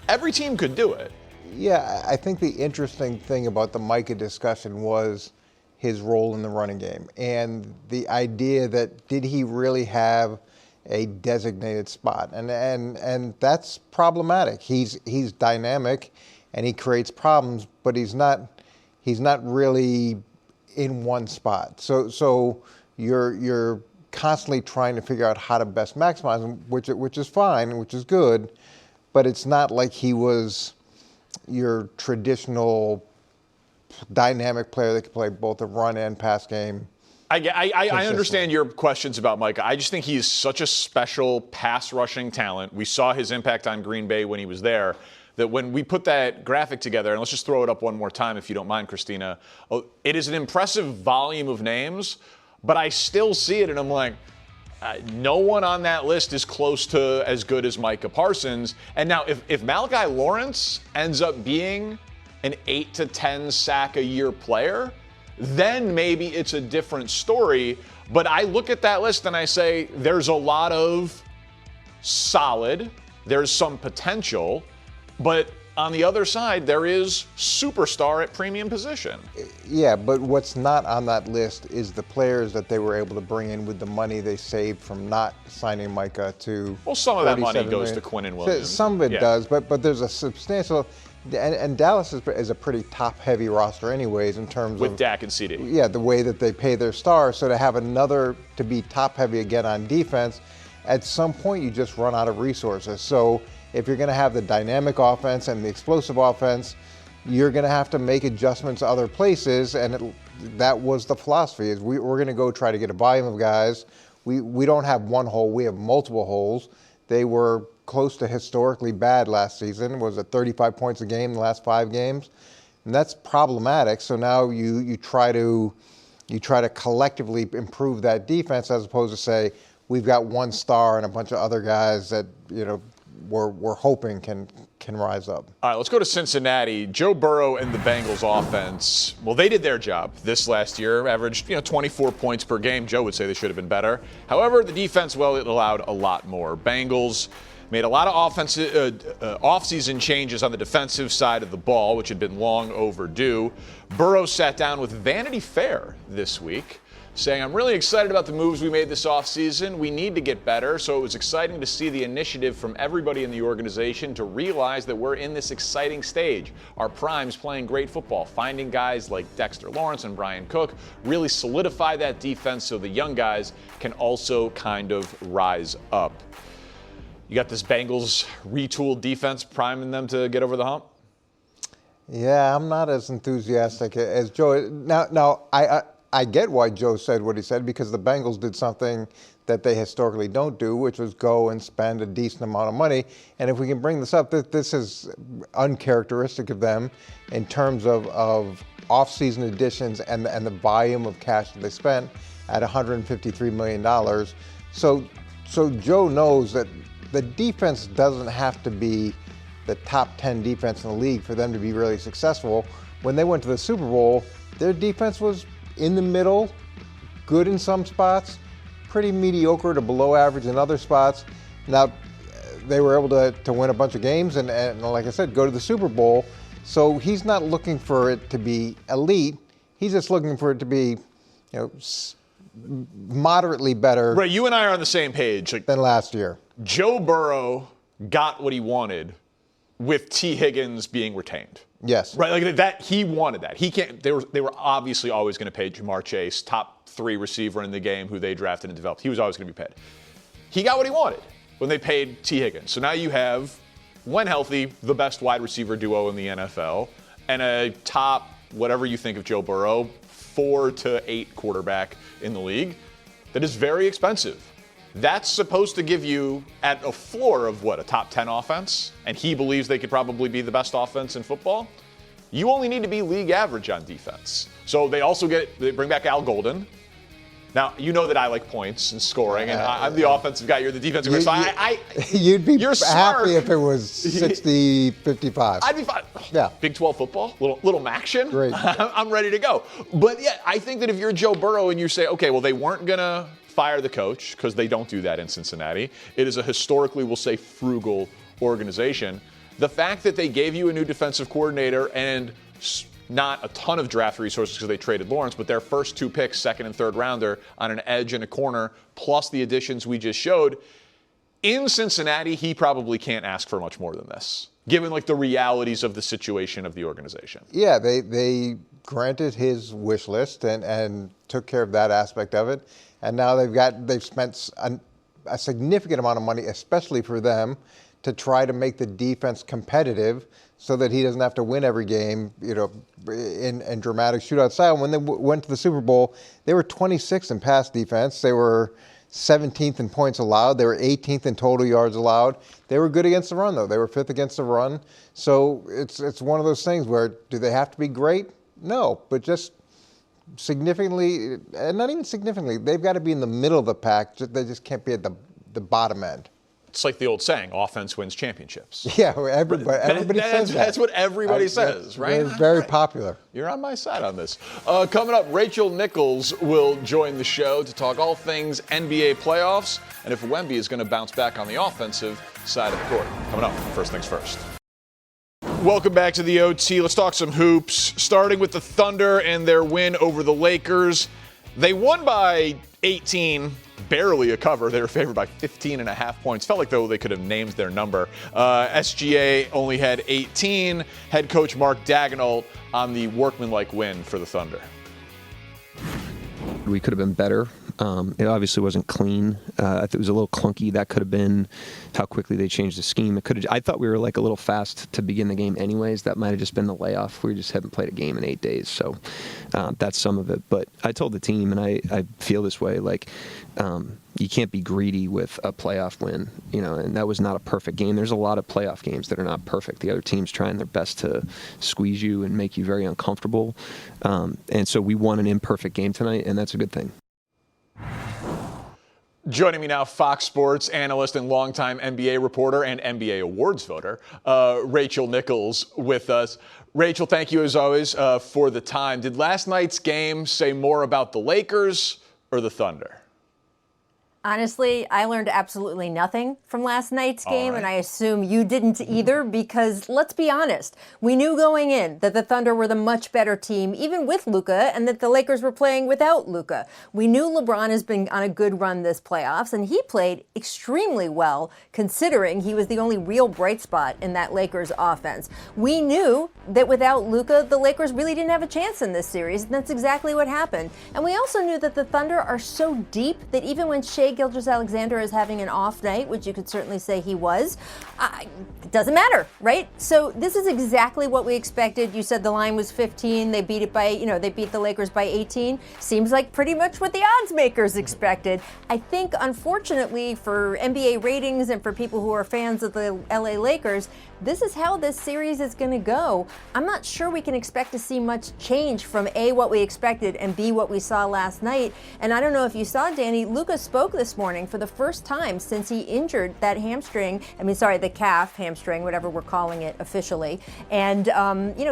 every team could do it. Yeah, I think the interesting thing about the Micah discussion was his role in the running game and the idea that did he really have a designated spot, and that's problematic. He's dynamic and he creates problems, but he's not really in one spot. So you're constantly trying to figure out how to best maximize him, which is fine, which is good, but it's not like he was your traditional dynamic player that can play both the run and pass game. I understand your questions about Micah. I just think he is such a special pass rushing talent. We saw his impact on Green Bay when he was there, that when we put that graphic together, and let's just throw it up one more time if you don't mind, Christina, it is an impressive volume of names, but I still see it and I'm like, no one on that list is close to as good as Micah Parsons. And now if Malachi Lawrence ends up being an 8 to 10 sack a year player, then maybe it's a different story. But I look at that list and I say there's a lot of solid, there's some potential, but on the other side, there is superstar at premium position. Yeah, but what's not on that list is the players that they were able to bring in with the money they saved from not signing Micah to. Well, some of that money goes to Quinnen Williams. Some of it does, but there's a substantial. And Dallas is a pretty top-heavy roster anyways in terms with of. Dak and CD. Yeah, the way that they pay their stars. So to have another to be top-heavy again on defense, at some point you just run out of resources. So if you're going to have the dynamic offense and the explosive offense, you're going to have to make adjustments other places, and that was the philosophy. Is we're going to go try to get a volume of guys. We don't have one hole. We have multiple holes. They were close to historically bad last season. Was it 35 points a game in the last 5 games? And that's problematic. So now you try to collectively improve that defense as opposed to say we've got one star and a bunch of other guys that we're hoping can can rise up. All right, let's go to Cincinnati. Joe Burrow and the Bengals offense, well, they did their job this last year, averaged 24 points per game. Joe would say they should have been better. However, the defense, well, it allowed a lot more. Bengals made a lot of off-season changes on the defensive side of the ball, which had been long overdue. Burrow sat down with Vanity Fair this week, saying, I'm really excited about the moves we made this offseason. We need to get better, so it was exciting to see the initiative from everybody in the organization to realize that we're in this exciting stage. Our prime's playing great football. Finding guys like Dexter Lawrence and Brian Cook really solidify that defense so the young guys can also kind of rise up. You got this Bengals retooled defense priming them to get over the hump? Yeah, I'm not as enthusiastic as Joe. Now, I get why Joe said what he said, because the Bengals did something that they historically don't do, which was go and spend a decent amount of money. And if we can bring this up, this is uncharacteristic of them in terms of off-season additions and the volume of cash that they spent at $153 million. So Joe knows that the defense doesn't have to be the top 10 defense in the league for them to be really successful. When they went to the Super Bowl, their defense was in the middle, good in some spots, pretty mediocre to below average in other spots. Now, they were able to win a bunch of games and like I said, go to the Super Bowl. So he's not looking for it to be elite. He's just looking for it to be, moderately better. Right, you and I are on the same page than last year. Joe Burrow got what he wanted with T. Higgins being retained. Yes. Right, like that, he wanted that. He can't. They were obviously always going to pay Jamar Chase, top 3 receiver in the game, who they drafted and developed. He was always going to be paid. He got what he wanted when they paid T. Higgins. So now you have, when healthy, the best wide receiver duo in the NFL, and a top, whatever you think of Joe Burrow, 4 to 8 quarterback in the league that is very expensive. That's supposed to give you at a floor of a top 10 offense, and he believes they could probably be the best offense in football. You only need to be league average on defense. So they bring back Al Golden. Now, you know that I like points and scoring, and I'm the offensive guy, you're the defensive guy. So you'd be you're happy if it was 60-55. I'd be fine. Yeah. Big 12 football, little Maction. Great. I'm ready to go. But yeah, I think that if you're Joe Burrow and you say, okay, well, they weren't going to fire the coach, because they don't do that in Cincinnati. It is a historically, we'll say, frugal organization. The fact that they gave you a new defensive coordinator and not a ton of draft resources because they traded Lawrence, but their first 2 picks, second and third rounder, on an edge and a corner, plus the additions we just showed, in Cincinnati, he probably can't ask for much more than this, given the realities of the situation of the organization. Yeah, they granted his wish list and took care of that aspect of it. And now they've spent a significant amount of money, especially for them, to try to make the defense competitive so that he doesn't have to win every game, in dramatic shootout style. When they went to the Super Bowl, they were 26th in pass defense. They were 17th in points allowed. They were 18th in total yards allowed. They were good against the run, though. They were 5th against the run. So it's one of those things where, do they have to be great? No, but just significantly, and not even significantly, they've got to be in the middle of the pack. They just can't be at the bottom end. It's like the old saying, offense wins championships. Yeah, everybody says that. That's what everybody says, right? It's very popular. You're on my side on this. Coming up, Rachel Nichols will join the show to talk all things NBA playoffs and if Wemby is going to bounce back on the offensive side of the court. Coming up, first things first. Welcome back to the OT. Let's talk some hoops, starting with the Thunder and their win over the Lakers. They won by 18, barely a cover. They were favored by 15.5 points. Felt like, though, they could have named their number. SGA only had 18. Head coach Mark Daigneault on the workmanlike win for the Thunder. We could have been better. It obviously wasn't clean. It was a little clunky. That could have been how quickly they changed the scheme. I thought we were a little fast to begin the game anyways. That might have just been the layoff. We just haven't played a game in 8 days. So that's some of it. But I told the team, and I feel this way, you can't be greedy with a playoff win, and that was not a perfect game. There's a lot of playoff games that are not perfect. The other team's trying their best to squeeze you and make you very uncomfortable. And so we won an imperfect game tonight, and that's a good thing. Joining me now, Fox Sports analyst and longtime NBA reporter and NBA awards voter, Rachel Nichols, with us. Rachel, thank you as always for the time. Did last night's game say more about the Lakers or the Thunder? Honestly, I learned absolutely nothing from last night's game, and I assume you didn't either, because let's be honest, we knew going in that the Thunder were the much better team, even with Luka, and that the Lakers were playing without Luka. We knew LeBron has been on a good run this playoffs, and he played extremely well, considering he was the only real bright spot in that Lakers offense. We knew that without Luka, the Lakers really didn't have a chance in this series, and that's exactly what happened. And we also knew that the Thunder are so deep that even when Shai Gilgeous-Alexander is having an off night, which you could certainly say he was, it doesn't matter, right? So this is exactly what we expected. You said the line was 15. They beat it by, they beat the Lakers by 18. Seems like pretty much what the odds makers expected. I think, unfortunately, for NBA ratings and for people who are fans of the LA Lakers, this is how this series is going to go. I'm not sure we can expect to see much change from A, what we expected, and B, what we saw last night. And I don't know if you saw, Danny, Luka spoke this morning for the first time since he injured that the calf hamstring, whatever we're calling it officially. And,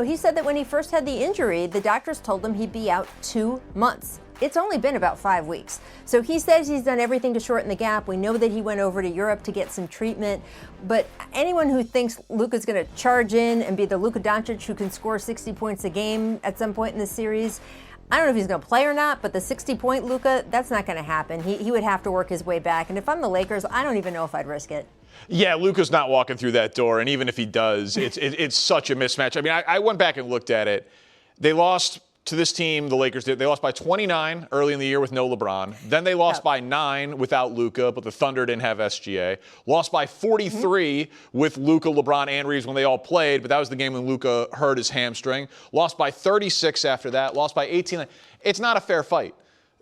he said that when he first had the injury, the doctors told him he'd be out 2 months. It's only been about 5 weeks. So he says he's done everything to shorten the gap. We know that he went over to Europe to get some treatment. But anyone who thinks Luka's going to charge in and be the Luka Doncic who can score 60 points a game at some point in the series, I don't know if he's going to play or not, but the 60-point Luka, that's not going to happen. He would have to work his way back. And if I'm the Lakers, I don't even know if I'd risk it. Yeah, Luka's not walking through that door. And even if he does, it's such a mismatch. I mean, I went back and looked at it. They lost to this team, the Lakers did. They lost by 29 early in the year with no LeBron. Then they lost by 9 without Luka, but the Thunder didn't have SGA. Lost by 43 with Luka, LeBron, and Reeves when they all played, but that was the game when Luka hurt his hamstring. Lost by 36 after that. Lost by 18. It's not a fair fight.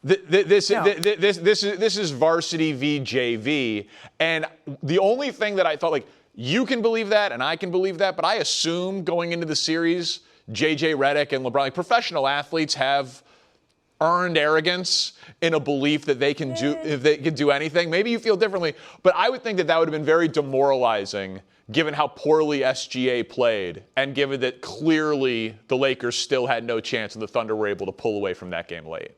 This is varsity v JV, and the only thing that I thought, you can believe that and I can believe that, but I assume going into the series, JJ Redick and LeBron, professional athletes have earned arrogance in a belief that they can do anything. Maybe you feel differently, but I would think that would have been very demoralizing given how poorly SGA played and given that clearly the Lakers still had no chance and the Thunder were able to pull away from that game late.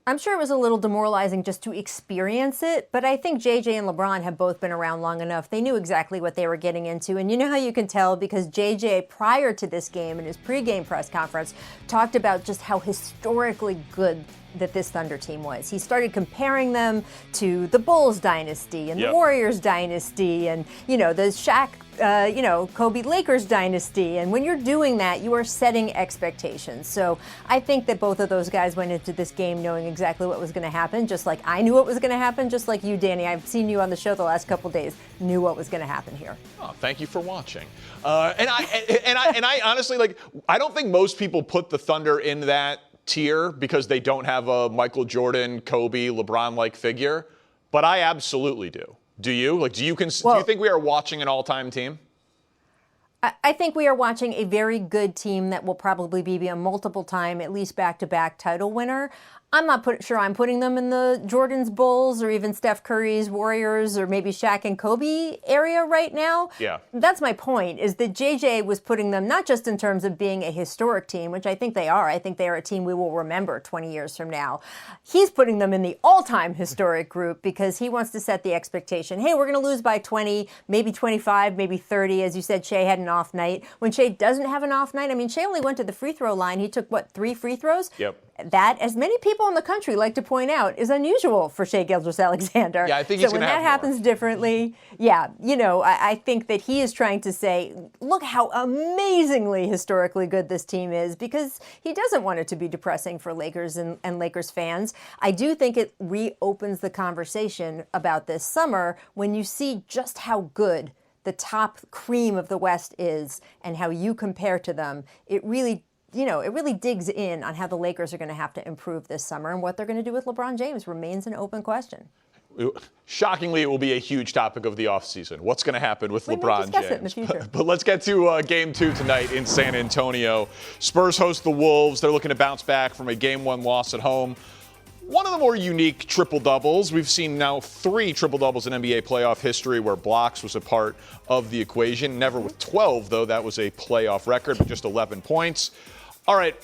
I'm sure it was a little demoralizing just to experience it, but I think JJ and LeBron have both been around long enough. They knew exactly what they were getting into. And you know how you can tell? Because JJ, prior to this game in his pregame press conference, talked about just how historically good that this Thunder team was. He started comparing them to the Bulls dynasty and the Warriors dynasty and, the Shaq, Kobe Lakers dynasty. And when you're doing that, you are setting expectations. So I think that both of those guys went into this game knowing exactly what was going to happen, just like I knew what was going to happen, just like you, Danny. I've seen you on the show the last couple days, knew what was going to happen here. Oh, thank you for watching. And I honestly, I don't think most people put the Thunder in that tier because they don't have a Michael Jordan, Kobe, LeBron-like figure, but I absolutely do. Do you? Do you think we are watching an all-time team? I think we are watching a very good team that will probably be a multiple-time, at least back-to-back title winner. I'm not sure I'm putting them in the Jordan's Bulls or even Steph Curry's Warriors or maybe Shaq and Kobe area right now. Yeah. That's my point, is that JJ was putting them not just in terms of being a historic team, which I think they are. I think they are a team we will remember 20 years from now. He's putting them in the all-time historic group because he wants to set the expectation. Hey, we're going to lose by 20, maybe 25, maybe 30. As you said, Shai had an off night. When Shai doesn't have an off night, Shai only went to the free throw line. He took, 3 free throws? Yep. That, as many people in the country like to point out, is unusual for Shai Gilgeous-Alexander. Yeah, I think he's going to have So when that happens differently, I think that he is trying to say, look how amazingly historically good this team is, because he doesn't want it to be depressing for Lakers and Lakers fans. I do think it reopens the conversation about this summer when you see just how good the top cream of the West is and how you compare to them. It really digs in on how the Lakers are going to have to improve this summer, and what they're going to do with LeBron James remains an open question. Shockingly, it will be a huge topic of the offseason. What's going to happen with LeBron James? It in the future. But let's get to Game 2 tonight in San Antonio. Spurs host the Wolves. They're looking to bounce back from a Game 1 loss at home. one of the more unique triple-doubles. We've seen now 3 triple-doubles in NBA playoff history where blocks was a part of the equation. Never with 12, though. That was a playoff record, but just 11 points. All right,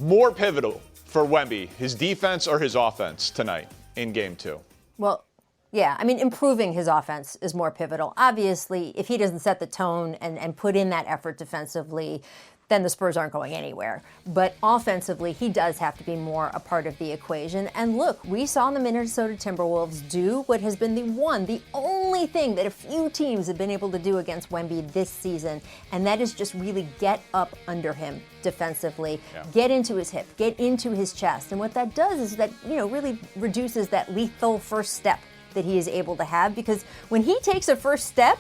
more pivotal for Wemby, his defense or his offense tonight in Game 2? Well, yeah, I mean, improving his offense is more pivotal. Obviously, if he doesn't set the tone and put in that effort defensively, then the Spurs aren't going anywhere. But offensively, he does have to be more a part of the equation. And look, we saw the Minnesota Timberwolves do what has been the only thing that a few teams have been able to do against Wemby this season, and that is just really get up under him defensively, get into his hip, get into his chest. And what that does is that, really reduces that lethal first step that he is able to have, because when he takes a first step,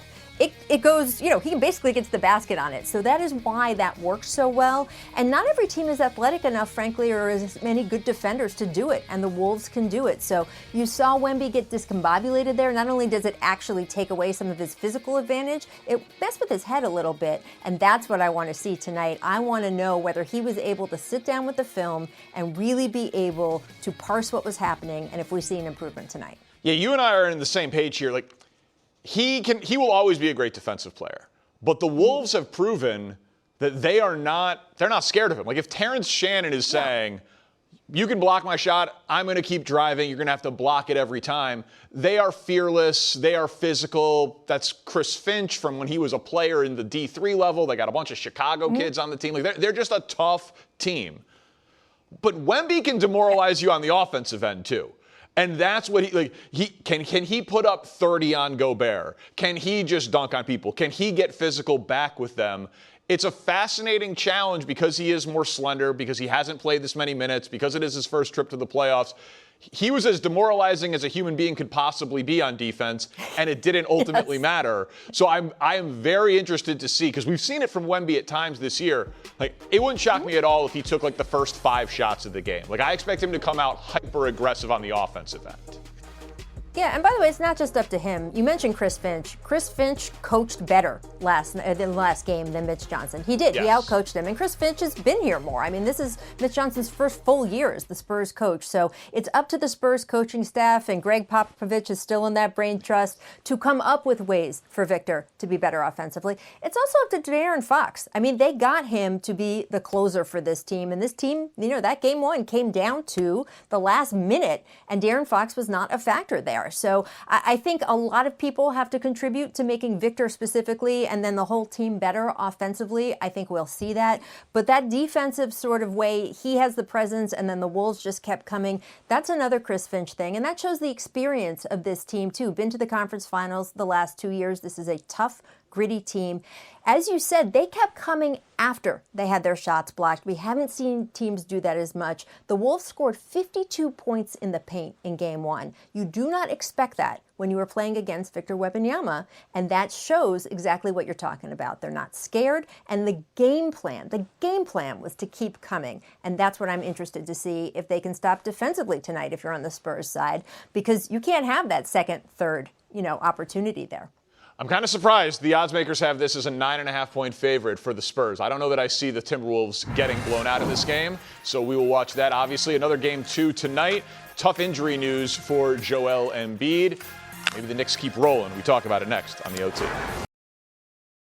it goes, he basically gets the basket on it. So that is why that works so well. And not every team is athletic enough, frankly, or as many good defenders to do it. And the Wolves can do it. So you saw Wemby get discombobulated there. Not only does it actually take away some of his physical advantage, it messed with his head a little bit. And that's what I want to see tonight. I want to know whether he was able to sit down with the film and really be able to parse what was happening, and if we see an improvement tonight. Yeah, you and I are on the same page here. Like, he will always be a great defensive player, but the Wolves have proven that they're not scared of him. Like, if Terrence Shannon is saying, you can block my shot, I'm going to keep driving, you're going to have to block it every time. They are fearless, they are physical. That's Chris Finch from when he was a player in the D3 level. They got a bunch of Chicago kids on the team. Like, they're just a tough team. But Wemby can demoralize you on the offensive end too. And that's what can he put up 30 on Gobert? Can he just dunk on people? Can he get physical back with them? It's a fascinating challenge because he is more slender, because he hasn't played this many minutes, because it is his first trip to the playoffs. He was as demoralizing as a human being could possibly be on defense, and it didn't ultimately matter. So I am very interested to see, because we've seen it from Wemby at times this year. Like, it wouldn't shock me at all if he took the first 5 shots of the game. Like, I expect him to come out hyper aggressive on the offensive end. Yeah, and by the way, it's not just up to him. You mentioned Chris Finch. Chris Finch coached better last game than Mitch Johnson. He did. Yes. He outcoached him. And Chris Finch has been here more. I mean, this is Mitch Johnson's first full year as the Spurs coach. So it's up to the Spurs coaching staff, and Greg Popovich is still in that brain trust, to come up with ways for Victor to be better offensively. It's also up to De'Aaron Fox. I mean, they got him to be the closer for this team. And this team, that game 1 came down to the last minute, and De'Aaron Fox was not a factor there. So I think a lot of people have to contribute to making Victor specifically and then the whole team better offensively. I think we'll see that. But that defensive sort of way, he has the presence, and then the Wolves just kept coming. That's another Chris Finch thing. And that shows the experience of this team, too. Been to the conference finals the last 2 years. This is a tough, gritty team. As you said, they kept coming after they had their shots blocked. We haven't seen teams do that as much. The Wolves scored 52 points in the paint in Game 1. You do not expect that when you were playing against Victor Wembanyama, and that shows exactly what you're talking about. They're not scared, and the game plan was to keep coming, and that's what I'm interested to see if they can stop defensively tonight if you're on the Spurs side, because you can't have that second, third, opportunity there. I'm kind of surprised the odds makers have this as a 9.5-point favorite for the Spurs. I don't know that I see the Timberwolves getting blown out of this game, so we will watch that. Obviously, another Game 2 tonight. Tough injury news for Joel Embiid. Maybe the Knicks keep rolling. We talk about it next on the OT.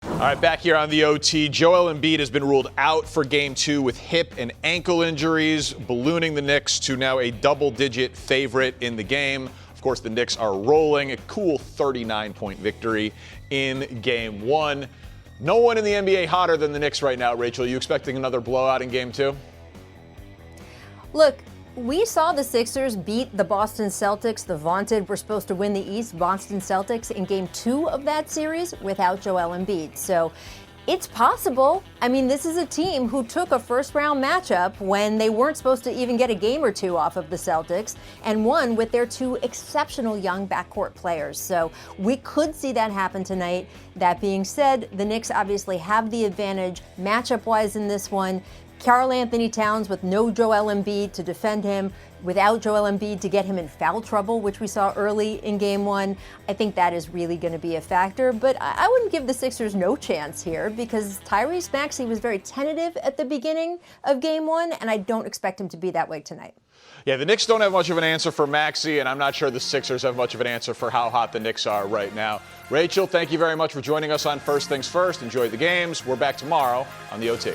All right, back here on the OT. Joel Embiid has been ruled out for Game 2 with hip and ankle injuries, ballooning the Knicks to now a double-digit favorite in the game. Of course, the Knicks are rolling. A cool 39-point victory in Game 1. No one in the NBA hotter than the Knicks right now, Rachel. Are you expecting another blowout in Game 2? Look, we saw the Sixers beat the Boston Celtics, the vaunted, we're supposed to win the East, Boston Celtics, in Game 2 of that series without Joel Embiid. So it's possible. I mean, this is a team who took a first-round matchup when they weren't supposed to even get a game or two off of the Celtics and won with their 2 exceptional young backcourt players. So we could see that happen tonight. That being said, the Knicks obviously have the advantage matchup-wise in this one. Karl Anthony Towns with no Joel Embiid to defend him. without Joel Embiid to get him in foul trouble, which we saw early in Game 1. I think that is really going to be a factor, but I wouldn't give the Sixers no chance here because Tyrese Maxey was very tentative at the beginning of Game 1, and I don't expect him to be that way tonight. Yeah, the Knicks don't have much of an answer for Maxey, and I'm not sure the Sixers have much of an answer for how hot the Knicks are right now. Rachel, thank you very much for joining us on First Things First. Enjoy the games. We're back tomorrow on the OT.